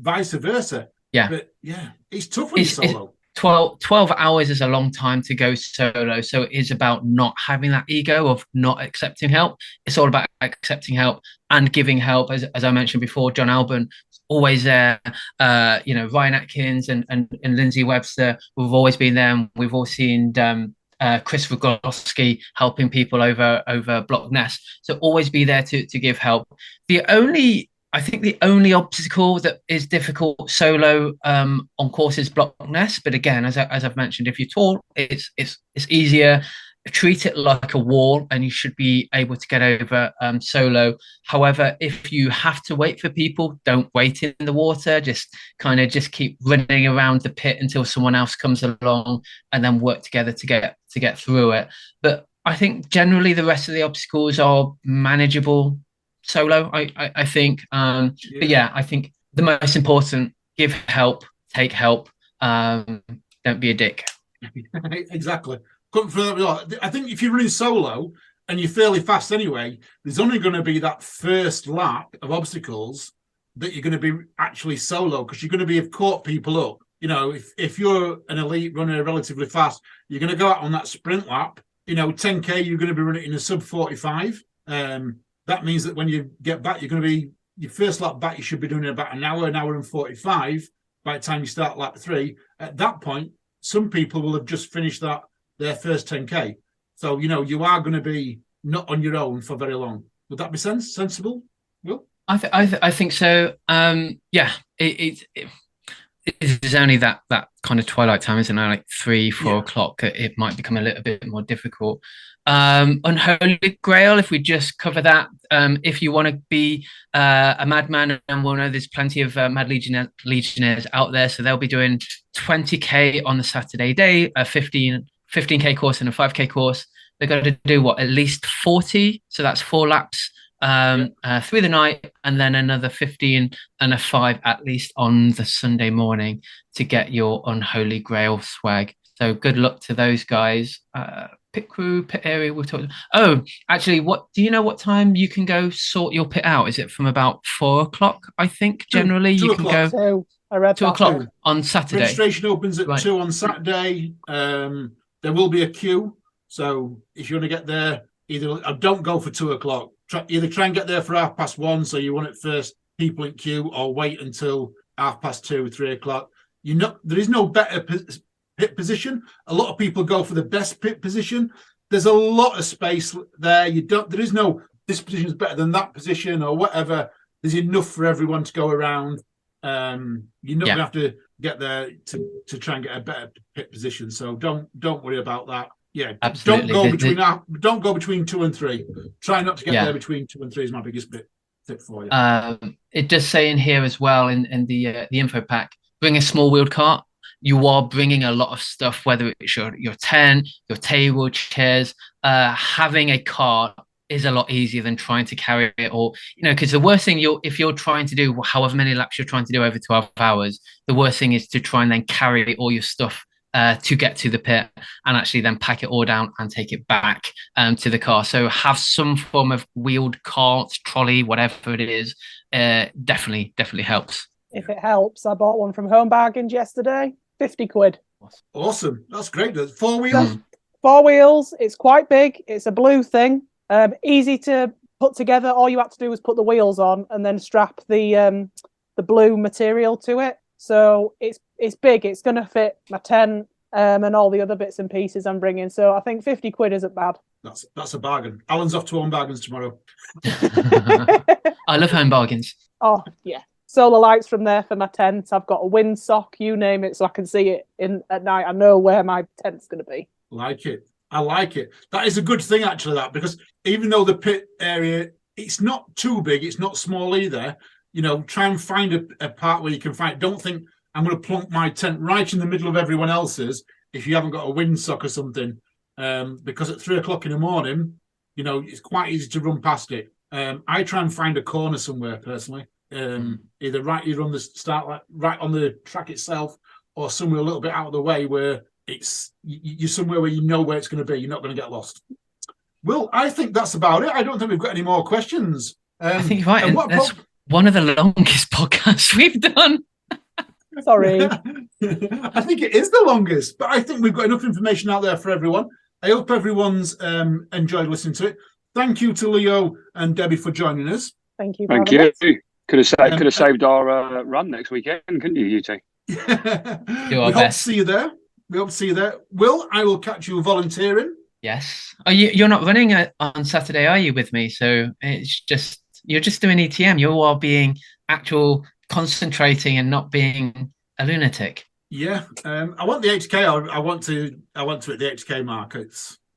vice versa. Yeah. But yeah, it's tough when you're solo. 12 hours is a long time to go solo. So it is about not having that ego of not accepting help. It's all about accepting help and giving help. As I mentioned before, John Alban, always there. Ryan Atkins and Lindsay Webster, we've always been there. And we've all seen Chris Rogowski helping people over Block Ness. So always be there to give help. I think the only obstacle that is difficult solo on course is Block Ness. But again, as I've mentioned, if you're tall, it's easier. Treat it like a wall, and you should be able to get over solo. However, if you have to wait for people, don't wait in the water. Just keep running around the pit until someone else comes along, and then work together to get through it. But I think generally the rest of the obstacles are manageable solo. I think. But yeah, I think the most important: give help, take help. Don't be a dick. Exactly. I think if you're running solo and you're fairly fast anyway, there's only going to be that first lap of obstacles that you're going to be actually solo, because you're going to have caught people up. You know, if you're an elite runner relatively fast, you're going to go out on that sprint lap. 10K, you're going to be running in a sub 45. That means that when you get back, you're going to be your first lap back. You should be doing in about an hour and 45 by the time you start lap 3. At that point, some people will have just finished their first 10K. So, you are going to be not on your own for very long. Would that be sensible, Will? I think so. It is only that kind of twilight time, isn't it? Like 3-4 o'clock. It might become a little bit more difficult. Unholy Grail, if we just cover that, if you want to be a madman, and we'll know there's plenty of mad legionnaires out there, so they'll be doing 20K on the Saturday day, a 15K course and a 5K course. They're going to do at least 40, so that's 4 laps through the night, and then another 15 and a 5 at least on the Sunday morning to get your Unholy Grail swag. So good luck to those guys. Pit crew, pit area, we've talked. Oh, actually, do you know what time you can go sort your pit out? Is it from about 4 o'clock? I think generally you can go. So I read 2 o'clock on Saturday. Registration opens at 2 on Saturday. There will be a queue, so if you want to get there, don't go for 2 o'clock. Either try and get there for 1:30, so you want it first people in queue, or wait until 2:30, 3 o'clock. There is no better pit position. A lot of people go for the best pit position. There's a lot of space there. There is no this position is better than that position or whatever. There's enough for everyone to go around. You're not going to have to get there to try and get a better pit position. So don't worry about that. Yeah, absolutely. Don't go between 2 and 3. Try not to get there between 2 and 3 is my biggest tip for you. It does say in here as well in the info pack, bring a small wheeled cart. You are bringing a lot of stuff, whether it's your tent, your table, chairs. Having a cart is a lot easier than trying to carry it, or because the worst thing if you're trying to do however many laps you're trying to do over 12 hours, the worst thing is to try and then carry all your stuff to get to the pit and actually then pack it all down and take it back to the car. So have some form of wheeled cart, trolley, whatever it is. Definitely helps. If it helps, I bought one from Home Bargains yesterday. 50 quid. Awesome. That's great. 4 wheels? 4 wheels. It's quite big. It's a blue thing. Easy to put together. All you had to do was put the wheels on and then strap the blue material to it. So it's big. It's going to fit my tent and all the other bits and pieces I'm bringing. So I think 50 quid isn't bad. That's a bargain. Alan's off to Home Bargains tomorrow. I love home bargains. Oh, yeah. Solar lights from there for my tent. I've got a windsock, you name it, so I can see it at night. I know where my tent's going to be. I like it. That is a good thing, actually, because even though the pit area, it's not too big, it's not small either, try and find a part where you can find. Don't think I'm going to plonk my tent right in the middle of everyone else's if you haven't got a windsock or something, because at 3 o'clock in the morning, it's quite easy to run past it. I try and find a corner somewhere, personally, either right on the track itself or somewhere a little bit out of the way where you're somewhere where you know where it's going to be. You're not going to get lost. Well, I think that's about it. I don't think we've got any more questions. I think you're right. And that's one of the longest podcasts we've done. Sorry. I think it is the longest, but I think we've got enough information out there for everyone. I hope everyone's enjoyed listening to it. Thank you to Leo and Debbie for joining us. Thank you. Thank you. Could have saved our run next weekend, couldn't you, you two? Do our we hope best. to see you there. Will, I will catch you volunteering. Yes. You're not running on Saturday, are you, with me? So you're just doing ETM. You are being actual concentrating and not being a lunatic. Yeah. I want the 8K. I want to at the 8K mark.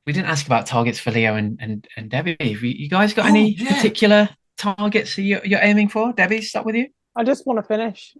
We didn't ask about targets for Leo and Debbie. Have you guys got any particular targets you're aiming for? Debbie, start with you. I just want to finish.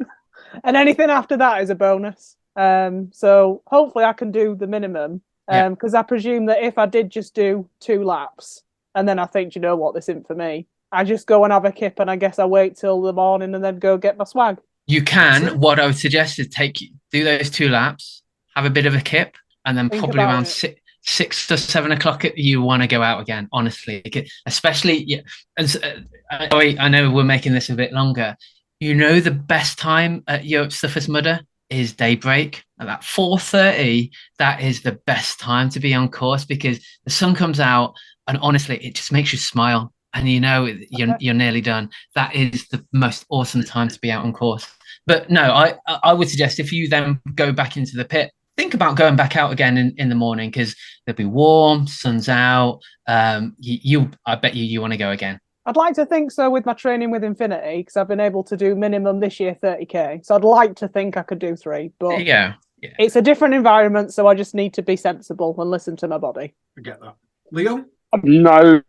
And anything after that is a bonus. So hopefully I can do the minimum. Because I presume that if I did just do 2 laps and then I think, you know what, this isn't for me, I just go and have a kip and I guess I wait till the morning and then go get my swag. You can. What I would suggest is do those 2 laps, have a bit of a kip, and then probably around 6 to 7 o'clock you want to go out again, honestly. Especially, I know we're making this a bit longer. The best time at your Stuffers Mudder is daybreak. At that 4:30, that is the best time to be on course because the sun comes out and honestly, it just makes you smile and you're nearly done. That is the most awesome time to be out on course. But no, I would suggest if you then go back into the pit, think about going back out again in the morning because it'll be warm, sun's out. I bet you want to go again. I'd like to think so with my training with Infinity because I've been able to do minimum this year 30k. So I'd like to think I could do 3, but there you go. Yeah. It's a different environment, so I just need to be sensible and listen to my body. I get that. Leo? No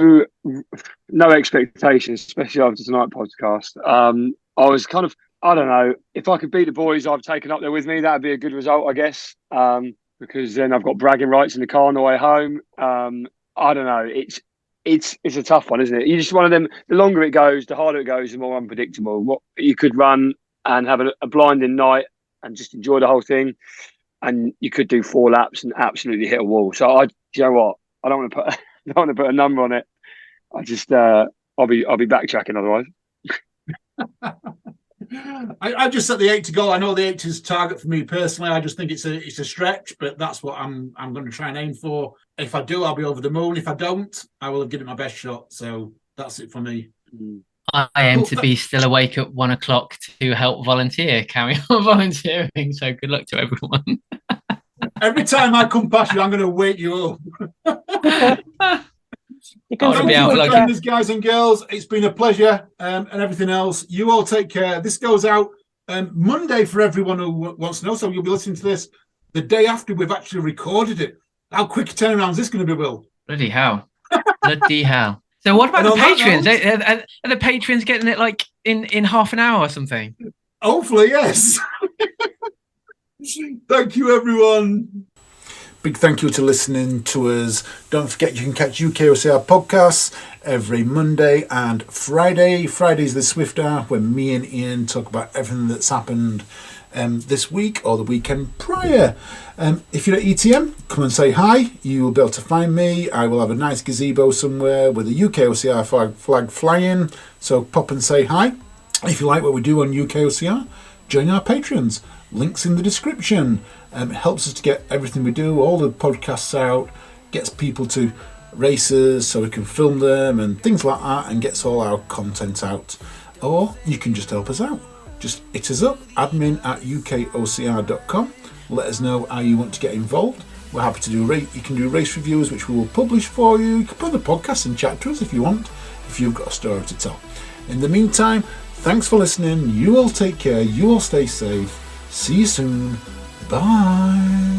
expectations, especially after tonight's podcast. I was kind of, I don't know, if I could beat the boys I've taken up there with me, that'd be a good result, I guess. Because then I've got bragging rights in the car on the way home. I don't know. It's a tough one, isn't it? You just one of them. The longer it goes, the harder it goes, the more unpredictable. What you could run and have a blinding night and just enjoy the whole thing, and you could do 4 laps and absolutely hit a wall. So you know what? I don't want to put a number on it. I just I'll be backtracking otherwise. I just set the 8 to go. I know the 8 is target for me personally. I just think it's a stretch, but that's what I'm going to try and aim for. If I do, I'll be over the moon. If I don't, I will have given it my best shot. So that's it for me. I aim to be still awake at 1 o'clock to help carry on volunteering. So good luck to everyone. Every time I come past you, I'm going to wake you up. You can Thank you for joining us, guys and girls. It's been a pleasure, and everything else. You all take care. This goes out Monday for everyone who wants to know. So you'll be listening to this the day after we've actually recorded it. How quick a turnaround is this going to be, Will? Bloody hell. Bloody hell. So what about the patrons? Are the patrons getting it like in half an hour or something? Hopefully, yes. Thank you, everyone. Big thank you to listening to us. Don't forget you can catch UKOCR podcasts every Monday and Friday. Friday's the Swift Hour where me and Ian talk about everything that's happened this week or the weekend prior. If you're at ETM, come and say hi. You will be able to find me. I will have a nice gazebo somewhere with a UKOCR flag flying. So pop and say hi. If you like what we do on UKOCR, join our patrons. Links in the description. It helps us to get everything we do, all the podcasts out. gets people to races so we can film them and things like that, and gets all our content out. Or you can just help us out. Just hit us up, admin@ukocr.com. Let us know how you want to get involved. We're happy to do you can do race reviews, which we will publish for you. You can put on the podcast and chat to us if you want, if you've got a story to tell. In the meantime, thanks for listening. You all take care. You all stay safe. See you soon. Bye.